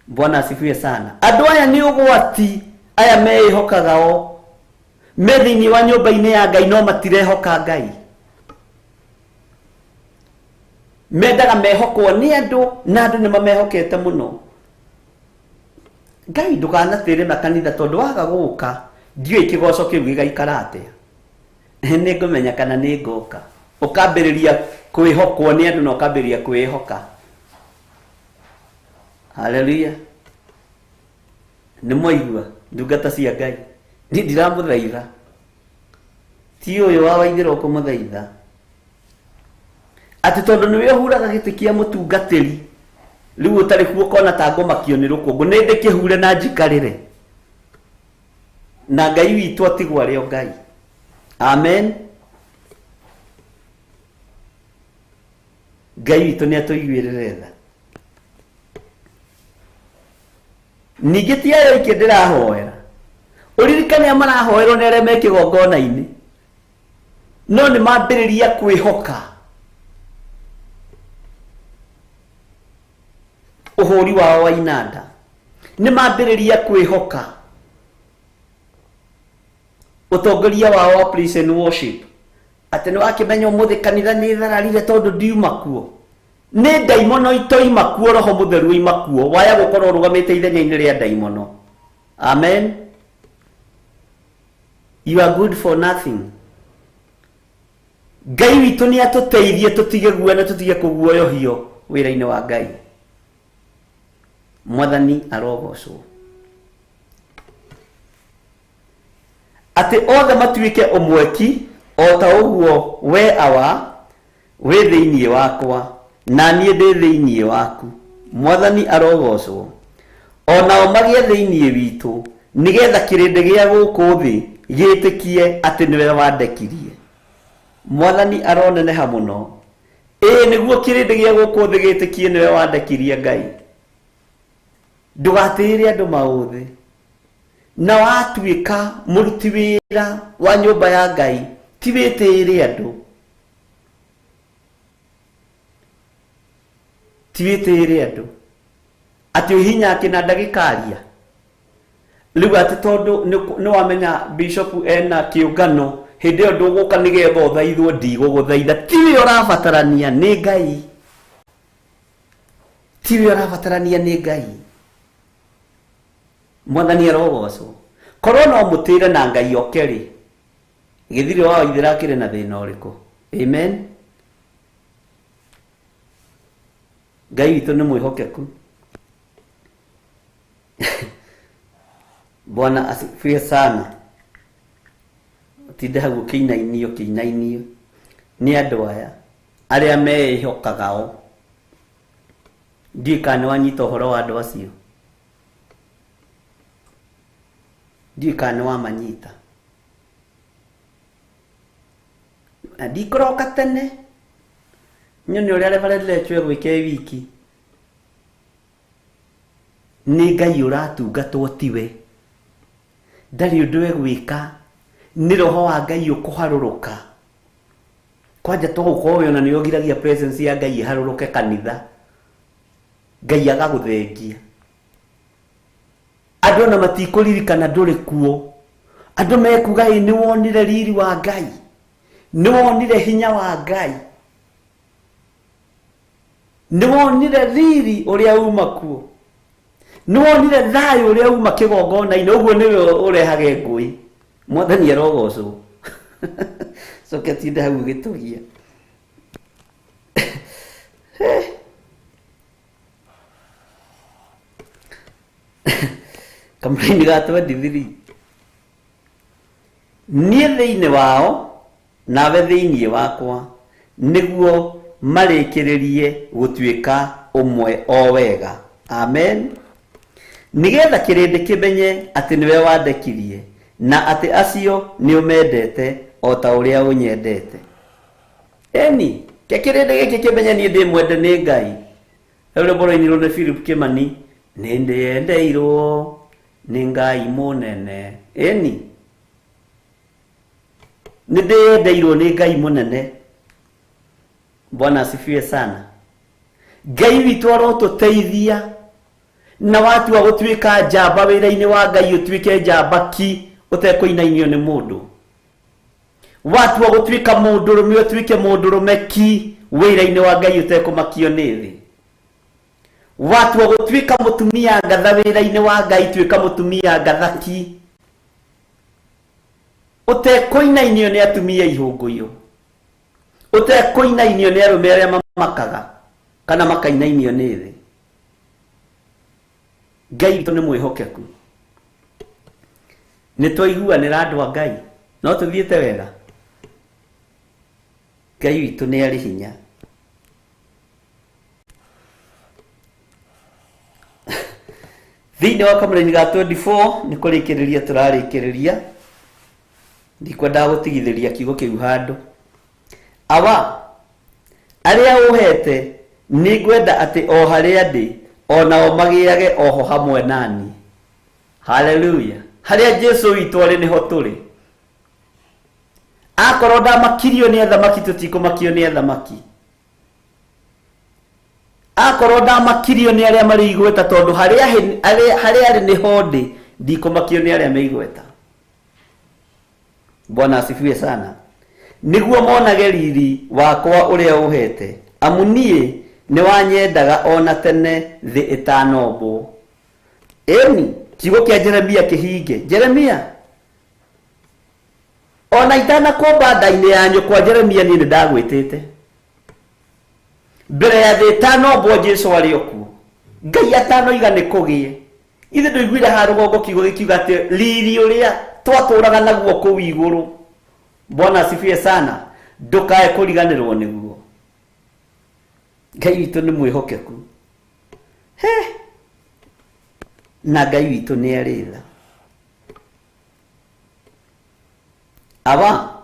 Bwana asifiwe sana. Andu aya ni ugwati aya mehokagao methini wa nyumba-ini ya Ngai no matirehoka Ngai. Mendaga mehokwo ni andu na andu ni mamehokete muno. Ngai ndukanatire makanitha tondu waga guka ndiyo ikigoco kiu gigaikara atia. Ni ngumenya kana ni ngoka ukambiriria kwihokwo ni andu no ukambiriria kwihoka. Hallelujah. Ni moigua ndungata cia Ngai ni ndiramuthaitha ti uyu wa waithira kumuthaitha ati tondu niwe huraga giti kia mutungatiri riu utari kuo kona ta ngomakio ni rukungu ni ndikihure na njikarire na Ngai witu atigwa rio Ngai. Amen. Ngai witu ni atuiguirire tha. Ningiti ayo ikindira hoera uririkane amarahoerwo nere mekigongona-ini no ni mambiriria kwihoka uhuri wao wa inanda ni mambiriria kwihoka utongoria wao wa praise and worship ati ni wakimenya umuthi kanitha ni thararire tondu ndiuma kuo ni daimono itoima kuo roho mutheru ima kuo waya gukorwo rugamite ithenya-ini ria daimono. Amen. You are good for nothing. Ngai witu ni atuteithie tutige guoya tutige kuguoyohio wira-ini wa Ngai. Mwathani arogocwo. Ati othe matuike umweki o ta uguo we awa we thiini wakwa na nie ndi thiini waku. Mwathani arogocwo. Onao magie thiini witu nigetha kirinde gia guku thi gitikie ati niwe wandekirie. Mwathani aroneneha muno. Niguo kirinde gia guku thi gitikie niwe wandekirie Ngai. Ndugatire andu mauthi na watuika muruti wira wa nyumba ya Ngai ti witire andu. Tiwitire andu ati uhinya kinanda gikaria riu ati tondu ni wamenya bishop ena kiungano hindi yo nduguka nigetha uthaithwo ndiguguthaitha tiwe urabatarania ni Ngai. Tiwe urabatarania ni Ngai. Mwathani arogocwo. Korwo no mutire na Ngai okeri githiri wa ithira kire na thina uriku. Amen. Ngai witu ni mwihokeku. Bwana asifiwe sana. Tinde hagu kinainio ni andu aya aria mehokagao ndikane wanyita uhoro wa andu acio. Ndikane wa manyita ndikoroka tene nyoni uria reverendle chwe gwike wiki ni Ngai uratungatwo tiwe ndari undu we gwika ni roho wa Ngai ukuharuruka kwanja to gukorwo yona ni ogiragia presence ya Ngai haruruke kanitha Ngai agaguthengia andu na matikuririkana nduri kuo andu mekuga ni wonire riri wa Ngai ni wonire hinya wa Ngai ni wonire riri uria uma kuo Nuonire thayo uria uma kigongona-ini uguo niwe urehage ngui. Mwathani arogocwo. So ketinde hau gitugia. Kamraini gatwa diviri. Nie thiini wao nawe thiini wakwa niguo marikiririe gutuika umwe o wega. Amen. Nigetha kirindi kimenye ati niwe wandekirie na ati acio ni umendete o ta uria unyendete. Eni kirindi giki kimenye ni ndi mwende ni Ngai. Eure boroini rone Philip Kimani ni ndiendeirwo ni Ngai munene. Eni ni ndiendeirwo ni Ngai munene. Bwana asifiwe sana. Ngai witu arotuteithia na watu wa gutuika njamba wira-ini wa Ngai utuike njamba ki utekoinainio ni mundu. Watu wa gutuika mundurume utuike mundurume ki wira-ini wa Ngai utekomakio ni thi. Watu wa gutuika mutumia ngatha wira-ini wa Ngai tuika mutumia ngatha ki utekoinainio ni atumia ihunguyo. Utekoinainio ni arume aria mamakaga kana makainainio ni thi. Ngai witu ni mwihokeku. Ni twaiguanira andu a Ngai no tuthiete wega. Ngai witu ni ari hinya. Thiini wa kamũraini ga 24 ni kurikiriria turarikiriria. Ndikwenda gutigithiria kiugo kiu handu. Awa aria uhete ni gwenda ati o haria ndi onao magiage oho hamwe nani. Hallelujah. Haria Jesu witu ari niho turi. Akorwo ndamakirio ni athamaki tutikumakio ni athamaki. Akorwo ndamakirio ni aria mari igweta tondu haria ari niho ndi ndikumakio ni aria meigweta. Bwana asifiwe sana. Niguo monage riri wakwa uria uhete. Amunie ni wanyendaga ona tene thi itanombo. Eni kiugo kia Jeremia kihinge. Jeremia ona itana komba ndaini yanyu kwa Jeremia ni ndagwitite. Mbere ya thi itanombo Jesu ari okuo. Ngai atano igane kugie. Ithe nduiguire ha rugongo kiugo gikiuga ati riri uria twaturaga naguo kuu iguru. Bwana asifiwe sana. Ndukae kuriganirwo niguo. Ngai witu ni mwihokeku. Na Ngai witu ni aritha. Aba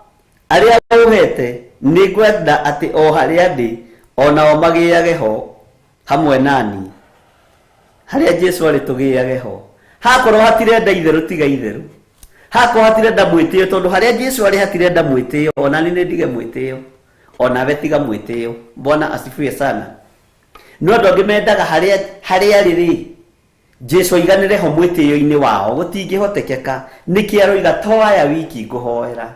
aria uhete ni gwenda ati o haria ndi onao magiage ho hamwe nani. Haria Jesu ari tugiage ho. Hakorwo hatirenda itheru tiga itheru. Hakorwo hatirenda mwitio tondu haria Jesu ari hatirenda mwitio ona ni ndige mwitio. Ona vetiga mwitio. Bwana asifiwe sana. No ndoge mendaga haria riri Jesu iganire ho mwitio-ini wao gutingihotekeka niki aroiga toaya wiki nguhoera.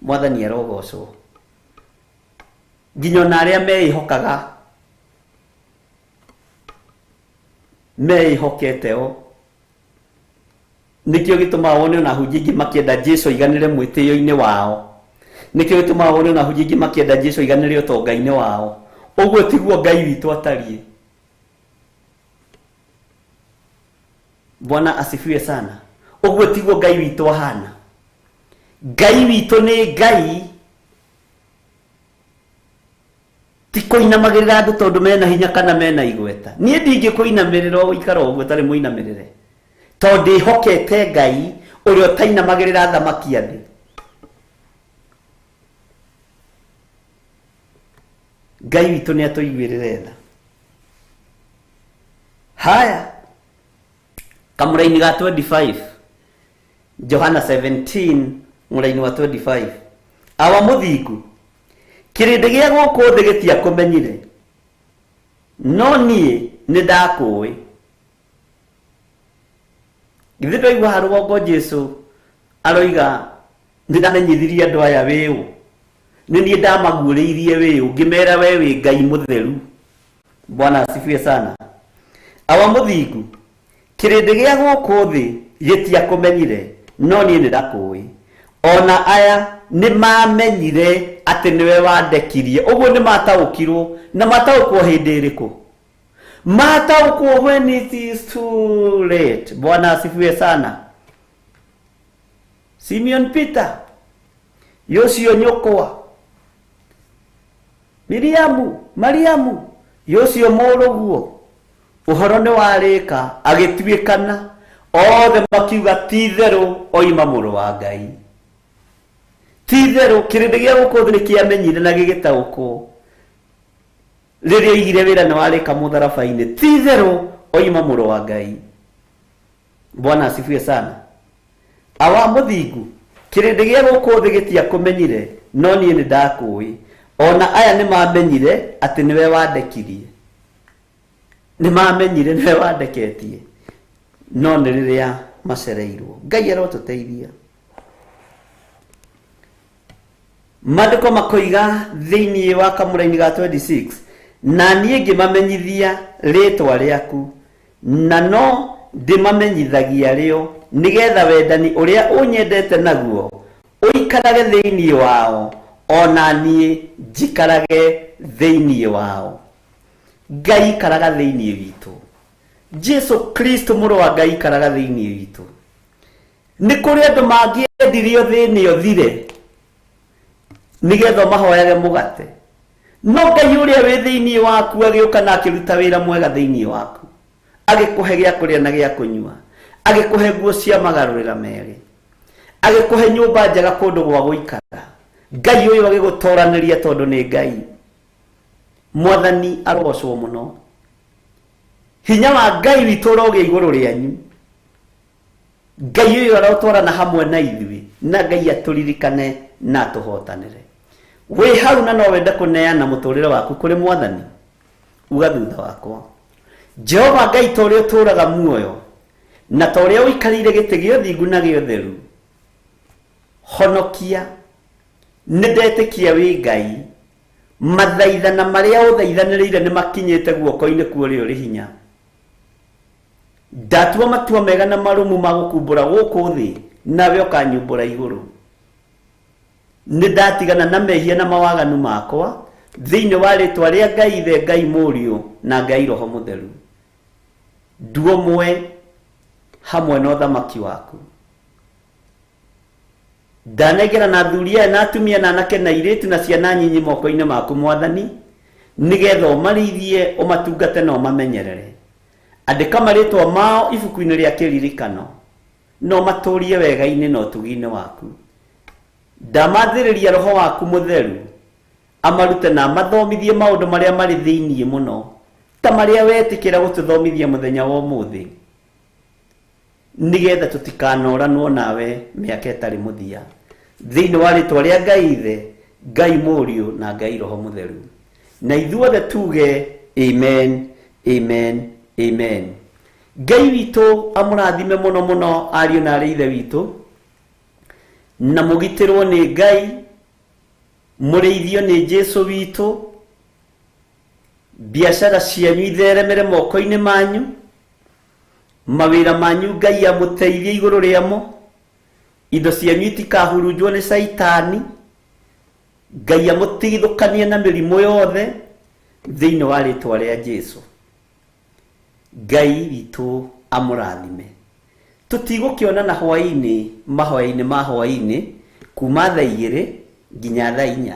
Mwathani arogocwo. Nginyo na aria meihokaga meihoketeo nikio gituma wone na hujingi makienda Jesu iganire mwitio-ini wao. Nikio gituma wone na hujingi makienda Jesu iganire utonga-ini wao. Uguo tiguo Ngai witu atarie. Bwana asifiwe sana. Uguo tiguo Ngai witu ahana. Ngai witu ni Ngai ti kuinamagirira andu tondu mena hinya kana mena igweta. Nie ndingi kuinamirira uikara uguo tari muinamirire. Tondu ihokete Ngai uria utainamagirira thamaki andi. Ngai witu ni atuiguirire tha. Haya kamũraini ga 25 Johana 17 mũraini wa 25 awa muthingu kirindi gia guku thi gitia kumenyire no nie ni ndakuwi. Githĩ ndwaigua ha rũgongo Jesu aroiga ndinamenyithirie andu aya wiu ni nie ndamaguũrĩirie wiu ngimera we wi Ngai mutheru. Bwana asifiwe sana. Awa muthingu kirindi gia guku thi gitiakumenyire no nie ni ndakui ona aya ni mamenyire ati niwe wandekirie uguo ni mataukirwo na mataukwo hindi iriku mataukwo when it is too late. Bwana asifiwe sana. Simeon Peter Yosio nyokwa Mariamu Yosio muruguo uhoro ni warika agitwikana othe makiuga titheru oima muru wa Ngai titheru kirindi gia guku ni kiamenyire na gigitauko riria igire wira ni warika mutharabaini titheru oima muru wa Ngai. Bwana asifiwe sana. Awa muthingu kirindi gia guku thi gitiakumenyire no nie ni ndakui ona aya ni mamenyire ati niwe wandekirie ni mamenyire niwe wandeketie no ni riria macereirwo. Ngai arotuteithia. Mandiko makoiga thiini wa kamuraini ga 26 na nie ngimamenyithia ritwa riaku na no ndimamenyithagia rio nigetha wendani uria unyendete naguo uikarage thiini wao ona nie njikarage thiini wao. Ngai karaga thiini witu. Jesu Kristo muru wa Ngai karaga thiini witu. Ni kuri andu mangiendirio thiini uthire nigetha mahoyage mugate no Ngai uria wi thiini waku agiuka na akiruta wira mwega thiini waku agikuhe gia kuria na gia kunyua agikuhe nguo cia magarurira meri agikuhe nyumba njega kundu gwa guikara. Ngai uyu agigutoraniria tondu ni Ngai. Mwathani arogocwo muno. Hinya wa Ngai witu roge iguru rianyu. Ngai uyu arotwarana hamwe na ithui na Ngai aturirikane na tuhotanire. We hau na no wende kuneana muturire waku kuri Mwathani uga thutha wakwa. Jehova Ngai torio turaga muoyo na torio uikarire giti gio thingu na gio theru honokia nindetikia wi Ngai mathaithana maria uthaithanirire ni makinyite guoko-ini kuori uri hinya. Ndatua matua mega na marumu magukumbura guku thi nawe ukanyumbura iguru. Nindatigana na mehia na mawaganu makwa thiini wa ritwa ria Ngai the Ngai Muriu na Ngai Roho Mutheru nduo mwe hamwe na uthamaki waku. Ndanegera na thuria na atumia na anake na iritu na ciana nyinyi moko-ini maku Mwathani nigetha umarithie umatungate na umamenyerere. Andika maritwa mao ibuku-ini ria kiririkano no maturie wega-ini na utugi-ini waku. Ndamathiriria Roho waku Mutheru amarute na mathomithie maundu maria mari thiini muno ta maria wetikira gututhomithia muthenya wa umuthi nigetha tutikanoranwo nawe miaka itari muthia thiini wa ritwa ria Ngai Ithe Ngai Muriu na Ngai Roho Mutheru na ithuothe tuge amen amen amen. Ngai witu amurathime muno muno ariu na ari ithe witu na mugitirwo ni Ngai mureithio ni Jesu witu biashara cianyu itheremere moko-ini manyu mawira manyu Ngai amuteithie iguru riamo indo cianyu itikahurunjwo ni Saitani Ngai amutigithukanie na mirimu yothe thiini wa ritwa ria Jesu. Ngai witu amurathime. Tutigukiona hwaini mahoya-ini kuma thaa 2 nginya thaa 4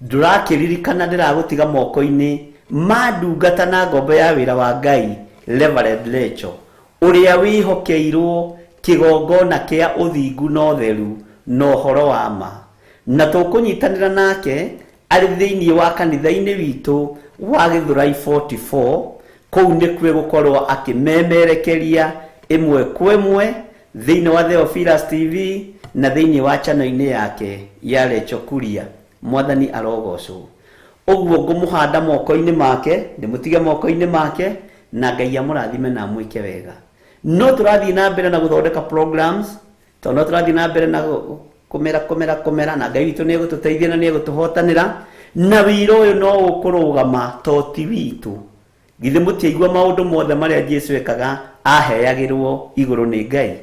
ndurakiririkana ndiragutiga moko-ini ma ndungata na ngombo ya wira wa Ngai Reverend Lecho uria wihokeirwo kigongona kia uthingu na utheru na uhoro wa ma na tukunyitanira nake ari thiini wa kanitha-ini witu wa Githurai 44 kou nikwe gukorwo akimemerekeria imwe kwemwe thiini wa Theophilus TV na thiini wa channel-ini yake ya Lecho Kuria. Mwathani arogocwo. Uguo ngumuhanda moko-ini make ndimutige moko-ini make na Ngai amurathime na mwike wega. No turathii na mbere na guthondeka programs tono turathii na mbere na kumera na Ngai witu ni gututeithia na ni gutuhotanira na wira uyu no ukurugama toti witu githe mutiaigua maundu mothe maria Jesu ekaga aheagirwo iguru ni Ngai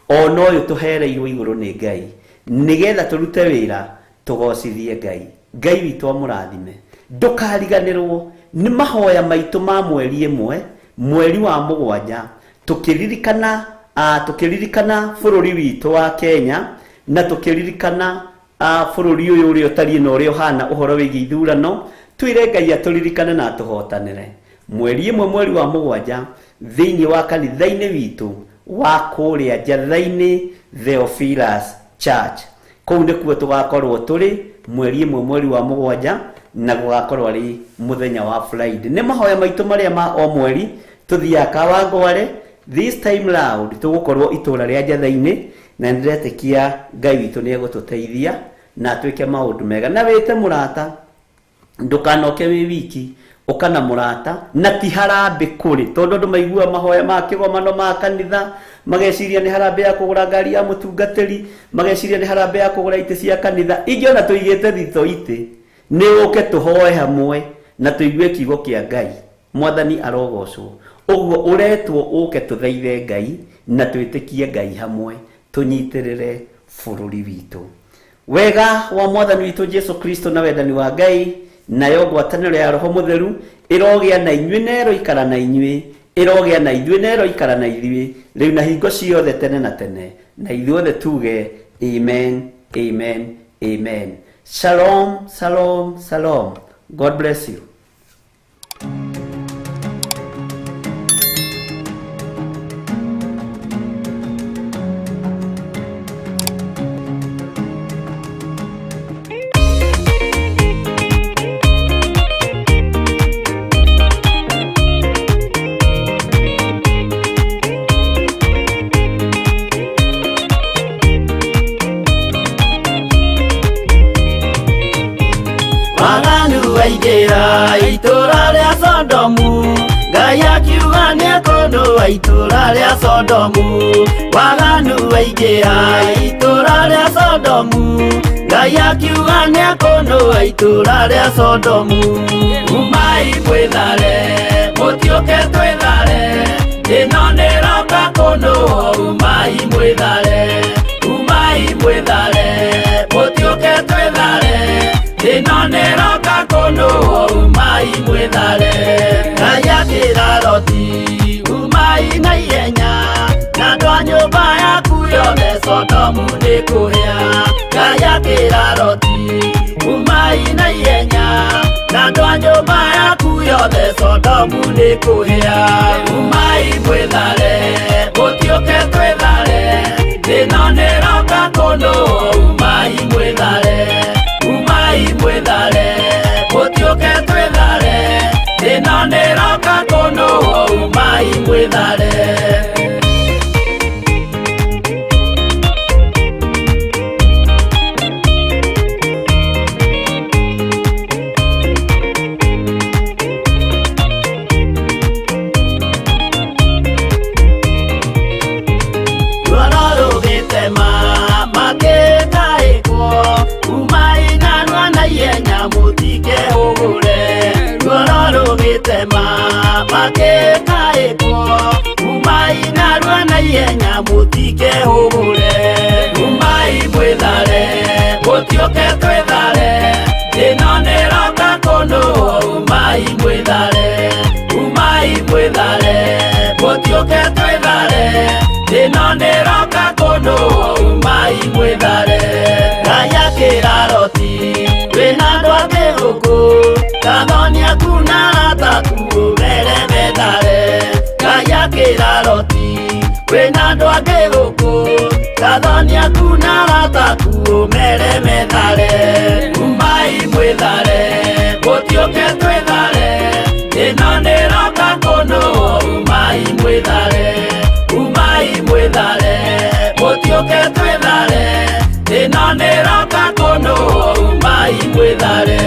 ono uyu tuhereirwo iguru ni Ngai nigetha turute wira tugocithie Ngai. Ngai witu amurathime ndukariganirwo ni mahoya maitu ma mweri imwe mweri wa mugwanja tukiririkana bururi witu wa Kenya na tukiririkana bururi uyu uri utari no uri uhana uhoro wigi ithurano twire Ngai aturirikane na tuhotanire mweri imwe mweri wa mugwanja thiini wa kanitha-ini witu wa kuria njatha-ini Theophilus Church kou ndikuo tugakorwo turi mweri imwe mweri wa mugwanja na gugakorwo ari muthenya wa Friday. Ni mahoya maitu maria ma o mweri tuthia Kawangware this time round tugukorwo itura ria njatha-ini na ndiretekia Ngai witu ni egututeithia na twike maundu mega na wite murata ndukanoke wi wiki ukana murata na ti harambe kuri tondu ndu maigua mahoya ma kigomano ma kanitha mageciria ni harambe ya kugura ngari ya mutungatiri mageciria ni harambe ya kugura ite cia kanitha ingiona tuigite thito ite ni uke tuhoe hamwe na tuigue kiugo kia Ngai mwathani arogocwo uguo uretwo uke tuthaithe Ngai na twitikie Ngai hamwe tunyitirire bururi witu wega wa mwathani witu Jesu Kristo na wendani wa Ngai nayo ngwataniro ya Roho Mutheru irogia na inyue nero ikara na inyue irogia na ithuĩ nero ikara na ithuĩ rĩu na hingo ciothe tene na tene na ithuothe tuge amen amen amen. Shalom shalom shalom. God bless you. Itura ria Sodomu Ngai akiuga niakondoa itura ria Sodomu waganu waingira itura ria Sodomu Ngai akiuga niakondoa itura ria Sodomu umai mwithare mutioke twithare ino niroka kondoa umai mwithare mutioke twithare ino niroka kondoa umai mwithare Ngai akira Loti umai na ihenya na andũ a nyũmba yaku yothe Sodomu nĩ kũhĩa Ngai akira Loti umai na ihenya na andũ a nyũmba yaku yothe Sodomu nĩ kũhĩa umai mwĩthare mũtiũke twĩthare ĩno nĩroka kondoa umai mwĩthare mũtiũke twĩthare ĩno nĩroka kondoa umai mwĩthare. Mutike hugure umai mwithare mutioke twithare ino niroka kondoa umai mwithare mutioke twithare ino niroka kondoa umai mwithare Ngai akira Loti wina andũ angĩ gũkũ gathonia kuna arataku mere methare Ngai akira Loti wina andũ angĩ gũkũ gathonia kuna arataku mere methare umai mwĩthare mũtiũke twĩthare ĩno nĩroka kondoa umai mwĩthare mũtiũke twĩthare ĩno nĩroka kondoa umai mwĩthare.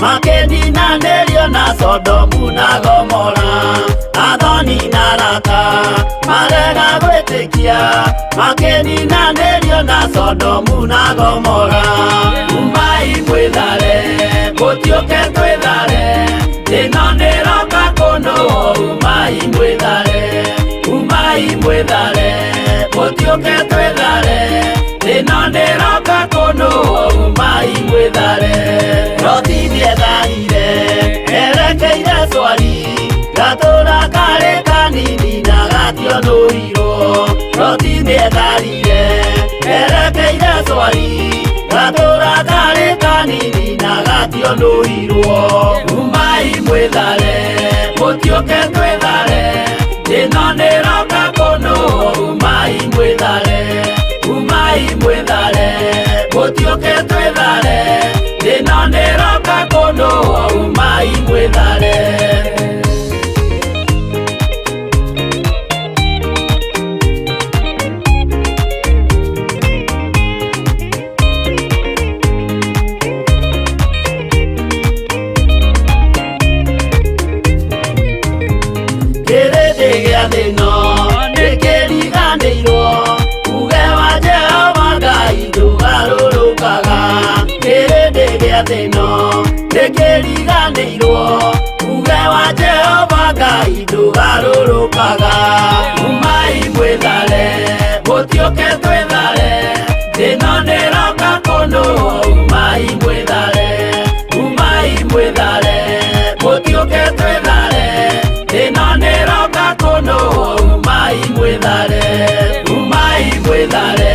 makeninanĩrio na Sodomu na Gomora. Athoni na Raka marega gwĩtĩkia, makeninanĩrio na Sodomu na Gomora. Umai mwĩthare, gũtiũke twĩthare, ĩno nĩroka kũnũũ. Umai mwĩthare, umai mwĩthare, gũtiũke twĩthare, ĩno nĩroka kũnũũ. Umai mwĩthare. Loti nĩetharire erekeire Zoari, gatũra karĩ kanini na gationũrirwo. Loti nĩetharire erekeire Zoari, gatũra karĩ kanini na gationũrirwo. Umai mwĩthare, gũtiũke twĩthare, ĩno nĩroka kũnũũ. Umai mwĩthare, umai mwĩthare, gũtiũke twĩthare, ĩno nĩroka kũnũũ. Umai mwĩthare. Kĩrĩndĩ gĩa thĩ ĩno nĩkĩriganĩirwo, uge wa Jehova Ngai ndũgarũrũkaga. Kĩrĩndĩ gĩa thĩ ĩno nĩkĩriganĩirwo, uge wa Jehova Ngai ndũgarũrũkaga. Umai mwĩthare, gũtiũke twĩthare, ĩno nĩroka kũnũũ. Umai mwĩthare, umai mwĩthare, gũtiũke twĩthare, ĩno nĩroka kũnũũ. Umai mwĩthare, umai mwĩthare,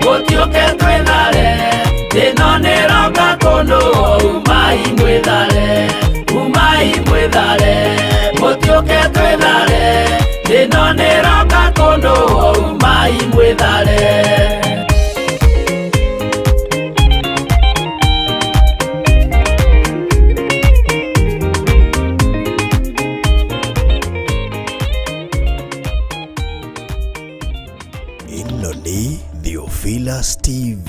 gũtiũke twĩthare, ĩno nĩroka kũnũũ. Umai mwĩthare, umai mwĩthare, gũtiũke twĩthare, ĩno nĩroka kũnũũ. Umai mwĩthare. Ĩno nĩ Theophilus TV.